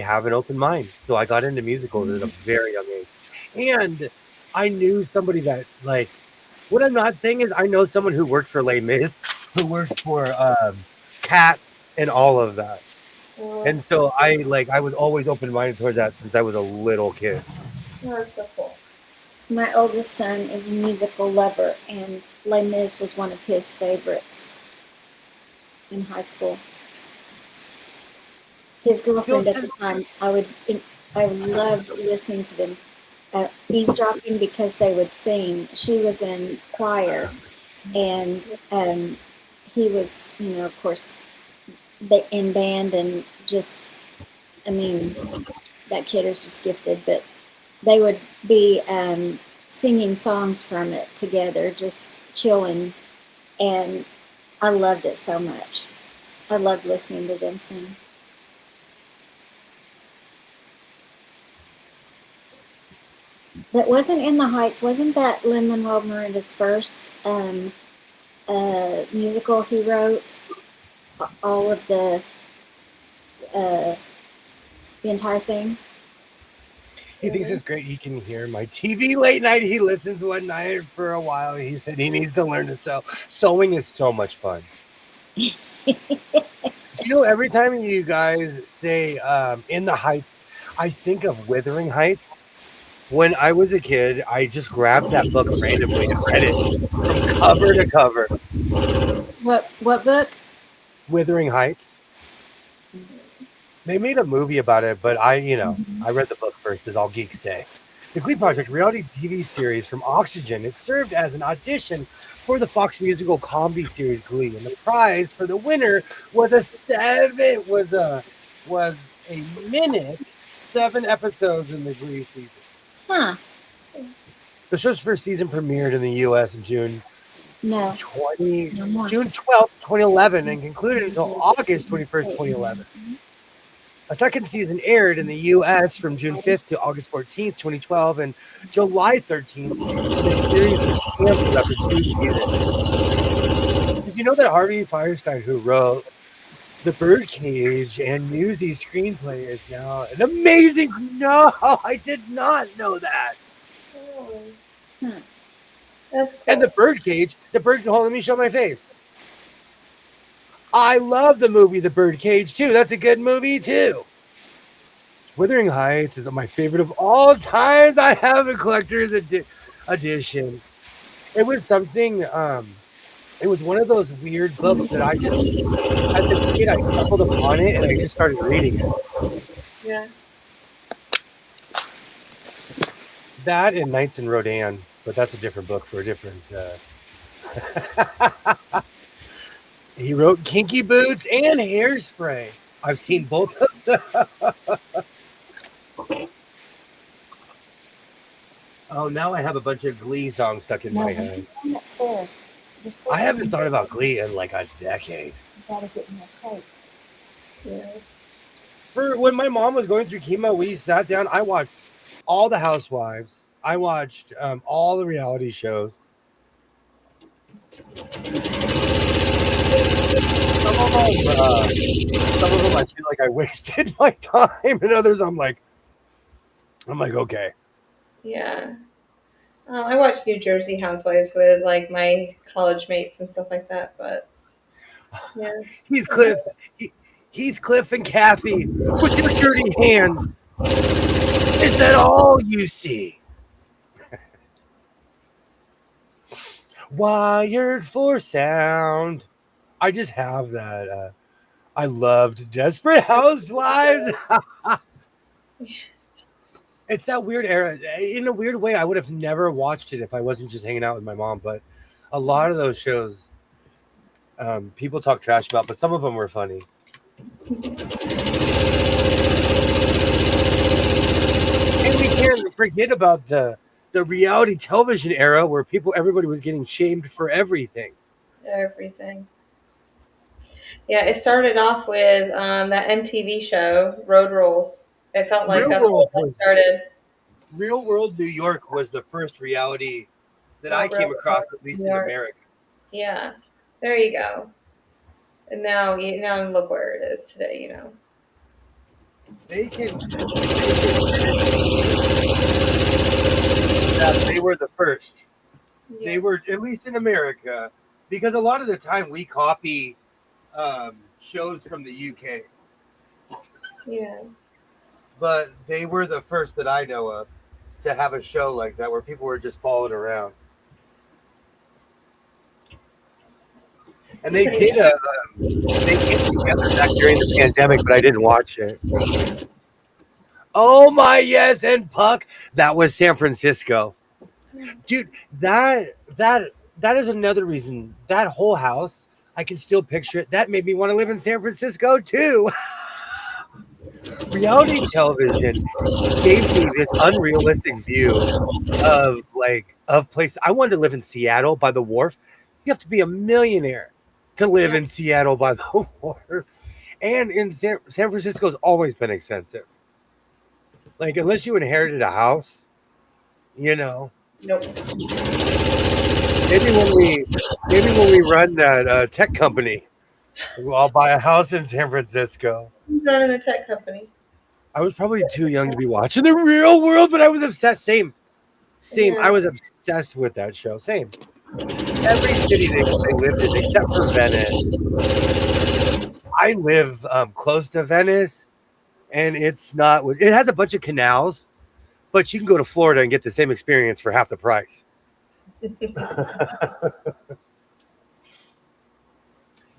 have an open mind, so I got into musicals at a very young age, and I knew somebody that like. What I'm not saying is I know someone who worked for Les Mis, who worked for Cats, and all of that, and so I was always open minded towards that since I was a little kid. That's so cool. My oldest son is a musical lover, and Les Mis was one of his favorites. in high school. His Phil, girlfriend at the time, I loved listening to them eavesdropping because they would sing. She was in choir, and he was, of course, in band, and just, I mean, that kid is just gifted. But they would be singing songs from it together, just chilling, and I loved it so much. I loved listening to them sing. That wasn't In the Heights. Wasn't that Lin-Manuel Miranda's first musical he wrote? All of uh, the entire thing. he thinks it's great. He can hear my TV late night. He listens one night for a while. He said he needs to learn to sew. Sewing is so much fun. Every time you guys say In the Heights, I think of Wuthering Heights. When I was a kid, I just grabbed that book randomly and read it from cover to cover. What book? Wuthering Heights. They made a movie about it, but I read the book first, as all geeks say. The Glee Project reality TV series from Oxygen. It served as an audition for the Fox musical comedy series Glee, and the prize for the winner was was a minute 7 episodes in the Glee season. Huh? The show's first season premiered in the U.S. in June No. 12th, 2011, and concluded until August 21st, 2011. A second season aired in the U.S. from June 5th to August 14th, 2012, and July 13th. The series was canceled after 2 seasons. Did you know that Harvey Firestein, who wrote The Birdcage and Newsy's screenplay, is now an amazing? No, I did not know that. That's cool. And The Birdcage, hold on, let me show my face. I love the movie The Birdcage too. That's a good movie too. Wuthering Heights is my favorite of all times. I have a collector's edition. It was something. It was one of those weird books that I just, as a kid, I stumbled upon it and I just started reading it. Yeah. That and Knights and Rodan, but that's a different book for a different. He wrote Kinky Boots and Hairspray. I've seen both of them. Oh, now I have a bunch of Glee songs stuck in my head. I haven't thought about Glee in like a decade. You gotta get in your coat. Yeah. For when my mom was going through chemo, we sat down. I watched all the Housewives. I watched all the reality shows. Some of them I feel like I wasted my time, and others I'm like, okay. Yeah. I watched New Jersey Housewives with like my college mates and stuff like that, but yeah. Heathcliff and Kathy, with your dirty hands. Is that all you see? Wired for sound. I just have that. I loved Desperate Housewives. It's that weird era. In a weird way, I would have never watched it if I wasn't just hanging out with my mom. But a lot of those shows, people talk trash about, but some of them were funny. And we can't forget about the reality television era where everybody was getting shamed for everything. Everything. Yeah, it started off with that MTV show, Road Rules. It felt like that's what it started. Real World New York was the first reality that I came across, at least in America. Yeah, there you go. And now look where it is today. They were the first. Yeah. They were, at least in America, because a lot of the time we copy shows from the UK. Yeah. But they were the first that I know of to have a show like that where people were just following around. And they did they came together back during the pandemic, but I didn't watch it. Oh my yes, and Puck, that was San Francisco, dude. That is another reason that whole house. I can still picture it. That made me want to live in San Francisco too. Reality television gave me this unrealistic view of place. I wanted to live in Seattle by the wharf. You have to be a millionaire to live Yeah. in Seattle by the wharf. And in San Francisco's always been expensive. Like unless you inherited a house, you know. Nope. Maybe when we run that tech company, I'll buy a house in San Francisco. Who's running the tech company? I was probably too young to be watching the real world, but I was obsessed. Same. Yeah. I was obsessed with that show. Same. Every city they lived in, except for Venice. I live close to Venice, and it's not. It has a bunch of canals, but you can go to Florida and get the same experience for half the price.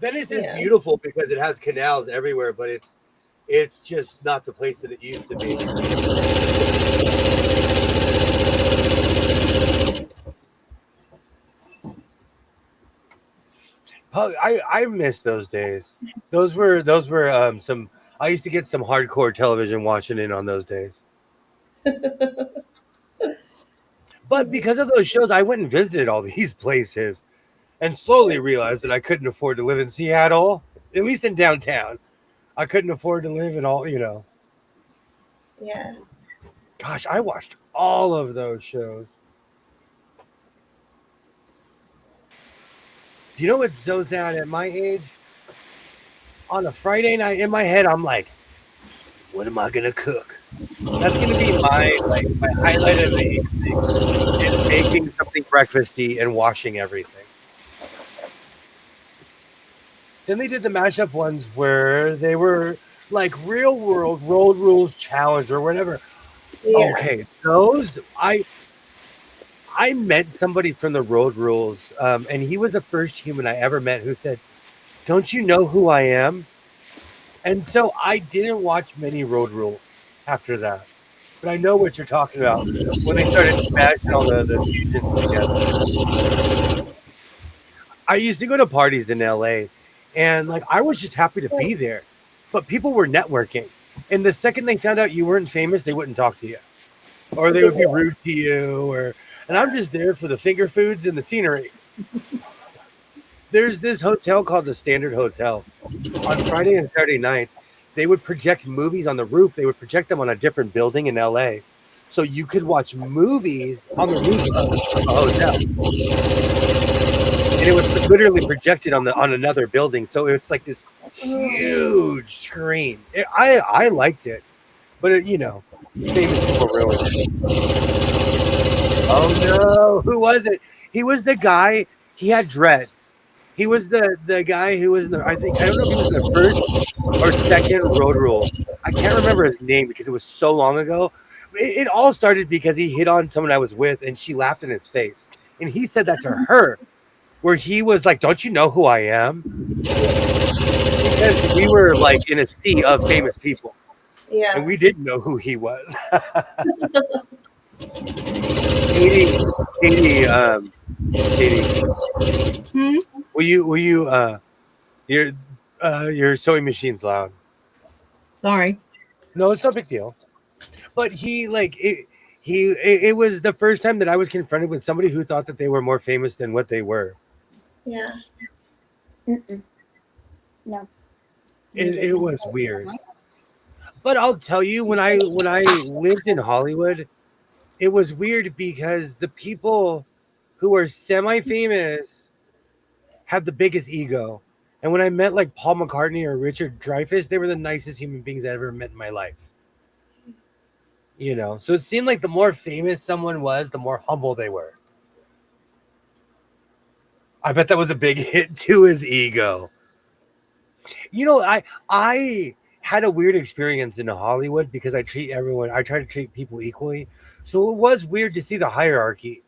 Venice is Yeah. beautiful because it has canals everywhere, but it's just not the place that it used to be. I miss those days. Those were some. I used to get some hardcore television watching in on those days. But because of those shows, I went and visited all these places and slowly realized that I couldn't afford to live in Seattle, at least in downtown. I couldn't afford to live in all. Yeah. Gosh, I watched all of those shows. Do you know what's so sad at my age? On a Friday night in my head, I'm like, what am I gonna cook? That's gonna be my highlight of the evening is making something breakfasty and washing everything. Then they did the mashup ones where they were like real world road rules challenge or whatever. Yeah. Okay, those I met somebody from the road rules, and he was the first human I ever met who said, "Don't you know who I am?" And so I didn't watch many road rules after that, but I know what you're talking about when they started smashing all the seasons together. I used to go to parties in LA, and like I was just happy to be there, but people were networking, and the second they found out you weren't famous, they wouldn't talk to you, or they would be rude to you, and I'm just there for the finger foods and the scenery. There's this hotel called the Standard Hotel. On Friday and Saturday nights, they would project movies on the roof. They would project them on a different building in LA. So you could watch movies on the roof of the hotel. And it was literally projected on another building. So it's like this huge screen. I liked it. But famous people ruined it. Oh no, who was it? He was the guy, he had dreads. He was the guy who was in the I don't know if he was in the first or second road rule. I can't remember his name because it was so long ago. It all started because he hit on someone I was with and she laughed in his face. And he said that to her, where he was like, "Don't you know who I am?" Because we were like in a sea of famous people Yeah. and we didn't know who he was. Katie, Katie, Katie, Hmm? will you your your sewing machine's loud. Sorry. No, it's no big deal. But it was the first time that I was confronted with somebody who thought that they were more famous than what they were. Yeah. Mm-mm. No. It was weird. But I'll tell you, when I lived in Hollywood, it was weird because the people who were semi-famous had the biggest ego. And when I met like Paul McCartney or Richard Dreyfuss, they were the nicest human beings I ever met in my life. So it seemed like the more famous someone was, the more humble they were. I bet that was a big hit to his ego. I had a weird experience in Hollywood because I try to treat people equally. So it was weird to see the hierarchy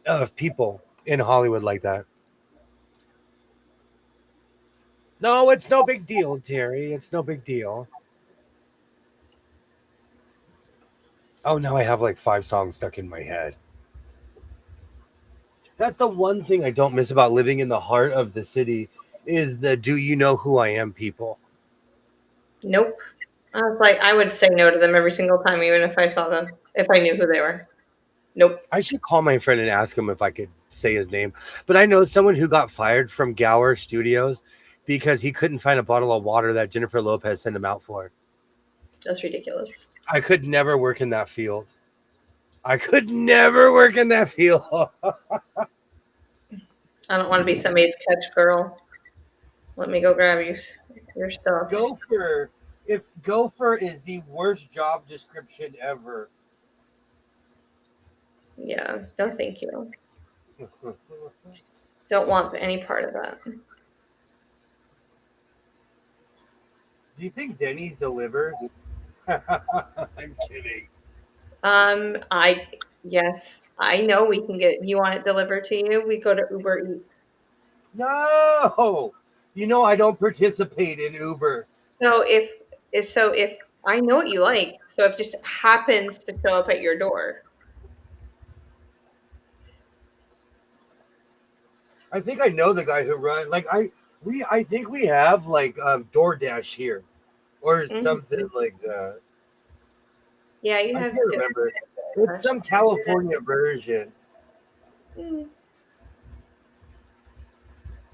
of people in Hollywood like that. No, it's no big deal, Terry. It's no big deal. Oh, now I have like 5 songs stuck in my head. That's the one thing I don't miss about living in the heart of the city is the "Do you know who I am?" people. Nope. I was like, I would say no to them every single time, even if I saw them, if I knew who they were. Nope. I should call my friend and ask him if I could say his name. But I know someone who got fired from Gower Studios because he couldn't find a bottle of water that Jennifer Lopez sent him out for. That's ridiculous. I could never work in that field. I could never work in that field. I don't want to be somebody's catch girl. Let me go grab your stuff. Gopher. If gopher is the worst job description ever. Yeah, no thank you. Don't want any part of that. Do you think Denny's delivers? I'm kidding. Yes, I know we can get. You want it delivered to you? We go to Uber Eats. No. You know I don't participate in Uber. So if I know what you like, so if it just happens to show up at your door. I think I know the guy who runs. I think we have like DoorDash here, or something like that. Yeah, you I have can't different. remember. It's some California version.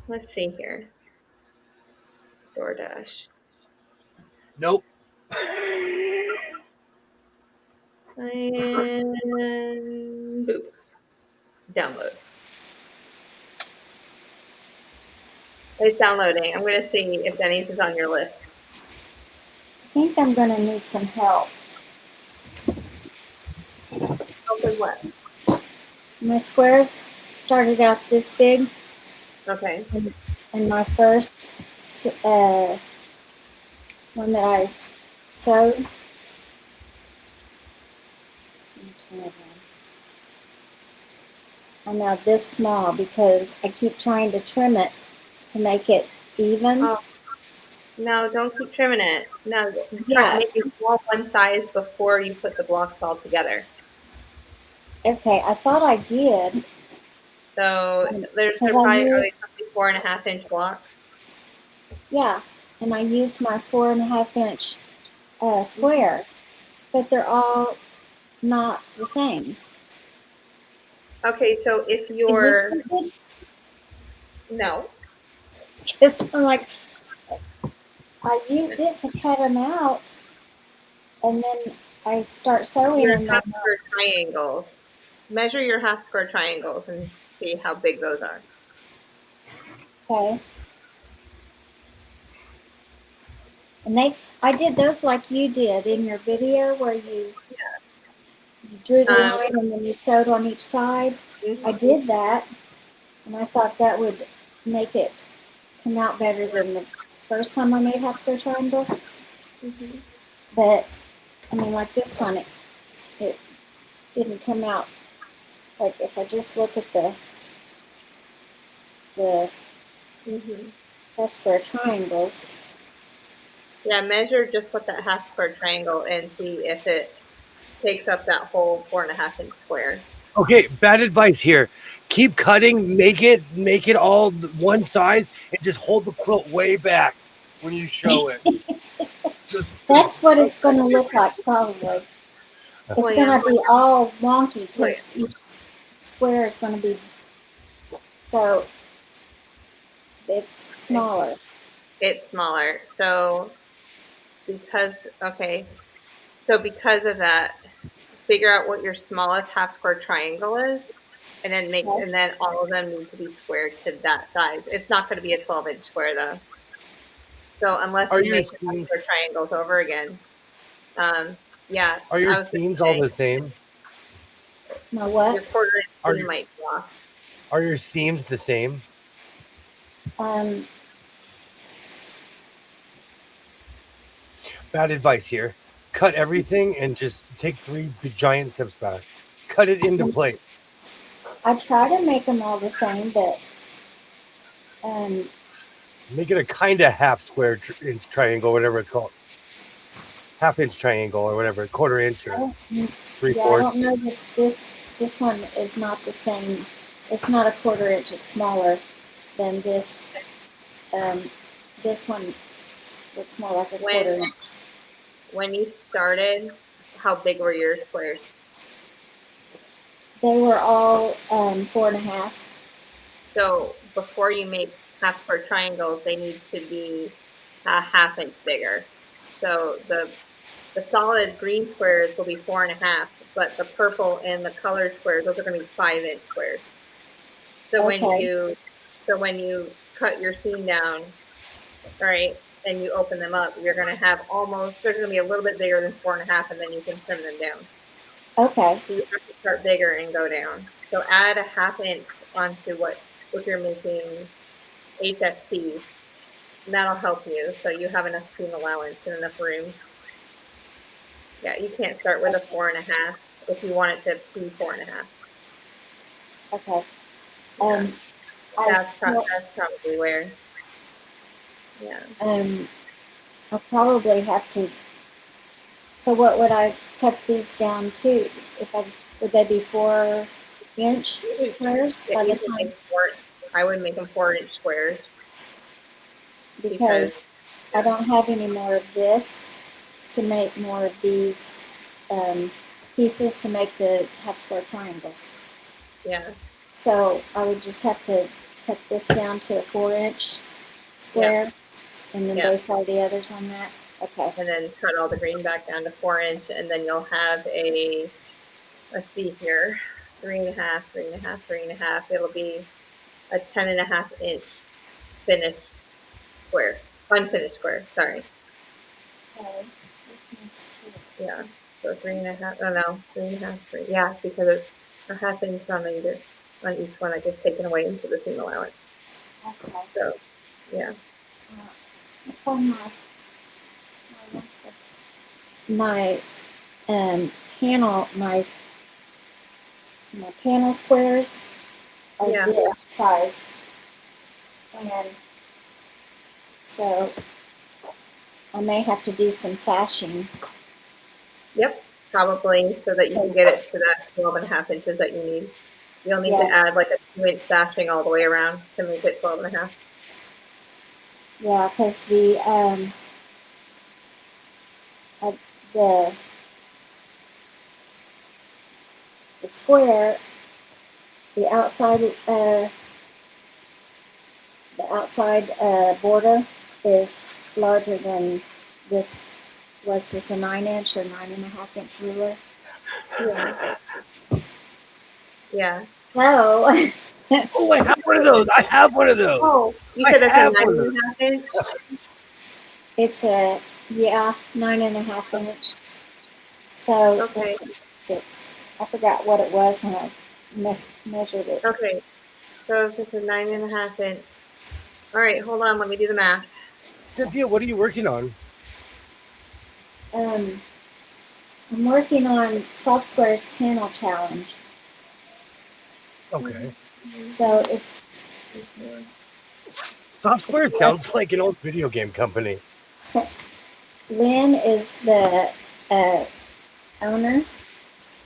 Let's see here. DoorDash. Nope. And boop. Download. It's downloading. I'm going to see if Denny's is on your list. I think I'm gonna need some help. Open what? My squares started out this big, Okay. and my first one that I sewed. I'm now this small because I keep trying to trim it to make it even. Oh. No, don't keep trimming it. No, Yeah. make it all one size before you put the blocks all together. Okay, I thought I did. So they're 'Cause probably I used- 4.5-inch blocks. Yeah, and I used my 4.5-inch square, but they're all not the same. Okay, so if Is you're this good? no, Because I'm like, I used it to cut them out, and then I start sewing your and half square triangles. Measure your half square triangles and see how big those are. okay. And I did those like you did in your video where you drew the line and then you sewed on each side. I did that, and I thought that would make it come out better than the first time I made half square triangles. But I mean, like this one, it didn't come out. Like if I just look at the half square triangles. Yeah, measure just with that half square triangle and see if it takes up that whole 4.5-inch square. Okay, bad advice here. Keep cutting, make it all one size, and just hold the quilt way back when you show it. That's what it's going to look like, probably. It's going to be all wonky because each square is going to be so it's smaller. It's smaller. So because of that, figure out what your smallest half square triangle is, and then and then all of them need to be squared to that size. It's not going to be a 12-inch square though. So unless you make the half square triangles over again, yeah. Are your seams all the same? My what? Your quarter-inch seam might be off. Are your seams the same? Bad advice here. Cut everything and just take 3 giant steps back. Cut it into place. I try to make them all the same, but Make it a kind of half square inch triangle, whatever it's called. Half inch triangle or whatever, quarter inch or Yeah, I 3/4. don't know that this one is not the same. It's not a quarter inch. It's smaller than this. This one looks more like a quarter inch. When you started, how big were your squares? They were all 4.5. So before you make half square triangles, they need to be a half inch bigger. So the solid green squares will be 4.5, but the purple and the colored squares, those are going to be 5-inch squares. So Okay. when you cut your seam down, right, and you open them up, you're going to have they're going to be a little bit bigger than 4.5, and then you can trim them down. Okay. So you have to start bigger and go down. So add a half inch onto if you're making HSPs, and that'll help you. So you have enough seam allowance and enough room. Yeah, you can't start with a 4.5 if you want it to be 4.5. Okay. Yeah. That's well, probably where. Yeah. I'll probably have to. So what would I cut these down to? Would they be 4-inch squares Yeah, by the you can time? make I would make them 4-inch squares Because I don't have any more of this to make more of these pieces to make the half square triangles. yeah. So I would just have to cut this down to a 4-inch square, and then base all the others on that. Okay. And then cut all the green back down to 4-inch, and then you'll have let's see here, 3.5, 3.5, 3.5. It'll be a 10.5-inch finished square, unfinished square. Sorry. Okay. Yeah. So 3.5. Oh no, 3.5. 3. Yeah, because it's a half inch on each one that gets taken away into the seam allowance. Okay. So, yeah. My panel, my panel squares are this size, and so I may have to do some sashing. Yep, probably so that you can get it to that 12.5 inches that you need. You'll need to add like a 2-inch sashing all the way around to make it 12.5. Yeah, because the square, the outside border is larger than this. Was this a 9-inch or 9.5-inch ruler? Yeah. Yeah. So. Oh, I have one of those. I have one of those. Oh, you said that's a 9.5-inch? It's a 9.5-inch. So okay. I forgot what it was when I measured it. Okay. So if it's a 9.5-inch. All right, hold on. Let me do the math. Cynthia, what are you working on? I'm working on Soft Square's panel challenge. Okay. So it's Soft Square sounds like an old video game company. Lynn is the owner.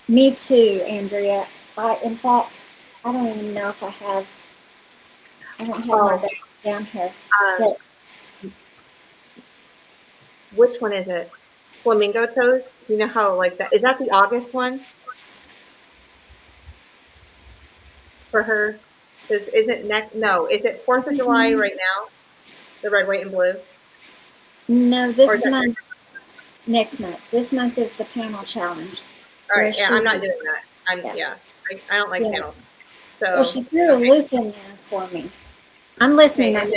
Me too, Andrea. In fact, I don't even know if I don't have my bags down here. But which one is it? Flamingo toes? You know how like that? Is that the August one? For her? Isn't next? No, is it 4th of July right now? The red, white, and blue? No, this month. Next month. This month is the panel challenge. All right, yeah, I'm not doing that. I don't like panels. So well, she threw a loop in there for me. I'm listening. I'm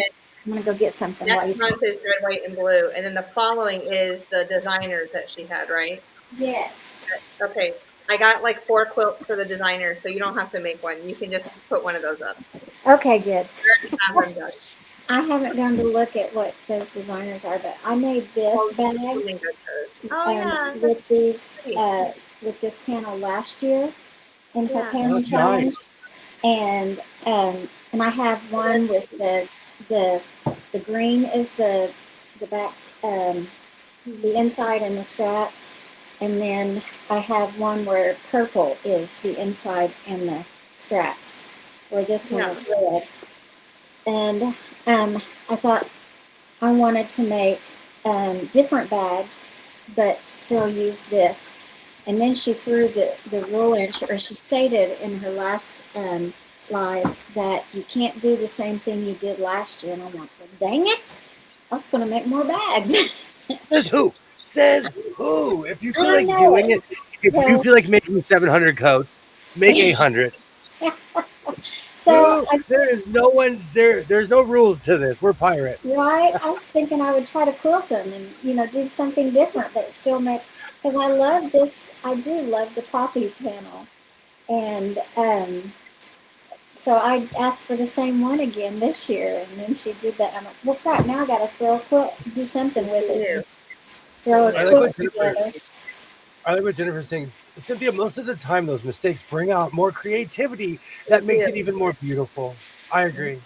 gonna go get something. Next month is red, white, and blue, and then the following is the designers that she had, right? Yes. Okay, I got like 4 quilts for the designers, so you don't have to make one. You can just put one of those up. Okay, good. I already have them done. I haven't gone to look at what those designers are, but I made this bag with these with this panel last year in her panel challenge, nice. and I have one with the the green is the back, the inside and the straps, and then I have one where purple is the inside and the straps, where this one Yeah. is red. And I thought I wanted to make different bags, but still use this. And then she threw the rule in, or she stated in her last live that you can't do the same thing you did last year. And I'm like, well, dang it, I was going to make more bags. Says who? Says who? If you feel I like know doing it. it, if you So, feel like making 700 coats, make 800. so I, There is no one there. There's no rules to this. We're pirates. right, I was thinking I would try to quilt them and, do something different, but still make, because I love this, I do love the poppy panel. And so I asked for the same one again this year, and then she did that. I'm like, well, crap, now I got to throw a quilt, do something with it, and throw a I like what quilt together. Jennifer's saying. Cynthia, most of the time, those mistakes bring out more creativity that makes it even more beautiful. I agree.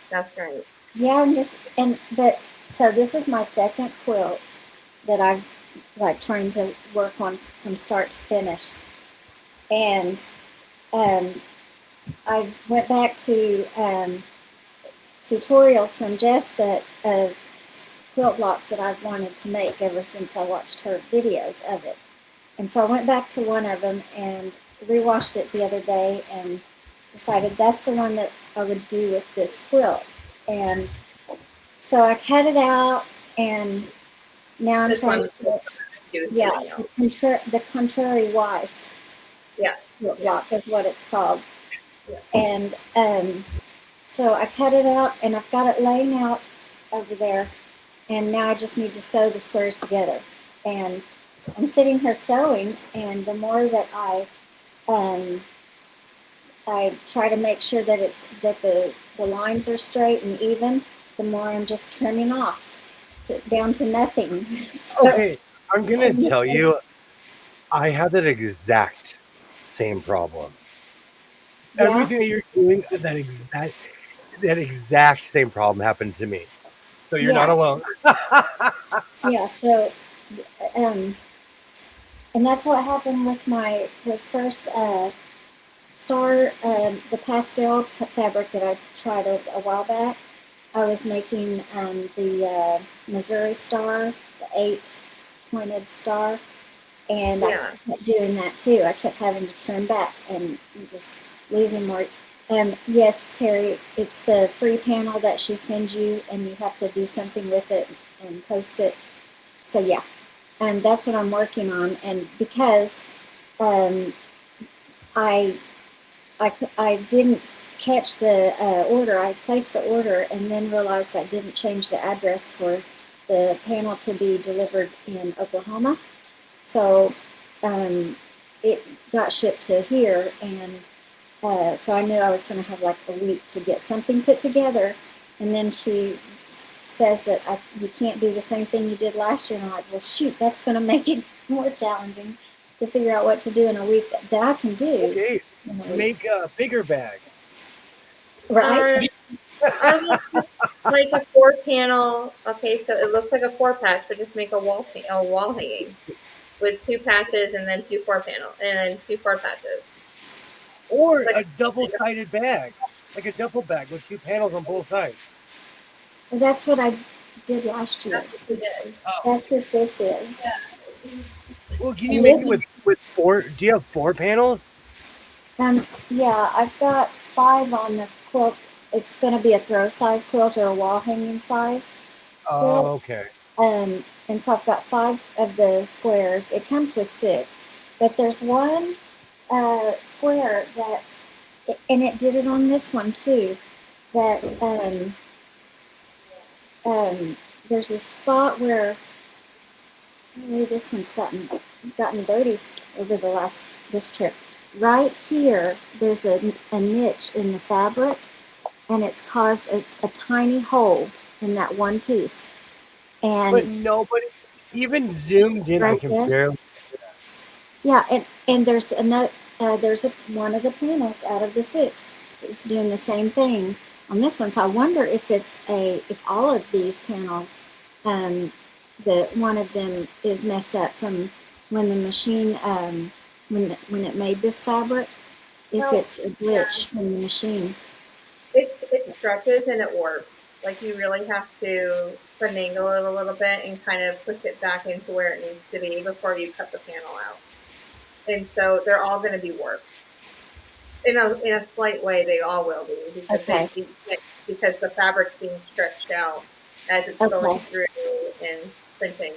That's right. Yeah, but so this is my second quilt that I've like trying to work on from start to finish, and I went back to tutorials from Jess that quilt blocks that I've wanted to make ever since I watched her videos of it. And so I went back to one of them and rewatched it the other day and decided that's the one that I would do with this quilt. And so I cut it out, and now I'm This trying one. to, yeah, the contrary wife. Yeah. Quilt block is what it's called. Yeah. And so I cut it out, and I've got it laying out over there, and now I just need to sew the squares together. And I'm sitting here sewing, and the more that I try to make sure that the lines are straight and even, the more I'm just trimming off down to nothing. So, Okay, I'm gonna tell you, I have that exact same problem. yeah, Everything that you're doing, that exact same problem happened to me. So you're not yeah, alone. yeah. So, um, and that's what happened with this first star, the pastel fabric that I tried a while back. I was making the Missouri star, the 8-pointed star, and Yeah. I kept doing that too. I kept having to trim back and just losing more. Yes, Terry, it's the free panel that she sends you, and you have to do something with it and post it. So yeah, that's what I'm working on. And because um, I I didn't catch the order. I placed the order and then realized I didn't change the address for the panel to be delivered in Oklahoma. So it got shipped to here, and so I knew I was going to have like a week to get something put together. And then she says that you can't do the same thing you did last year. And I'm like, well, shoot, that's going to make it more challenging to figure out what to do in a week that I can do. Okay, make a bigger bag. Right? Are they just like a 4-panel? Okay, so it looks like a 4-patch, but just make a wall hanging with 2 patches and then 2 4-panel and then 2 4-patches. Or Like a double-sided bag, like a duffel bag with 2 panels on both sides. Well, that's what I did last year. That's what you did. That's what this is. Yeah. Well, can you make it with 4? Do you have 4 panels? Yeah, I've got 5 on the quilt. It's going to be a throw size quilt or a wall hanging size. Oh, okay. And so I've got 5 of the squares. It comes with 6, but there's one square that, and it did it on this one too, that there's a spot where maybe this one's gotten dirty over this trip. Right here, there's a niche in the fabric, and it's caused a tiny hole in that one piece. But And nobody even zoomed in. I right can there, barely. yeah, and there's one of the panels out of the 6 is doing the same thing. on this one. So I wonder if if all of these panels, um, one of them is messed up from when the machine, when it made this fabric. If No, it's a glitch from the machine. it stretches and it warps. Like you really have to finagle it a little bit and kind of push it back into where it needs to be before you cut the panel out. And so they're all going to be warped. In a slight way, they all will be because Okay. because the fabric's being stretched out as it's going Okay. through and printing.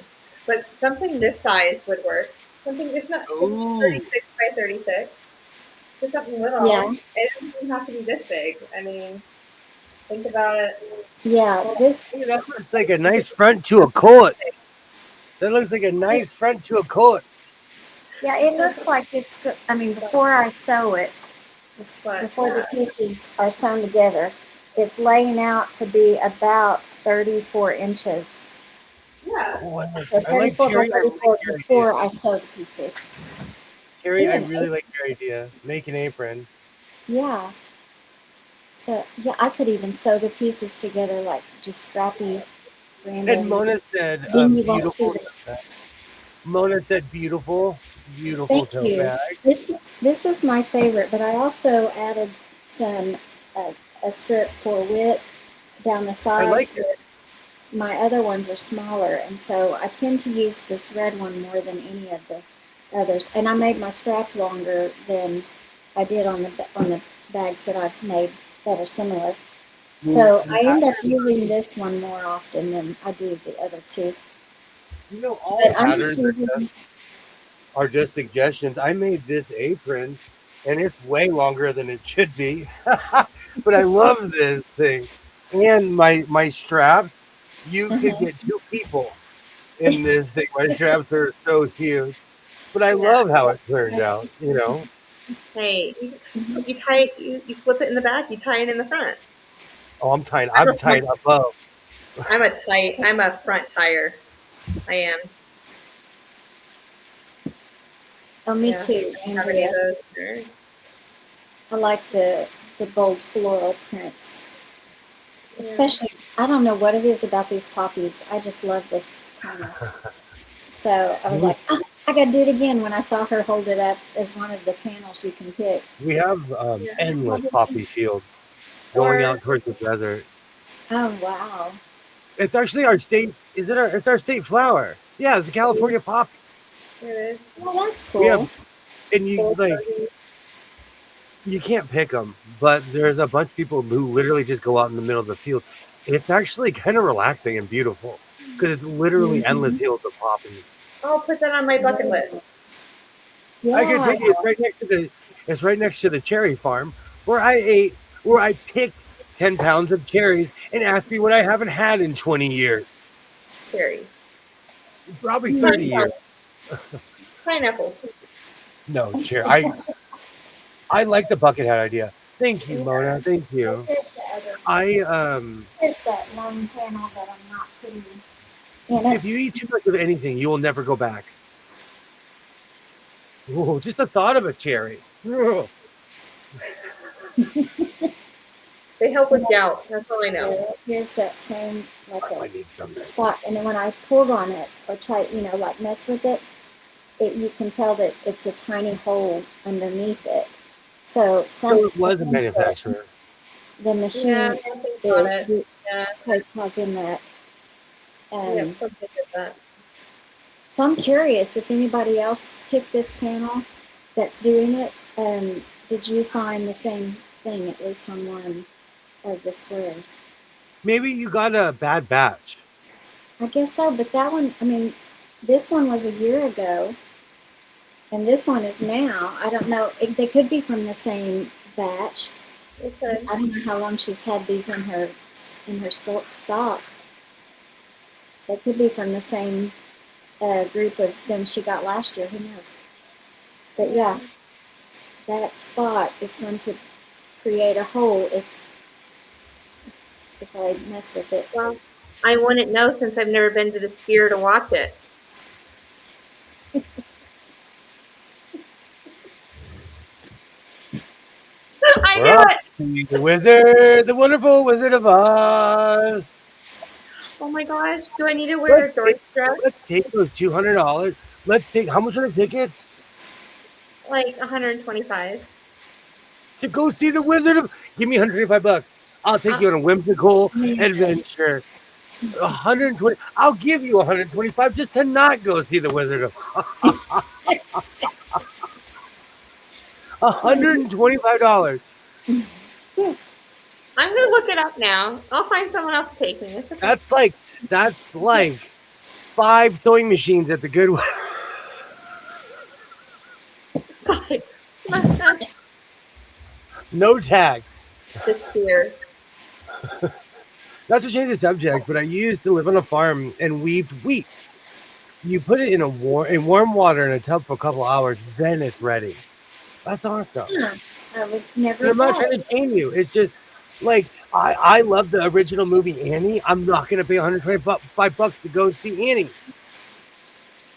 But something this size would work. Something it's Ooh. 36 by 36. Just something little. Yeah. It doesn't even have to be this big. I mean, think about it. Yeah. Well, This. Hey, that looks like a nice front to a coat. That looks like a nice front to a coat. Yeah. It looks like it's good. I mean, before I sew it, but before the pieces are sewn together, it's laying out to be about 34 inches. yeah. Oh, So I like 34 by Terry. I like 34 your idea. before I sew the pieces. Terry, I Good. really like your idea. Make an apron. Yeah. So yeah, I could even sew the pieces together like just scrappy, And random. Mona said, Then you won't see beautiful. those things. Mona said, beautiful, beautiful Thank tote you. bag. This is my favorite, but I also added some uh, a strip for width down the I side. like it. My other ones are smaller, and so I tend to use this red one more than any of the others. And I made my strap longer than I did on the bags that I've made that are similar. Well, So I end up using this one more often than I do the other two. all But I'm just patterns using. are just suggestions. I made this apron, and it's way longer than it should be. But I love this thing. And my straps, you could Uh-huh. get two people in this thing. My straps are so huge. But I Yeah. love how it That's turned great. out, you know. Hey, Mhm. you tie it. You flip it in the back. You tie it in the front. Oh, I'm tight. I'm I'm a front. tight above. I'm a front tire. I am. Oh, me Yeah. too, Have any of Andrea. those? Sure. I like the bold floral prints. Yeah. Especially, I don't know what it is about these poppies. I just love this panel. So I was like, oh, I got to do it again when I saw her hold it up as one of the panels you can pick. We have Yeah. endless poppy fields going Or out towards the desert. Oh, wow. It's actually our state. Is it our? It's our state flower. Yeah, it's the California Yes. poppy. it is. Well, that's We have, cool. and you Gold like fuzzy. you can't pick them, but there's a bunch of people who literally just go out in the middle of the field. It's actually kind of relaxing and beautiful because it's literally endless Hmm. hills of poppies. I'll put that on my bucket list. I can Yeah. take you. It's right next to the. It's right next to the cherry farm where I picked 10 pounds of cherries and asked me what I haven't had in 20 years, Cherries. probably Hmm. 30 years. Pineapples. No, cherry. I like the bucket hat idea. Thank you, Yeah. Mona. Thank But you. there's the other. I There's that one panel that I'm not putting in it. if you eat too much of anything, you will never go back. Ooh, just the thought of a cherry. Ugh. They help And with gout. That's all I know. here's that same like I a need something. spot, and then when I pulled on it or try, like mess with it, you can tell that it's a tiny hole underneath it. So So it was a manufacturer. the Yeah, machine something on is it. Yeah. causing that. Yeah, Um, something like that. so I'm curious if anybody else picked this panel that's doing it. Did you find the same thing at least on one of the squares? Maybe you got a bad batch. I guess so, but that one, I mean, this one was a year ago, and this one is now. I don't know. They could be from the same batch. Okay. I don't know how long she's had these in her stock. They could be from the same group of them she got last year. Who knows? But yeah, that spot is going to create a hole if I mess with it. Well, I wouldn't know since I've never been to the Sphere to watch it. I We're knew up. it. The wizard, the wonderful Wizard of Oz. Oh my gosh. Do I need to wear a Dorothy dress? Let's take those $200. Let's take how much are the tickets Like 125. to go see the Wizard of? Give me $125. I'll take you on a whimsical adventure. 120. I'll give you 125 just to not go see the Wizard of. $125. I'm gonna look it up now. I'll find someone else to take me. It's okay. That's like 5 sewing machines at the Goodwill. God. No tax. Despair. Not to change the subject, but I used to live on a farm and weaved wheat. You put it in warm water in a tub for a couple hours, then it's ready. That's awesome. I would never. And I'm not trying to shame you. It's just like I love the original movie Annie. I'm not going to pay $125 to go see Annie.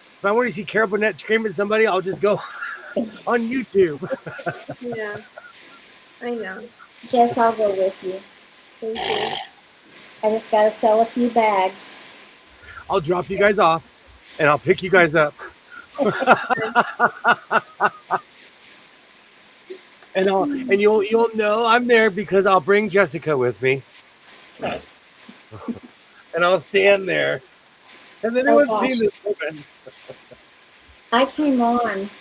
If I want to see Carol Burnett scream at somebody, I'll just go on YouTube. Yeah, I know. Jess, I'll go with you. Thank you. I just got to sell a few bags. I'll drop you guys off, and I'll pick you guys up. And you'll know I'm there because I'll bring Jessica with me. Okay. And I'll stand there. And then it would see this woman. I came on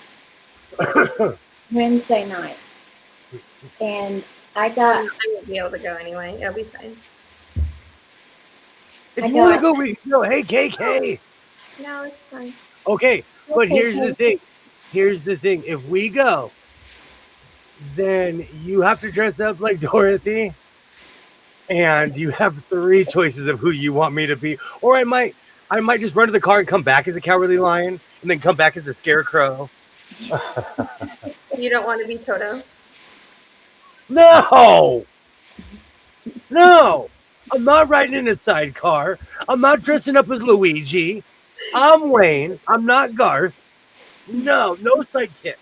Wednesday night, and I won't be able to go anyway. It'll be fine. If you want to go, we can go. Hey, KK. No, it's fine. Okay, but here's the thing. Here's the thing. If we go, then you have to dress up like Dorothy, and you have 3 choices of who you want me to be. Or I might just run to the car and come back as a cowardly lion, and then come back as a scarecrow. You don't want to be Toto? No, I'm not riding in a sidecar. I'm not dressing up as Luigi. I'm Wayne. I'm not Garth. No sidekicks.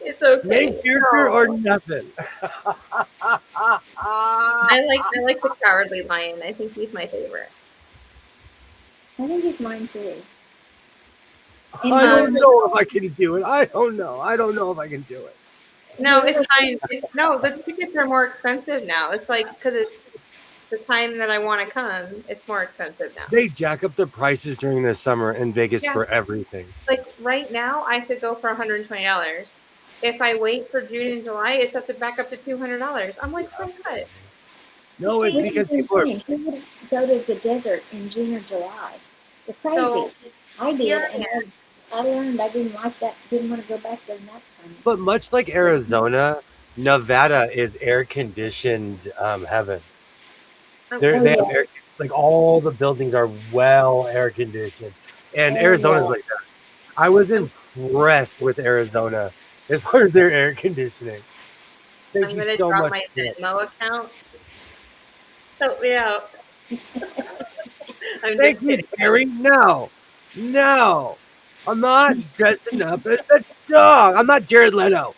It's okay. Main character or nothing. I like the Cowardly Lion. I think he's my favorite. I think he's mine too. I don't know if I can do it. I don't know if I can do it. No, it's fine. The tickets are more expensive now. It's like because it's the time that I want to come. It's more expensive now. They jack up the prices during the summer in Vegas for everything. Like right now, I could go for $120. If I wait for June and July, it's up to back up to $200. I'm like, for what? No, it's because people are. Who would go to the desert in June or July? You're crazy. So, I did, and I learned I didn't like that. Didn't want to go back there in that time. But much like Arizona, Nevada is air conditioned heaven. They have air, like all the buildings are well air conditioned, and Arizona's like that. I was impressed with Arizona as far as their air conditioning. I'm going to drop my Venmo account. So, yeah. Thank you, Terry. No. I'm not dressing up as a dog. I'm not Jared Leto.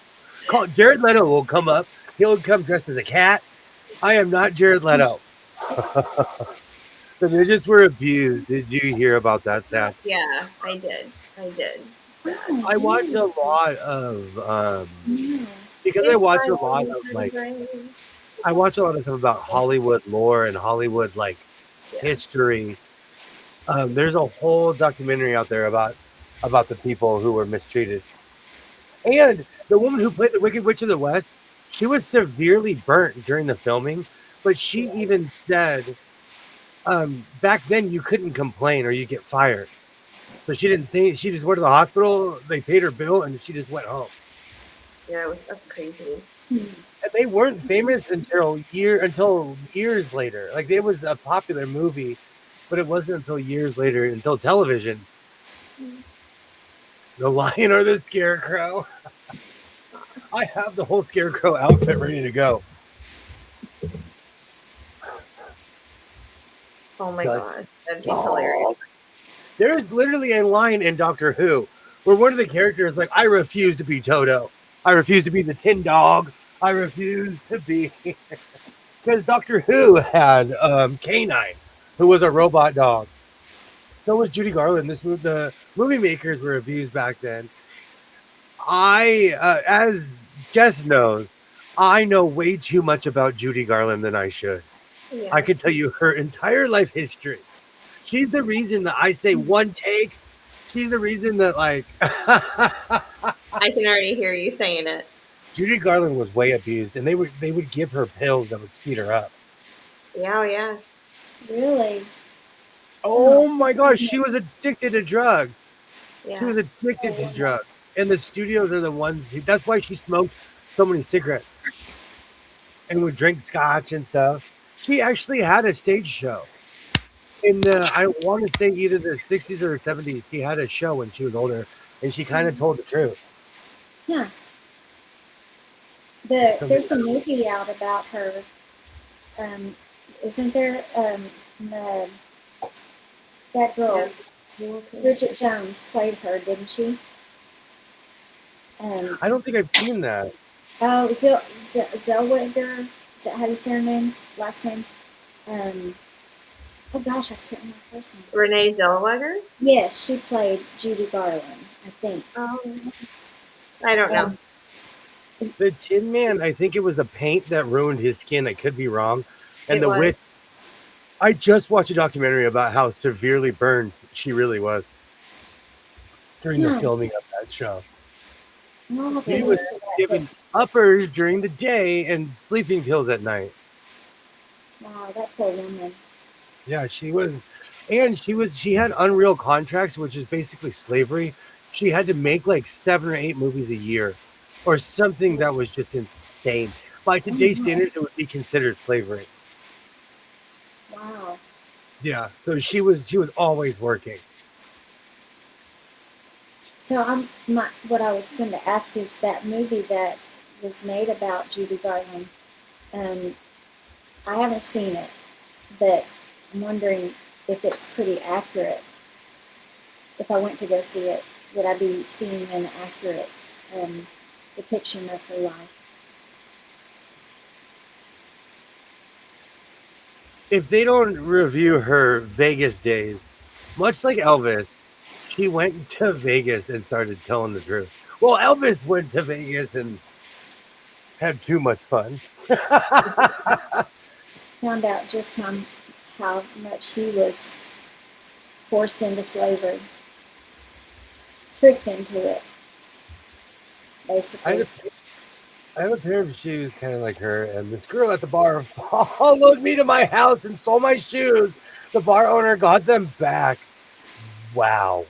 Jared Leto will come up. He'll come dressed as a cat. I am not Jared Leto. The midgets were abused. Did you hear about that, Sam? Yeah, I did. I watch a lot of because I watch a lot of I watch a lot of stuff about Hollywood lore and Hollywood history. There's a whole documentary out there about the people who were mistreated. And the woman who played the Wicked Witch of the West, she was severely burnt during the filming, but she even said back then you couldn't complain or you get fired. So she didn't say. She just went to the hospital. They paid her bill, and she just went home. Yeah, that's crazy. And they weren't famous until years later. Like it was a popular movie, but it wasn't until years later, until television. The Lion or the Scarecrow. I have the whole Scarecrow outfit ready to go. Oh my gosh, that'd be hilarious. There's literally a line in Doctor Who where one of the characters is like, I refuse to be Toto. I refuse to be the Tin Dog. I refuse to be because Doctor Who had Canine, who was a robot dog. So was Judy Garland. The movie makers were abused back then. As Jess knows, I know way too much about Judy Garland than I should. I Yeah. could tell you her entire life history. She's the reason that I say one take. She's the reason that I can already hear you saying it. Judy Garland was way abused, and they would give her pills that would speed her up. Yeah, yeah. Really? Oh my gosh, she was addicted to drugs. Yeah. She was addicted to drugs, and the studios are the ones. That's why she smoked so many cigarettes and would drink scotch and stuff. She actually had a stage show in the I want to say either the 60s or the 70s. She had a show when she was older, and she kind of told the truth. Yeah. Something There's a movie out about her. Isn't there? That girl, Bridget Jones, played her, didn't she? I don't think I've seen that. Oh, Zellweger. Is that how you say her name? Last name? Oh gosh, I can't remember her first name. Renee Zellweger? Yes, she played Judy Garland, I think. Oh, I don't know. The Tin Man, I think it was the paint that ruined his skin. I could be wrong. And It was. witch. I just watched a documentary about how severely burned she really was during the filming of that show. Oh, He was given uppers during the day and sleeping pills at night. wow, that poor woman. Yeah, she was, and she had unreal contracts, which is basically slavery. She had to make like 7 or 8 movies a year, or something that was just insane. By today's standards, it would be considered slavery. Wow. Yeah, so she was always working. So what I was going to ask is that movie that was made about Judy Garland. I haven't seen it, but I'm wondering if it's pretty accurate. If I went to go see it, would I be seeing an accurate depiction of her life? If they don't review her Vegas days, much like Elvis, she went to Vegas and started telling the truth. Well, Elvis went to Vegas and had too much fun. Found out just how much he was forced into slavery, tricked into it, basically. I have a pair of shoes kind of like her, and this girl at the bar followed me to my house and stole my shoes. The bar owner got them back. Wow.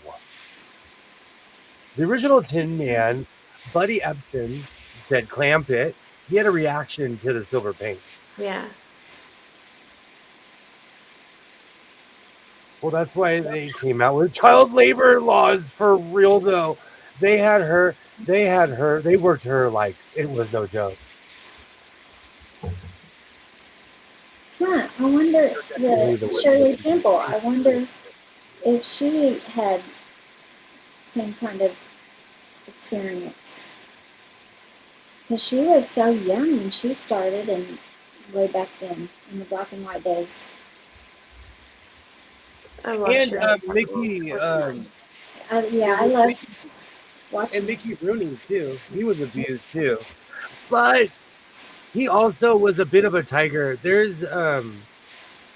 The original Tin Man, Buddy Ebsen, said clamp it. He had a reaction to the silver paint. Yeah. Well, that's why they came out with child labor laws for real, though. They worked her like it was no joke. Yeah, I wonder, the Shirley Temple, I wonder if she had same kind of experience. Because she was so young when she started, and way back then, in the black and white days. I love And Shirley Mickey, I loved watching. and Mickey Rooney too. He was abused too, but he also was a bit of a tiger. There's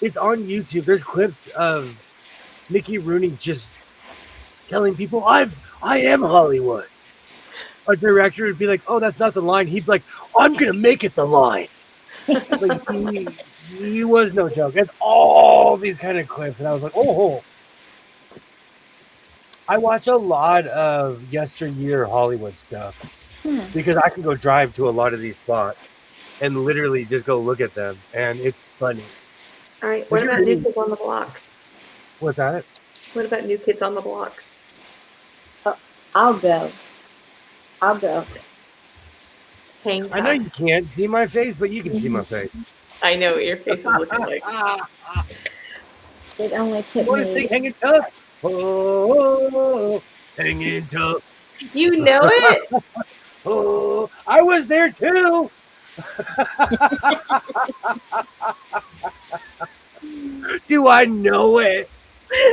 it's on YouTube. There's clips of Mickey Rooney just telling people, I am Hollywood." A director would be like, "Oh, that's not the line." He'd be like, "I'm gonna make it the line." Like he was no joke. And all these kind of clips, and I was like, "Oh." I watch a lot of yesteryear Hollywood stuff because I can go drive to a lot of these spots and literally just go look at them, and it's funny. All right. What about New Kids on the Block? What's that? What about New Kids on the Block? I'll go. Hang I know Time. you can't see my face, but you can see my face. I know what your face is looking like. It only took You want to me. sing Hanging Tough? Oh, Hanging Tough. You know it? Oh, I was there too. Do I know it?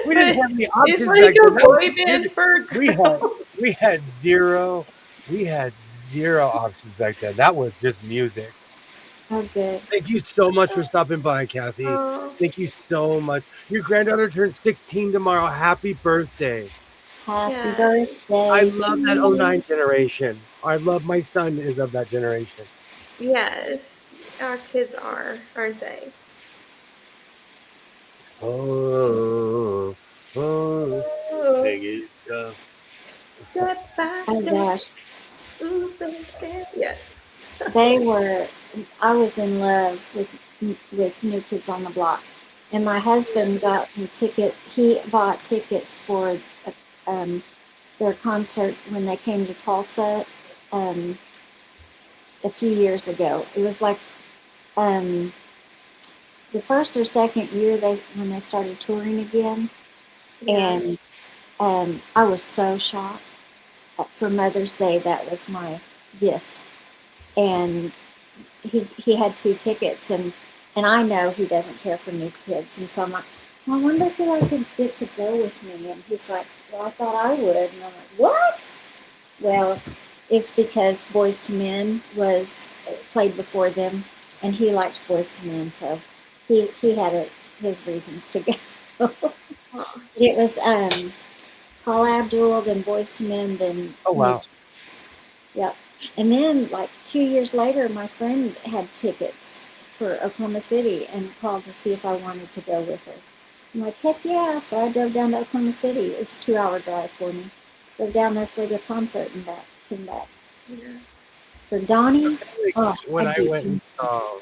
We didn't have any It's options like back then. a That was boy just band music. for a We had girl. we had zero we had zero options back then. That was just music. Oh, good. Thank you so much for stopping by, Kathy. Oh, Thank you so much. Your granddaughter turns 16 tomorrow. Happy birthday. Happy yeah. I birthday to love that you. '09 generation. I love my son is of that generation. Yes. Our kids aren't they? Oh, oh, Oh, take it tough. step by Oh step. gosh, Ooh, so step. Yes. they were. I was in love with New Kids on the Block, and my husband got me ticket. He bought tickets for um, their concert when they came to Tulsa um, a few years ago. It was like um, the first or second year they when they started touring again, Yeah. and I was so shocked. For Mother's Day, that was my gift, and he had two tickets, and I know he doesn't care for New Kids, and so I'm like, well, I wonder if I could get to go with me, and he's like, well, I thought I would, and I'm like, what? Well, it's because Boys to Men was played before them, and he liked Boys to Men, so he had his reasons to go. Oh, It was Paul Abdul, then Boys to Men, then Oh New wow. Kids. Yep. And then, like 2 years later, my friend had tickets for Oklahoma City and called to see if I wanted to go with her. I'm like, heck yeah. So I drove down to Oklahoma City. It was a 2 hour drive for me. Drove down there for the concert and back, came back. yeah. For Donnie, Like, oh, when I'd I do went and anything. saw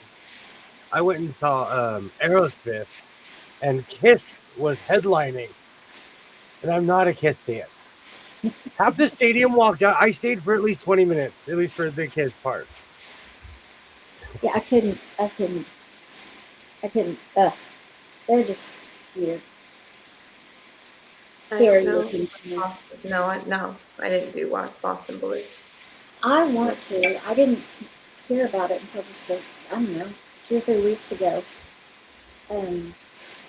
Aerosmith and Kiss was headlining, and I'm not a Kiss fan. Half the stadium walked out. I stayed for at least 20 minutes, at least for the Kiss part. Yeah, I couldn't, they're just weird. I don't Scary know. looking to me. No, I didn't do watch Boston Blues. I want to. I didn't hear about it until just, I don't know, 2 or 3 weeks ago.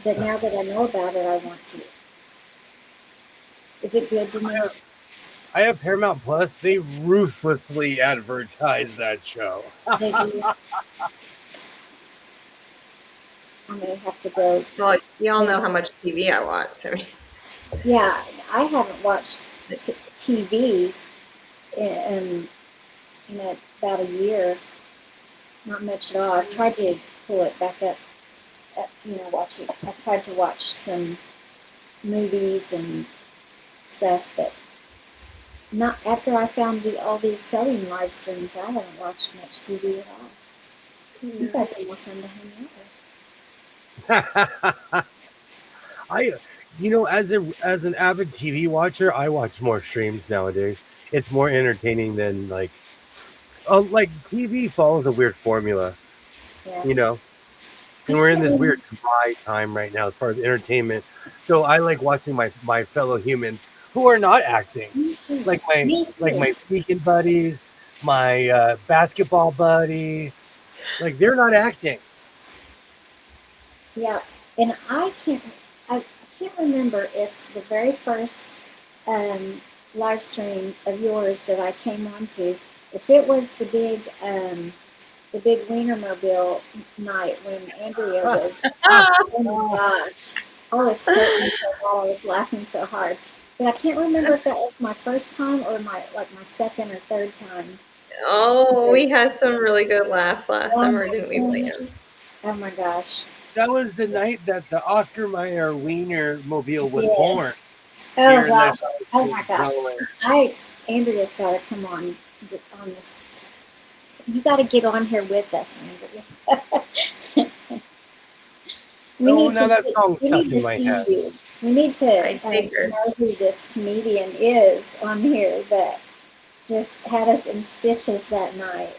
But now that I know about it, I want to. Is it good, Denise? I have Paramount Plus. They ruthlessly advertise that show. They do. I may have to go. Well, y'all know how much TV I watch. I mean, Yeah, I haven't watched TV in about a year. Not much at all. I've tried to pull it back up. Watch it. I tried to watch some movies and stuff, but not after I found all these sewing live streams. I haven't watched much TV at all. You guys are more fun to hang out with. I, as an avid TV watcher, I watch more streams nowadays. It's more entertaining than like TV follows a weird formula, Yeah. you know. And we're in this weird dry time right now as far as entertainment. So I like watching my fellow humans who are not acting, Me too. like Me too. my vegan buddies, my basketball buddy, like they're not acting. Yeah, and I can't remember if the very first live stream of yours that I came onto, if it was the big Wienermobile night when Andrea was. Oh my gosh, I was hurting so hard. I was laughing so hard, but I can't remember if that was my first time or my second or third time. oh, we had some really good laughs last Oh summer, my didn't we, goodness. William? Oh my gosh. That was the night that the Oscar Mayer Wiener Mobile was born Yes. Oh here in gosh. the Oh my gosh. Delaware. Andrea's got to come on this. You got to get on here with us, Andrea. we Oh, need now to that see, song's we stuck need in to my see head. you. We need to I figured. know who this comedian is on here that just had us in stitches that night.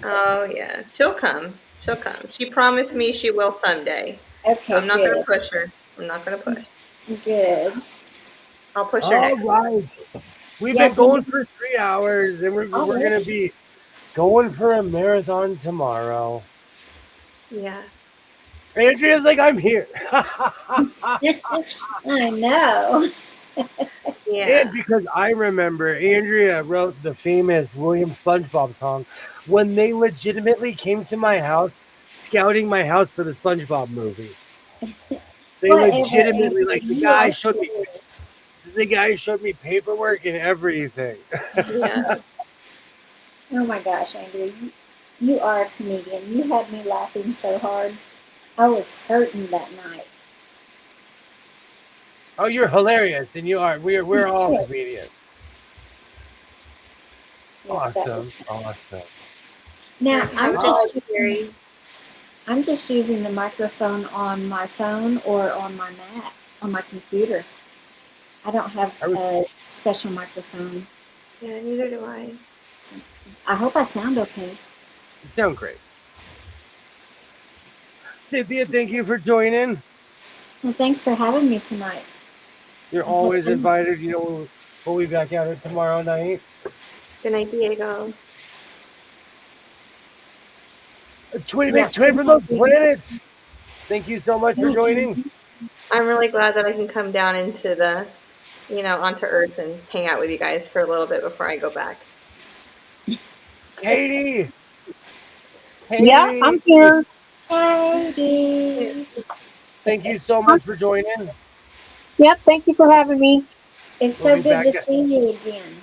Oh yeah, she'll come. She'll come. She promised me she will someday. Okay, I'm not going to good. push her. I'm not going to push. Good. I'll push her All next week. right. We've Yeah, been going Denise. for 3 hours and we're Already? gonna be going for a marathon tomorrow. Yeah. Andrea's like, I'm here. I know. Yeah. And because I remember Andrea wrote the famous William SpongeBob song when they legitimately came to my house, scouting my house for the SpongeBob movie. They Whatever, legitimately, Andrew, like, you are silly. the guy showed me paperwork and everything. Yeah. Oh my gosh, Andrew, you are a comedian. You had me laughing so hard. I was hurting that night. Oh, you're hilarious, and you are. We're all Yeah, comedians. yeah, that was. Awesome. Now Have a good night, Gary. I'm just using the microphone on my phone or on my Mac, on my computer. I don't have I was, a special microphone. Yeah, neither do I. So I hope I sound okay. you sound great. Cynthia, thank you for joining. Well, thanks for having me tonight. You're I hope always invited. You know, we'll be back out here tomorrow night. Good night, Diego. yeah, Twin from those planets. Thank you so much for joining. I'm really glad that I can come down into the, onto Earth and hang out with you guys for a little bit before I go back. Katie. Yeah, I'm Katie. here. Heidi. Thank you so much for joining. Yep, thank you for having me. It's We'll so be good back to see you again.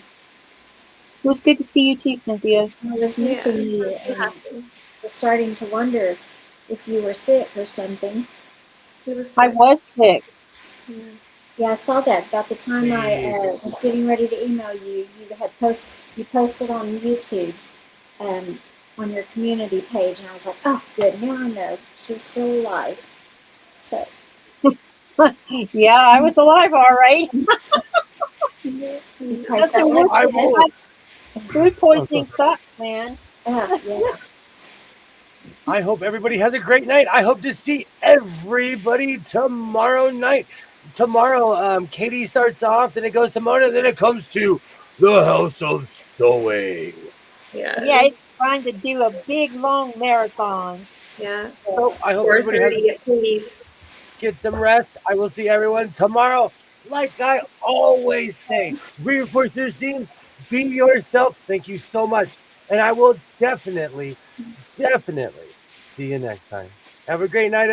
It was good to see you too, Cynthia. I was Yeah, missing you you and have to. was starting to wonder if you were sick or something. He was I sick. was sick. Yeah. Yeah, I saw that about the time I Hey. was getting ready to email you. You posted on YouTube um, on your community page, and I was like, oh, good, now I know she's still alive. So Yeah, I was alive, all right. you pray That's for the So worst I us. thing. will. Food poisoning sucks, man. Yeah. I hope everybody has a great night. I hope to see everybody tomorrow night. Tomorrow, Katie starts off, then it goes to Mona, then it comes to the House of Sewing. Yeah. Yeah, it's trying to do a big long marathon. Yeah. So I hope everybody 4:30 at Katie's. get some rest. I will see everyone tomorrow. Like I always say, reinforce your seams, be yourself. Thank you so much. And I will definitely see you next time. Have a great night,